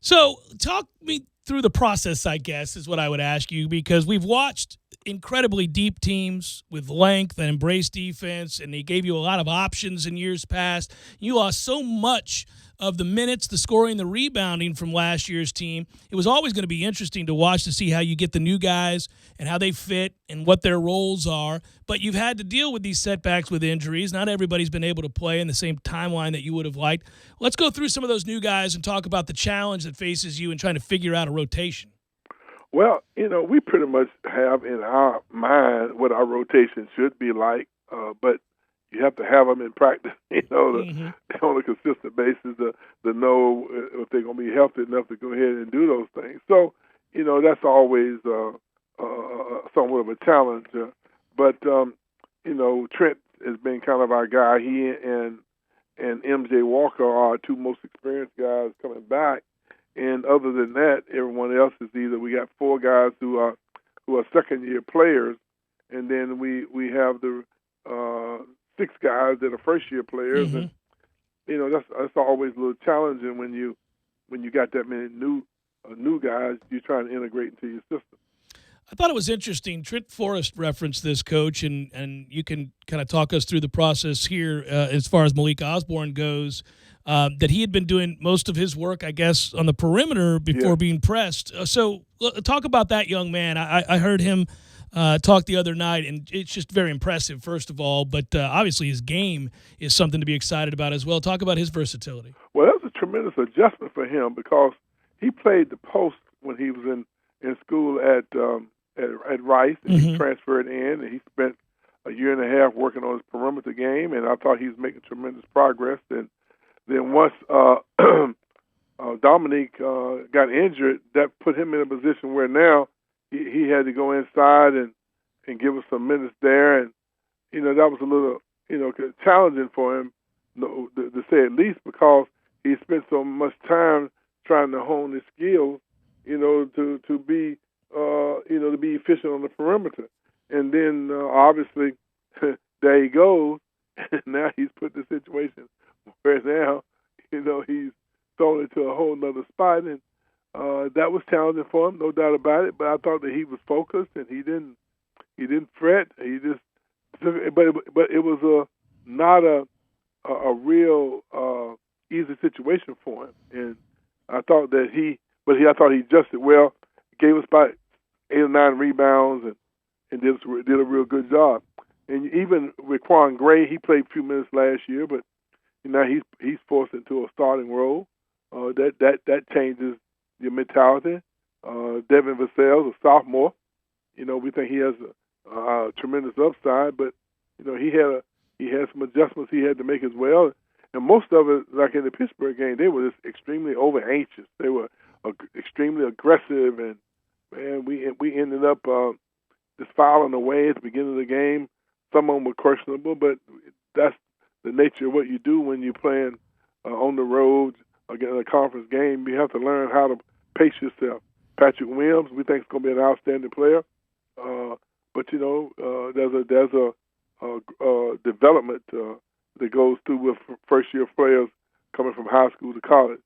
So talk me through the process, I guess, is what I would ask you, because we've watched incredibly deep teams with length and embrace defense, and they gave you a lot of options in years past. You lost so much of the minutes, the scoring, the rebounding from last year's team. It was always going to be interesting to watch to see how you get the new guys and how they fit and what their roles are. But you've had to deal with these setbacks with injuries. Not everybody's been able to play in the same timeline that you would have liked. Let's go through some of those new guys and talk about the challenge that faces you in trying to figure out a rotation. Well, we pretty much have in our mind what our rotation should be like, but you have to have them in practice, on a consistent basis to know if they're going to be healthy enough to go ahead and do those things. So, that's always somewhat of a challenge. But Trent has been kind of our guy. He and MJ Walker are our 2 most experienced guys coming back. And other than that, everyone else is either we got 4 guys who are second-year players, and then we have the 6 guys that are first-year players, and that's always a little challenging when you got that many new guys you're trying to integrate into your system. I thought it was interesting. Trent Forrest referenced this, Coach, and you can kind of talk us through the process here as far as Malik Osborne goes. That he had been doing most of his work, I guess, on the perimeter before being pressed. So talk about that young man. I heard him talk the other night, and it's just very impressive, first of all. But obviously his game is something to be excited about as well. Talk about his versatility. Well, that was a tremendous adjustment for him because he played the post when he was in school at Rice, and he transferred in, and he spent a year and a half working on his perimeter game, and I thought he was making tremendous progress. And then once Dominique got injured, that put him in a position where now he had to go inside and give us some minutes there. And, that was a little, challenging for him, to say at least, because he spent so much time trying to hone his skills, to be, to be efficient on the perimeter. And then, obviously, there he goes, and now he's put in a situation where now, he's thrown into a whole nother spot, and that was challenging for him, no doubt about it. But I thought that he was focused and he didn't fret. He just took it, but it was not a real easy situation for him. And I thought that I thought he adjusted well. Gave us about 8 or 9 rebounds and did a real good job. And even with Quan Gray, he played a few minutes last year, but now he's forced into a starting role. That changes your mentality. Devin Vassell's a sophomore. We think he has a tremendous upside, but he had some adjustments he had to make as well. And most of it, like in the Pittsburgh game, they were just extremely over anxious. They were extremely aggressive, and we ended up just fouling away at the beginning of the game. Some of them were questionable, but that's the nature of what you do when you're playing on the road against a conference game. You have to learn how to pace yourself. Patrick Williams, we think is going to be an outstanding player. But there's a development that goes through with first-year players coming from high school to college.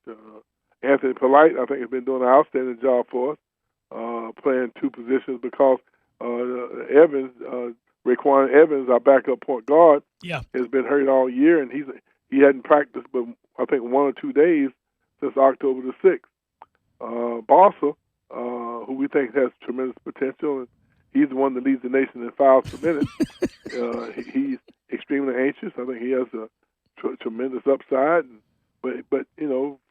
Anthony Polite, I think, has been doing an outstanding job for us, playing two positions because Evans, Raekwon Evans, our backup point guard, has been hurt all year, and he hadn't practiced but I think 1 or 2 days since October the 6th. Bossa, who we think has tremendous potential, and he's the one that leads the nation in fouls per minute. He's extremely anxious. I think he has a tremendous upside. But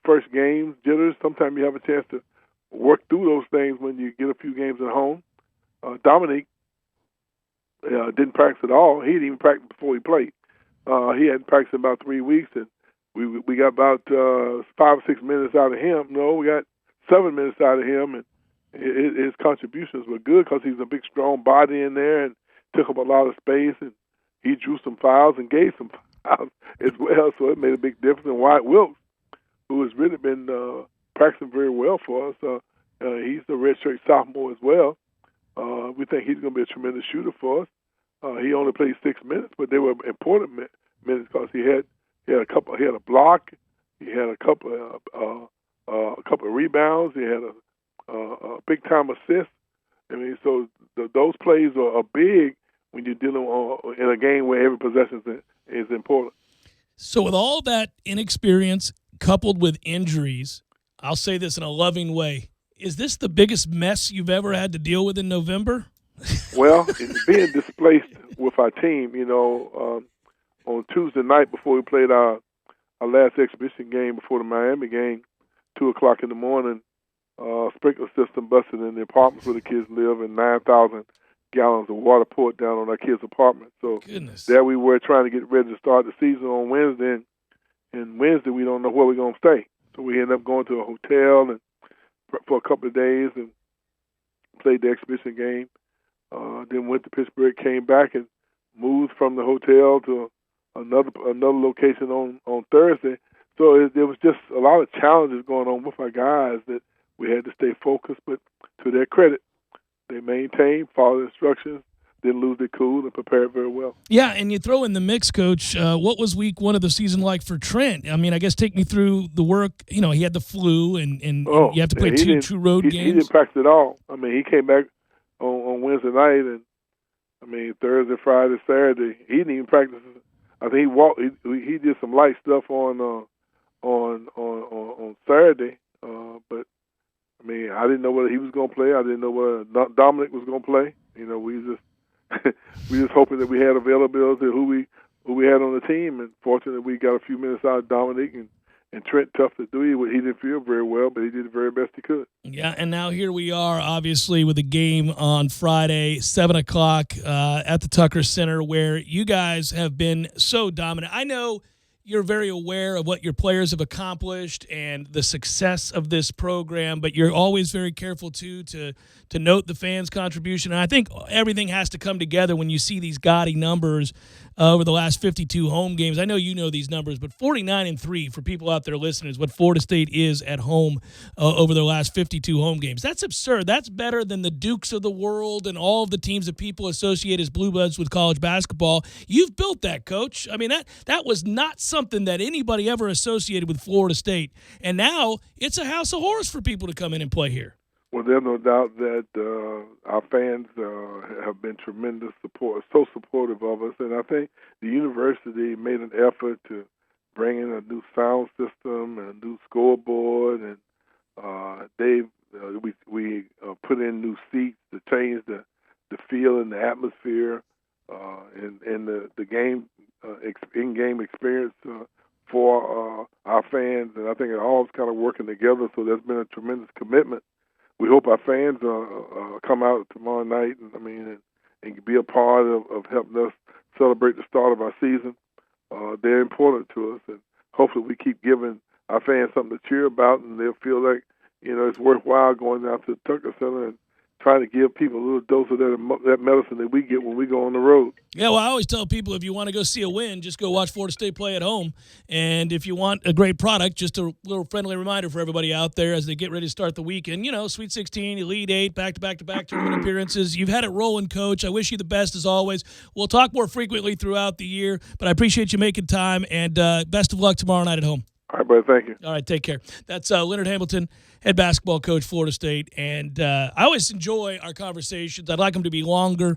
first games, jitters, sometimes you have a chance to work through those things when you get a few games at home. Dominique didn't practice at all. He didn't even practice before he played. He hadn't practiced in about 3 weeks, and we got about 5 or 6 minutes out of him. No, we got 7 minutes out of him, and his contributions were good because he's a big, strong body in there and took up a lot of space, and he drew some fouls and gave some fouls as well, so it made a big difference. And Wyatt Wilkes, who has really been practicing very well for us, he's a redshirt sophomore as well. We think he's going to be a tremendous shooter for us. He only played 6 minutes, but they were important minutes because he had a block, he had a couple of rebounds, he had a big time assist. I mean, so those plays are big when you're dealing in a game where every possession is important. So with all that inexperience coupled with injuries, I'll say this in a loving way, is this the biggest mess you've ever had to deal with in November? Well, it's being displaced with our team, on Tuesday night before we played our last exhibition game before the Miami game, 2 o'clock in the morning, sprinkler system busted in the apartments where the kids live, and 9,000 gallons of water poured down on our kids' apartment. So there we were trying to get ready to start the season on Wednesday, and Wednesday we don't know where we're going to stay. So we ended up going to a hotel and for a couple of days and played the exhibition game. Then went to Pittsburgh, came back and moved from the hotel to another location on Thursday. So there was just a lot of challenges going on with our guys that we had to stay focused. But to their credit, they maintained, followed instructions, didn't lose their cool, and prepared very well. Yeah, and you throw in the mix, Coach. What was week 1 of the season like for Trent? I mean, I guess take me through the work. He had the flu, and you have to play two road games. He didn't practice at all. I mean, he came back on Wednesday night, and Thursday, Friday, Saturday, he didn't even practice. I think he walked. He did some light stuff on Saturday, but I didn't know whether he was going to play. I didn't know whether Dominic was going to play. We just hoping that we had availability of who we had on the team, and fortunately we got a few minutes out of Dominic and Trent. Tough to do. He didn't feel very well, but he did the very best he could. Yeah, and now here we are, obviously, with a game on Friday, 7 o'clock at the Tucker Center, where you guys have been so dominant. I know you're very aware of what your players have accomplished and the success of this program, but you're always very careful, too, to note the fans' contribution. And I think everything has to come together when you see these gaudy numbers over the last 52 home games. I know you know these numbers, but 49-3 for people out there listening is what Florida State is at home over their last 52 home games. That's absurd. That's better than the Dukes of the world and all of the teams that people associate as Blue Bloods with college basketball. You've built that, Coach. I mean, that was not something that anybody ever associated with Florida State. And now it's a house of horrors for people to come in and play here. Well, there's no doubt that our fans have been tremendous so supportive of us, and I think the university made an effort to bring in a new sound system and a new scoreboard, and we put in new seats to change the feel and the atmosphere, and the game in-game experience for our fans, and I think it all is kind of working together. So there's been a tremendous commitment. We hope our fans come out tomorrow night and be a part of helping us celebrate the start of our season. They're important to us, and hopefully we keep giving our fans something to cheer about, and they'll feel like it's worthwhile going down to the Tucker Center and trying to give people a little dose of that medicine that we get when we go on the road. Yeah, well, I always tell people if you want to go see a win, just go watch Florida State play at home. And if you want a great product, just a little friendly reminder for everybody out there as they get ready to start the weekend. Sweet 16, Elite 8, back-to-back tournament appearances. You've had it rolling, Coach. I wish you the best as always. We'll talk more frequently throughout the year, but I appreciate you making time, and best of luck tomorrow night at home. All right, brother. Thank you. All right, take care. That's Leonard Hamilton, head basketball coach, Florida State. And I always enjoy our conversations. I'd like them to be longer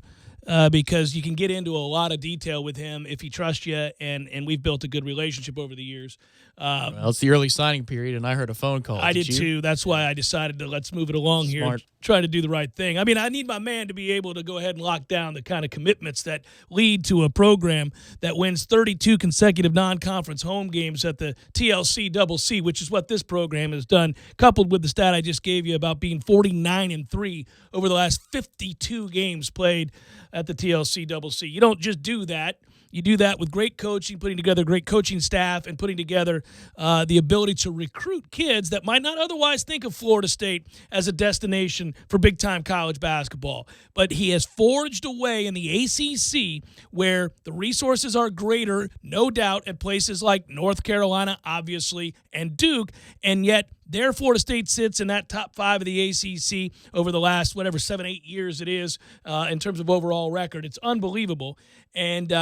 because you can get into a lot of detail with him if he trusts you, and we've built a good relationship over the years. Well, it's the early signing period, and I heard a phone call. I did too. That's why I decided to let's move it along here. Try to do the right thing. I mean, I need my man to be able to go ahead and lock down the kind of commitments that lead to a program that wins 32 consecutive non-conference home games at the TLC-CC, which is what this program has done, coupled with the stat I just gave you about being 49-3 over the last 52 games played at the TLC-CC. You don't just do that. You do that with great coaching, putting together great coaching staff, and putting together the ability to recruit kids that might not otherwise think of Florida State as a destination for big-time college basketball. But he has forged a way in the ACC where the resources are greater, no doubt, at places like North Carolina, obviously, and Duke, and yet their Florida State sits in that top 5 of the ACC over the last, 7-8 years it is, in terms of overall record. It's unbelievable. And,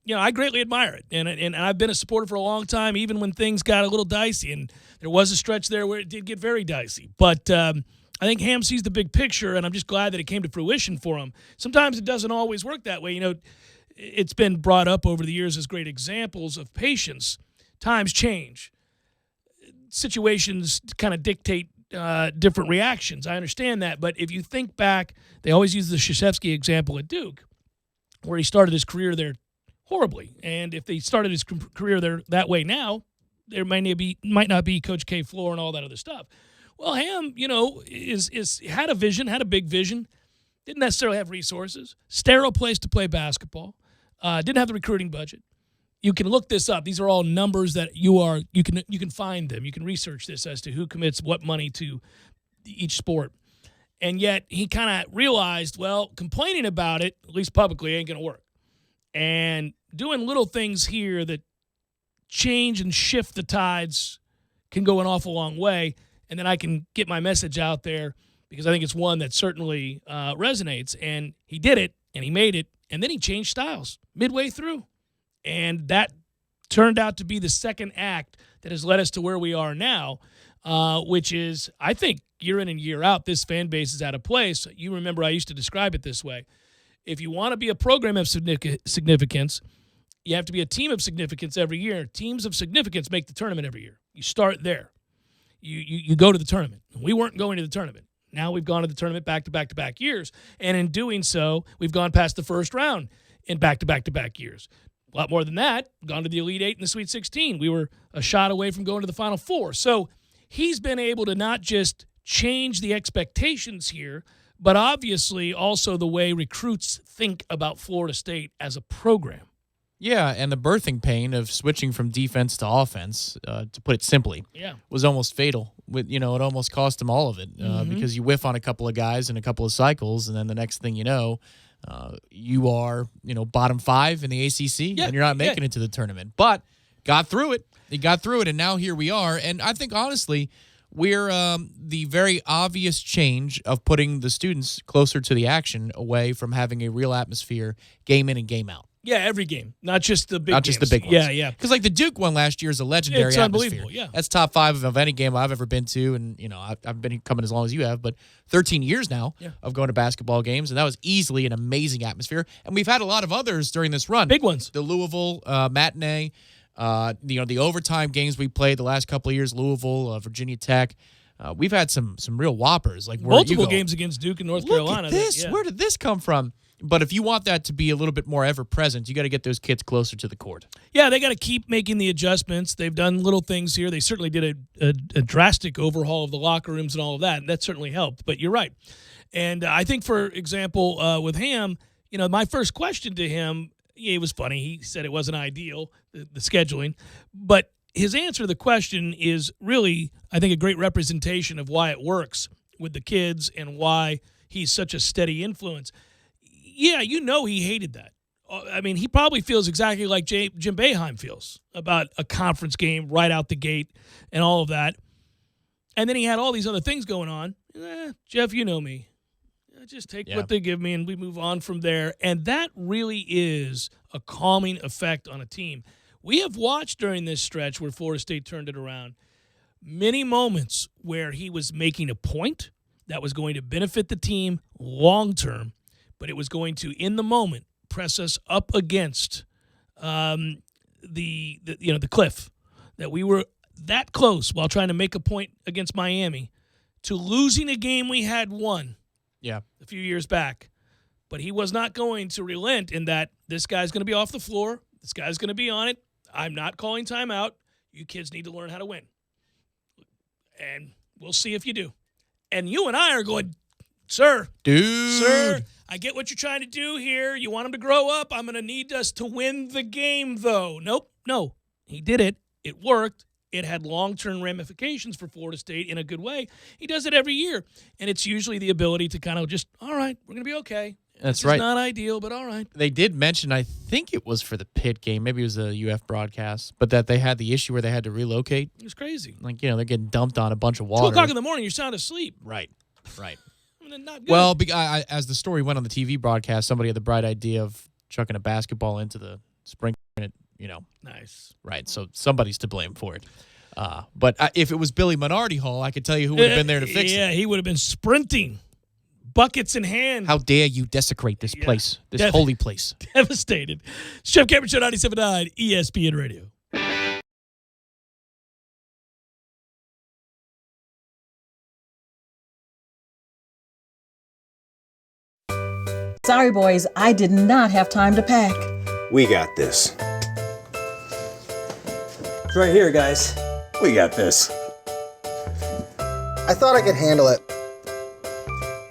I greatly admire it. And I've been a supporter for a long time, even when things got a little dicey. And there was a stretch there where it did get very dicey. But I think Ham sees the big picture, and I'm just glad that it came to fruition for him. Sometimes it doesn't always work that way. It's been brought up over the years as great examples of patience. Times change. Situations kind of dictate different reactions. I understand that. But if you think back, they always use the Krzyzewski example at Duke, where he started his career there horribly. And if they started his career there that way now, there might not be Coach K floor and all that other stuff. Well, Ham, is had a vision, had a big vision, didn't necessarily have resources, sterile place to play basketball, didn't have the recruiting budget. You can look this up. These are all numbers that you can find them. You can research this as to who commits what money to each sport. And yet he kind of realized, complaining about it, at least publicly, ain't going to work. And doing little things here that change and shift the tides can go an awful long way. And then I can get my message out there because I think it's one that certainly resonates. And he did it, and he made it, and then he changed styles midway through. And that turned out to be the second act that has led us to where we are now, which is, I think, year in and year out, this fan base is out of place. You remember I used to describe it this way. If you want to be a program of significance, you have to be a team of significance every year. Teams of significance make the tournament every year. You start there. You go to the tournament. We weren't going to the tournament. Now we've gone to the tournament back-to-back years. And in doing so, we've gone past the first round in back-to-back years. A lot more than that, gone to the Elite 8 and the Sweet 16. We were a shot away from going to the Final Four. So he's been able to not just change the expectations here, but obviously also the way recruits think about Florida State as a program. Yeah, and the birthing pain of switching from defense to offense, to put it simply, was almost fatal. It almost cost him all of it because you whiff on a couple of guys in a couple of cycles, and then the next thing you know, you are bottom 5 in the ACC, and you're not making it to the tournament. But got through it. He got through it, and now here we are. And I think, honestly, we're the very obvious change of putting the students closer to the action away from having a real atmosphere game in and game out. Yeah, every game, not just the big Not games. just the big ones. Yeah. Because the Duke one last year is a legendary It's atmosphere. unbelievable, yeah. That's top 5 of any game I've ever been to, and I've been coming as long as you have, but 13 years now of going to basketball games, and that was easily an amazing atmosphere. And we've had a lot of others during this run. Big ones. The Louisville matinee, the overtime games we played the last couple of years, Louisville, Virginia Tech. We've had some real whoppers. Like multiple games against Duke and North Carolina. Look at this. Where did this come from? But if you want that to be a little bit more ever-present, you got to get those kids closer to the court. Yeah, they got to keep making the adjustments. They've done little things here. They certainly did a drastic overhaul of the locker rooms and all of that, and that certainly helped. But you're right. And I think, for example, with Ham, my first question to him, it was funny. He said it wasn't ideal, the scheduling. But his answer to the question is really, I think, a great representation of why it works with the kids and why he's such a steady influence. Yeah, he hated that. I mean, he probably feels exactly like Jim Boeheim feels about a conference game right out the gate and all of that. And then he had all these other things going on. Jeff, you know me. I just take what they give me and we move on from there. And that really is a calming effect on a team. We have watched during this stretch where Florida State turned it around many moments where he was making a point that was going to benefit the team long term, but it was going to, in the moment, press us up against the cliff, that we were that close while trying to make a point against Miami to losing a game we had won a few years back. But he was not going to relent in that this guy's going to be off the floor. This guy's going to be on it. I'm not calling timeout. You kids need to learn how to win. And we'll see if you do. And you and I are going, sir, I get what you're trying to do here. You want him to grow up. I'm going to need us to win the game, though. Nope. No. He did it. It worked. It had long-term ramifications for Florida State in a good way. He does it every year. And it's usually the ability to kind of just, all right, we're going to be okay. That's This right. is not ideal, but all right. They did mention, I think it was for the Pitt game, maybe it was a UF broadcast, but that they had the issue where they had to relocate. It was crazy. Like, they're getting dumped on a bunch of water. 2 o'clock in the morning, you're sound asleep. Right. I mean, not good. Well, as the story went on the TV broadcast, somebody had the bright idea of chucking a basketball into the sprinkler, and it, Nice. Right, so somebody's to blame for it. But if it was Billy Minardi Hall, I could tell you who would have been there to fix it. Yeah, he would have been sprinting, buckets in hand. How dare you desecrate this place, this holy place. Devastated. It's Jeff Cameron Show, 97.9 ESPN Radio. Sorry, boys, I did not have time to pack. We got this. It's right here, guys. We got this. I thought I could handle it.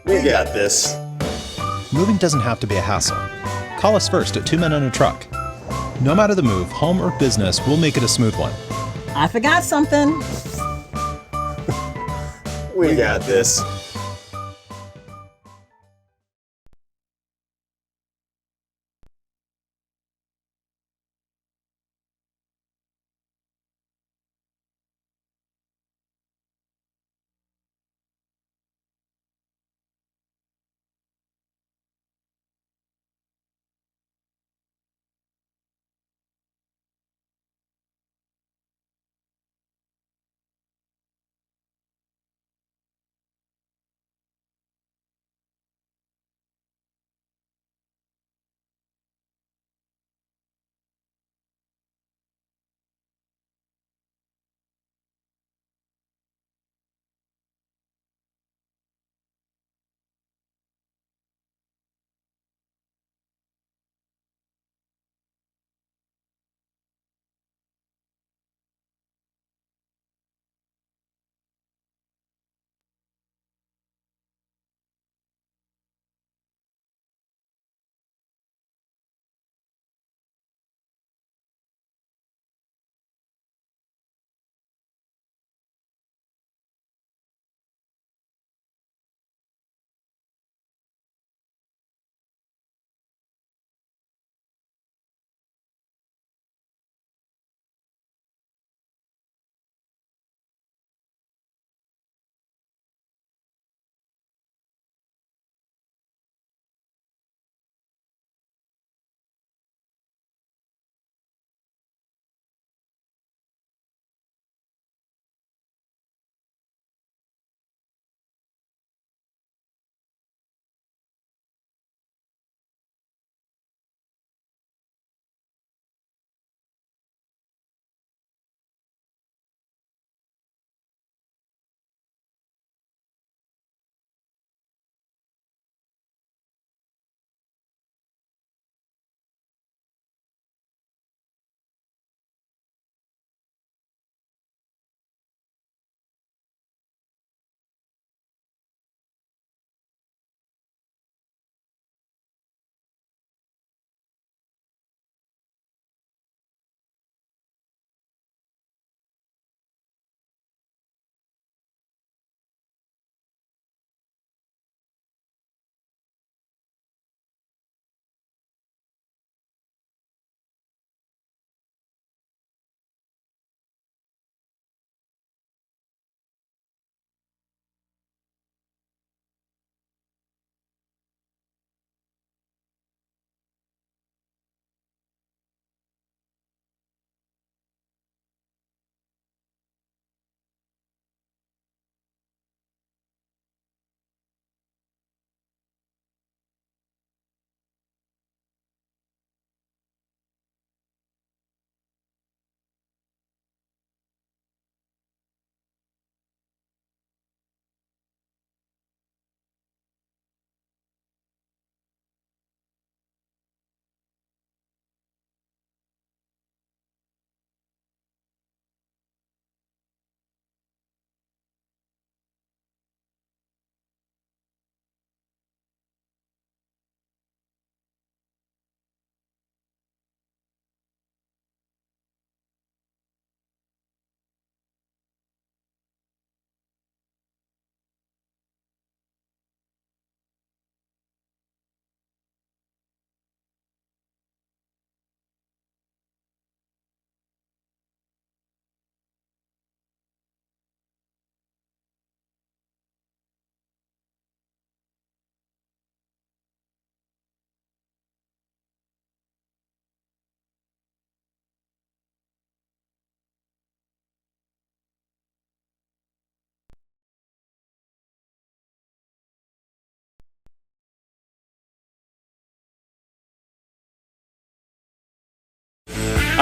We got this. Moving doesn't have to be a hassle. Call us first at 2 Men and a Truck. No matter the move, home or business, we'll make it a smooth one. I forgot something. We got this.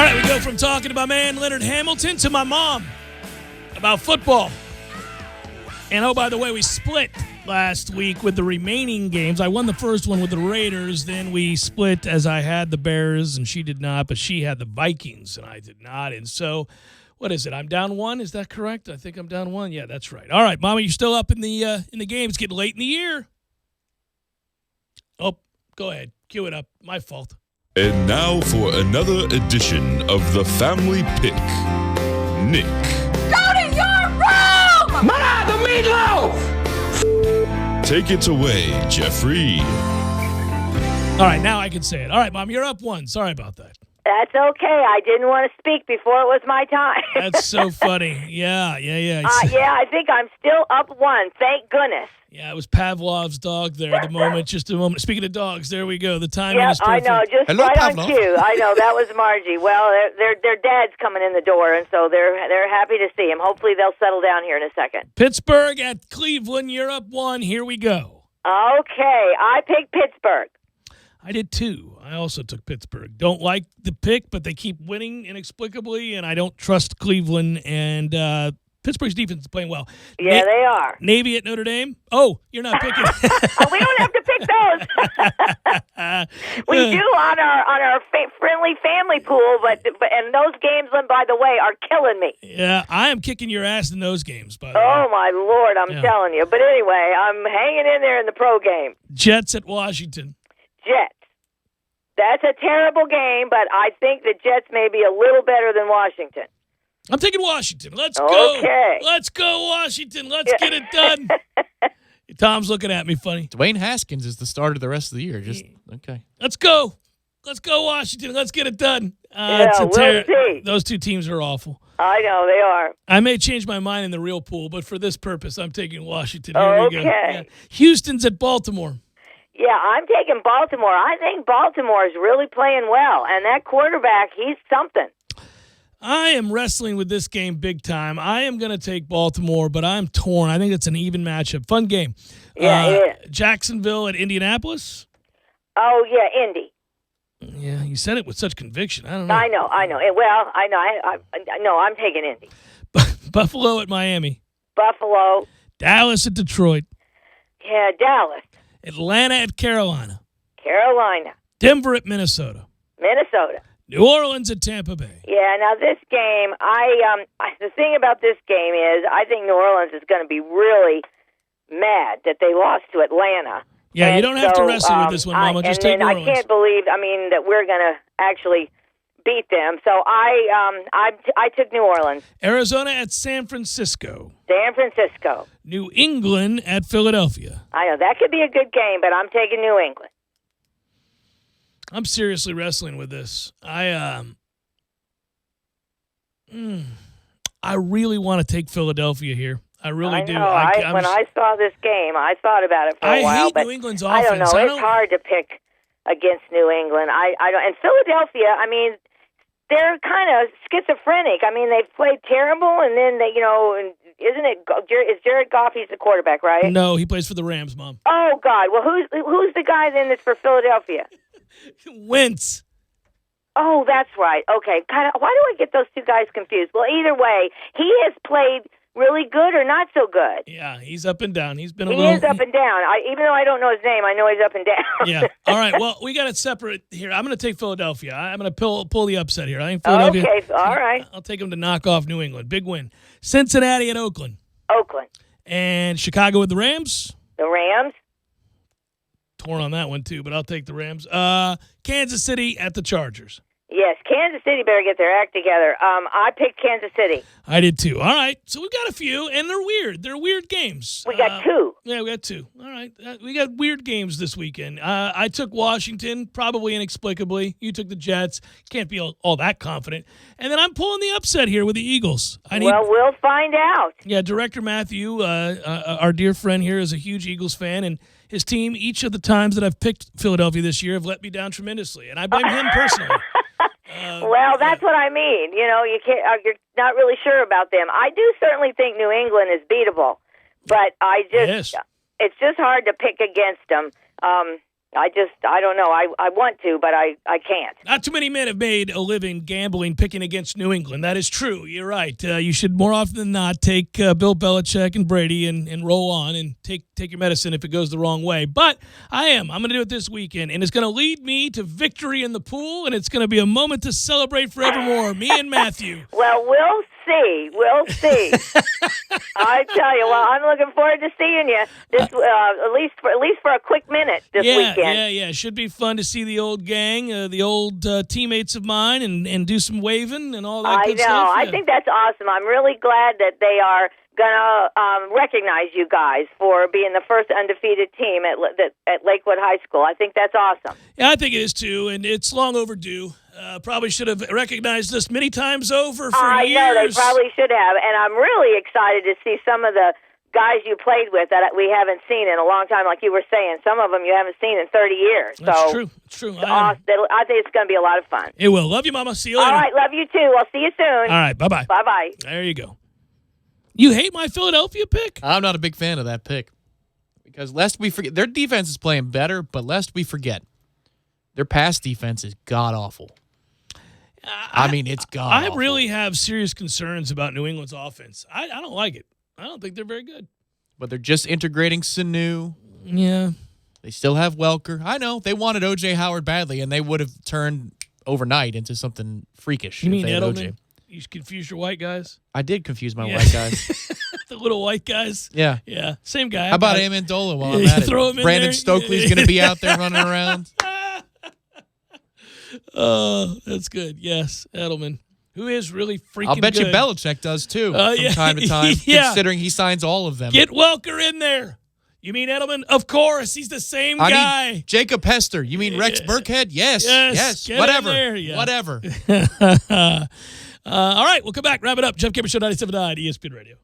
right, we go from talking to my man Leonard Hamilton to my mom about football. And, oh, by the way, we split last week with the remaining games. I won the first one with the Raiders. Then we split as I had the Bears, and she did not, but she had the Vikings, and I did not. And so, what is it? I'm down 1. Is that correct? I think I'm down 1. Yeah, that's right. All right, Mama, you're still up in the game. It's getting late in the year. Oh, go ahead. Cue it up. My fault. And now for another edition of the Family Pick. Nick. Go to your room! Mana, the meatloaf! Take it away, Jeffrey. All right, now I can say it. All right, Mom, you're up 1. Sorry about that. That's okay. I didn't want to speak before it was my time. That's so funny. Yeah. Yeah, I think I'm still up 1. Thank goodness. Yeah, it was Pavlov's dog there. Just a moment. Speaking of dogs, there we go. The timing is I perfect. know, just Hello, right Pavlov. on cue. I know, that was Margie. Well, their dad's coming in the door, and so they're happy to see him. Hopefully they'll settle down here in a second. Pittsburgh at Cleveland. You're up 1. Here we go. Okay, I picked Pittsburgh. I did too. I also took Pittsburgh. Don't like the pick, but they keep winning inexplicably, and I don't trust Cleveland. And Pittsburgh's defense is playing well. Yeah, they are. Navy at Notre Dame. Oh, you're not picking. We don't have to pick those. We do on our friendly family pool, but and those games, by the way, are killing me. Yeah, I am kicking your ass in those games, by the way. Oh my Lord, I'm telling you. But anyway, I'm hanging in there in the pro game. Jets at Washington. Jets. That's a terrible game, but I think the Jets may be a little better than Washington. I'm taking Washington. Let's go. Okay. Let's go, Washington. Let's get it done. Tom's looking at me funny. Dwayne Haskins is the starter the rest of the year. Okay. Let's go. Let's go, Washington. Let's get it done. We'll see. Those two teams are awful. I know, they are. I may change my mind in the real pool, but for this purpose, I'm taking Washington. Here we go. Yeah. Houston's at Baltimore. Yeah, I'm taking Baltimore. I think Baltimore is really playing well, and that quarterback, he's something. I am wrestling with this game big time. I am going to take Baltimore, but I'm torn. I think it's an even matchup. Fun game. Yeah, it is. Jacksonville at Indianapolis. Oh, yeah, Indy. Yeah, you said it with such conviction. I don't know. I know. Well, I know. I'm taking Indy. Buffalo at Miami. Buffalo. Dallas at Detroit. Yeah, Dallas. Atlanta at Carolina. Carolina. Denver at Minnesota. Minnesota. New Orleans at Tampa Bay. Yeah, now this game, the thing about this game is I think New Orleans is going to be really mad that they lost to Atlanta. Yeah, and you don't have to wrestle with this one, Mama. Just take New Orleans. I can't believe, that we're going to actually beat them. So I took New Orleans. Arizona at San Francisco. San Francisco. New England at Philadelphia. I know, that could be a good game, but I'm taking New England. I'm seriously wrestling with this. I really want to take Philadelphia here. I really do. When I saw this game, I thought about it for a while. I hate but New England's I don't offense. know. It's hard to pick against New England. I don't. And Philadelphia, they're kind of schizophrenic. They've played terrible, and then they, isn't it? Is Jared Goff? He's the quarterback, right? No, he plays for the Rams, Mom. Oh God. Well, who's the guy then that's for Philadelphia? Wentz. Oh, that's right. Okay. Why do I get those two guys confused? Well, either way, he has played really good or not so good. Yeah, he's up and down. He's been He is up and down. Even though I don't know his name, I know he's up and down. Yeah. All right. Well, we got it separate here. I'm going to take Philadelphia. I'm going to pull the upset here. I think Philadelphia. Okay. All right. I'll take them to knock off New England. Big win. Cincinnati at Oakland. Oakland. And Chicago with the Rams. The Rams. Torn on that one too, but I'll take the Rams. Kansas City at the Chargers. Yes, Kansas City better get their act together. I picked Kansas City. I did too. All right, so we've got a few, and they're weird. They're weird games. We got two. Yeah, we got two. All right, we got weird games this weekend. I took Washington, probably inexplicably. You took the Jets. Can't be all that confident. And then I'm pulling the upset here with the Eagles. We'll find out. Yeah, Director Matthew, our dear friend here, is a huge Eagles fan, and his team, each of the times that I've picked Philadelphia this year, have let me down tremendously, and I blame him personally. Well, that's what I mean. You can't. You're not really sure about them. I do certainly think New England is beatable, but it's just hard to pick against them. I don't know. I want to, but I can't. Not too many men have made a living gambling, picking against New England. That is true. You're right. You should more often than not take Bill Belichick and Brady and roll on and take your medicine if it goes the wrong way. But I'm going to do it this weekend, and it's going to lead me to victory in the pool, and it's going to be a moment to celebrate forevermore, me and Matthew. Well, we'll see. We'll see. I tell you, well, I'm looking forward to seeing you this at least for a quick minute this weekend. Yeah. Should be fun to see the old gang, the old teammates of mine, and do some waving and all that good stuff. I know. I think that's awesome. I'm really glad that they are going to recognize you guys for being the first undefeated team at Lakewood High School. I think that's awesome. Yeah, I think it is too, and it's long overdue. Probably should have recognized us many times over for years. I know, they probably should have, and I'm really excited to see some of the guys you played with that we haven't seen in a long time, like you were saying. Some of them you haven't seen in 30 years. That's true. It's true. I think it's going to be a lot of fun. It will. Love you, Mama. See you later. All right, love you too. I'll see you soon. All right, bye-bye. Bye-bye. There you go. You hate my Philadelphia pick? I'm not a big fan of that pick because lest we forget, their defense is playing better, but lest we forget, their pass defense is god-awful. I mean, it's god-awful. I really have serious concerns about New England's offense. I don't like it. I don't think they're very good. But they're just integrating Sanu. Yeah. They still have Welker. I know. They wanted O.J. Howard badly, and they would have turned overnight into something freakish. You mean if they had Edelman? OJ. You confused your white guys? I did confuse my white guys. The little white guys? Yeah. Yeah. Same guy. How about Amendola while I'm at it? Throw him in Brandon there. Stokely's going to be out there running around. Oh, that's good. Yes, Edelman, who is really freaking I'll bet good. you Belichick does too from time to time, considering he signs all of them. Get Welker in there. You mean Edelman? Of course. He's the same guy. Need Jacob Hester. You mean Rex Burkhead? Yes. Get Whatever. in there. Yeah. Whatever. All right, we'll come back. Wrap it up. Jeff Cameron Show, 97.9 ESPN Radio.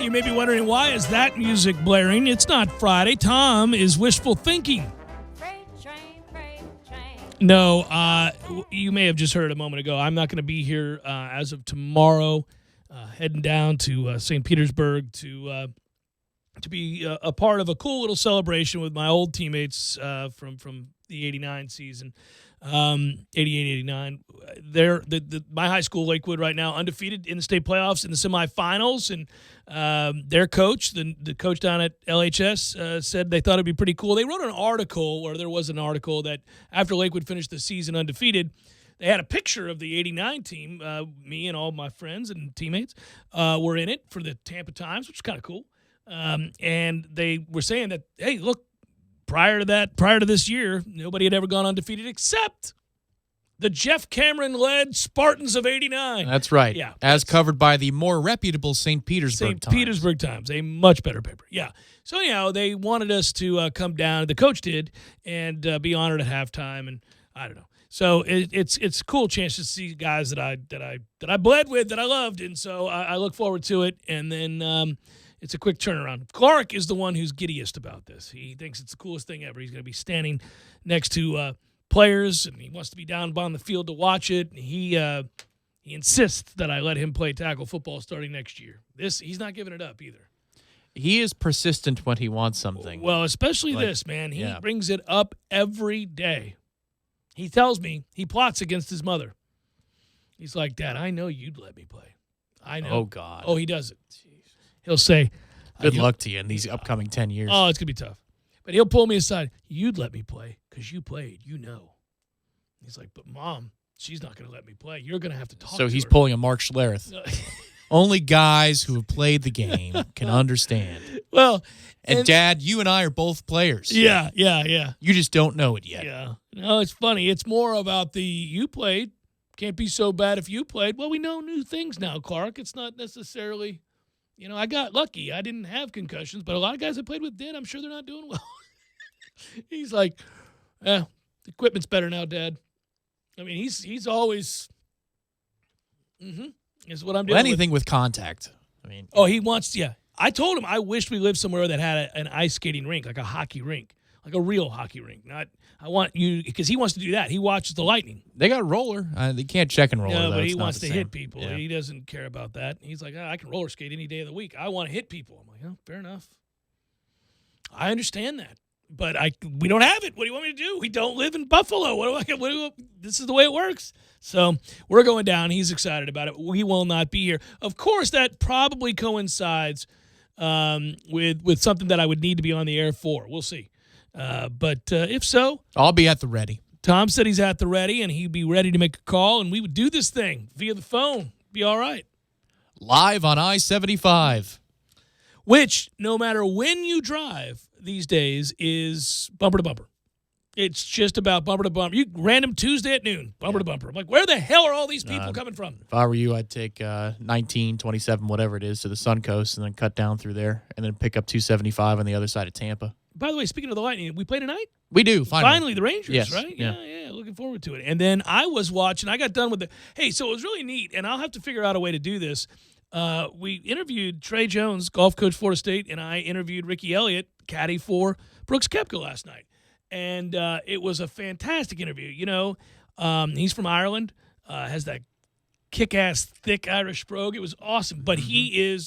You may be wondering, why is that music blaring? It's not Friday. Tom is wishful thinking. No, you may have just heard a moment ago. I'm not going to be here as of tomorrow, heading down to St. Petersburg to be a part of a cool little celebration with my old teammates from the 89 season, 88-89. My high school, Lakewood, right now, undefeated in the state playoffs in the semifinals, and their coach, the coach down at LHS, said they thought it'd be pretty cool. They wrote an article, or there was an article, that after Lakewood finished the season undefeated, they had a picture of the 89 team. Me and all my friends and teammates were in it for the Tampa Times, which is kind of cool. And they were saying that, hey, look, prior to this year, nobody had ever gone undefeated except the Jeff Cameron-led Spartans of 89. That's right. Yeah. As covered by the more reputable St. Petersburg Times. St. Petersburg Times, a much better paper. Yeah. So anyhow, they wanted us to come down. The coach did, and be honored at halftime. And I don't know. So it's a cool chance to see guys that I bled with, that I loved, and so I look forward to it. And then it's a quick turnaround. Clark is the one who's giddiest about this. He thinks it's the coolest thing ever. He's going to be standing next to players, and he wants to be down on the field to watch it. And he insists that I let him play tackle football starting next year. He's not giving it up either. He is persistent when he wants something. Well, especially this, man. He brings it up every day. He tells me he plots against his mother. He's like, Dad, I know you'd let me play. I know. Oh, God. Oh, he does it. He'll say, good luck to you in these upcoming 10 years. Oh, it's going to be tough. But he'll pull me aside. You'd let me play because you played. You know. He's like, but Mom, she's not going to let me play. You're going to have to talk to her. So he's pulling a Mark Schlereth. Only guys who have played the game can understand. Well, and Dad, you and I are both players. Yeah. You just don't know it yet. Yeah. No, it's funny. It's more about the you played. Can't be so bad if you played. Well, we know new things now, Clark. It's not necessarily, I got lucky. I didn't have concussions, but a lot of guys I played with did. I'm sure they're not doing well. He's like, the equipment's better now, Dad. I mean, he's always, is what I'm doing. Anything with contact. I mean, he wants, I told him I wished we lived somewhere that had an ice skating rink, like a hockey rink, like a real hockey rink. I want you, because he wants to do that. He watches the Lightning. They got a roller. They can't check and roller. No, though. but It's he not wants the to same. hit people. Yeah. He doesn't care about that. He's like, I can roller skate any day of the week. I want to hit people. I'm like, oh, fair enough. I understand that. But we don't have it. What do you want me to do? We don't live in Buffalo. This is the way it works. So we're going down. He's excited about it. We will not be here. Of course, that probably coincides with something that I would need to be on the air for. We'll see. But if so, I'll be at the ready. Tom said he's at the ready, and he'd be ready to make a call, and we would do this thing via the phone. Be all right. Live on I-75. Which, no matter when you drive these days, is bumper to bumper. It's just about bumper to bumper. Random Tuesday at noon, bumper to bumper. I'm like, where the hell are all these people coming from? If I were you, I'd take 19, 27, whatever it is, to the Suncoast and then cut down through there and then pick up 275 on the other side of Tampa. By the way, speaking of the Lightning, we play tonight? We do, Finally, the Rangers, yes. right? Yeah, looking forward to it. And then I was watching, I got done with so it was really neat, and I'll have to figure out a way to do this. We interviewed Trey Jones, golf coach, Florida State, and I interviewed Ricky Elliott, caddy for Brooks Koepka last night. And it was a fantastic interview. He's from Ireland, has that kick-ass, thick Irish brogue. It was awesome. But he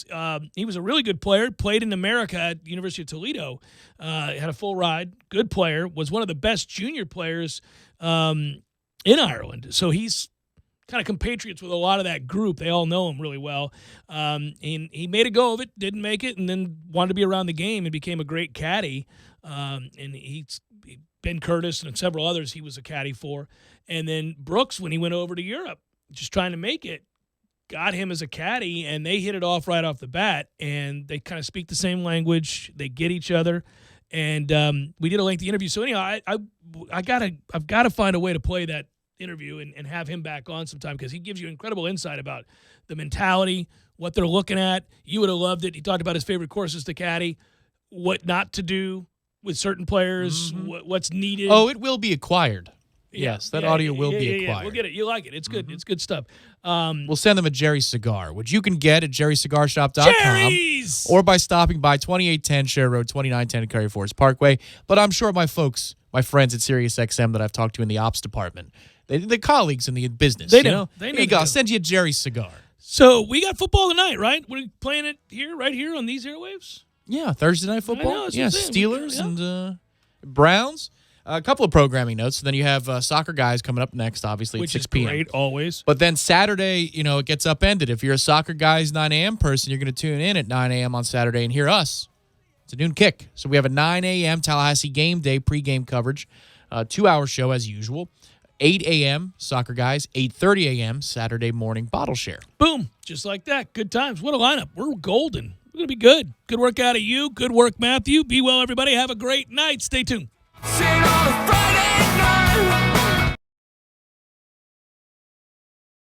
was a really good player, played in America at the University of Toledo, had a full ride, good player, was one of the best junior players in Ireland. So he's kind of compatriots with a lot of that group. They all know him really well. And he made a go of it, didn't make it, and then wanted to be around the game and became a great caddy. And Ben Curtis and several others he was a caddy for. And then Brooks, when he went over to Europe, just trying to make it, got him as a caddy, and they hit it off right off the bat, and they kind of speak the same language. They get each other, and we did a lengthy interview. So anyhow, I've got to find a way to play that interview and have him back on sometime, because he gives you incredible insight about the mentality, what they're looking at. You would have loved it. He talked about his favorite courses to caddy, what not to do with certain players, what's needed. Oh, it will be acquired. Yes, that audio will be acquired. Yeah, we'll get it. You like it. It's good. It's good stuff. We'll send them a Jerry's cigar, which you can get at jerrycigarshop.com Jerry's! or by stopping by 2810 Share Road, 2910 Curry Forest Parkway. But I'm sure my friends at SiriusXM that I've talked to in the ops department, the colleagues in the business, They know. They know. Here you go. I'll send you a Jerry's cigar. So we got football tonight, right? We're playing it right here on these airwaves? Yeah, Thursday night football. I know, that's what Yeah, I'm saying. Steelers and Browns. A couple of programming notes. So then you have Soccer Guys coming up next, obviously, Which at 6 is p.m. great, always. But then Saturday, it gets upended. If you're a Soccer Guys 9 a.m. person, you're going to tune in at 9 a.m. on Saturday and hear us. It's a noon kick. So we have a 9 a.m. Tallahassee game day pregame coverage, 2-hour show as usual. 8 a.m. Soccer Guys, 8:30 a.m. Saturday morning bottle share. Boom. Just like that. Good times. What a lineup. We're golden. We're going to be good. Good work out of you. Good work, Matthew. Be well, everybody. Have a great night. Stay tuned.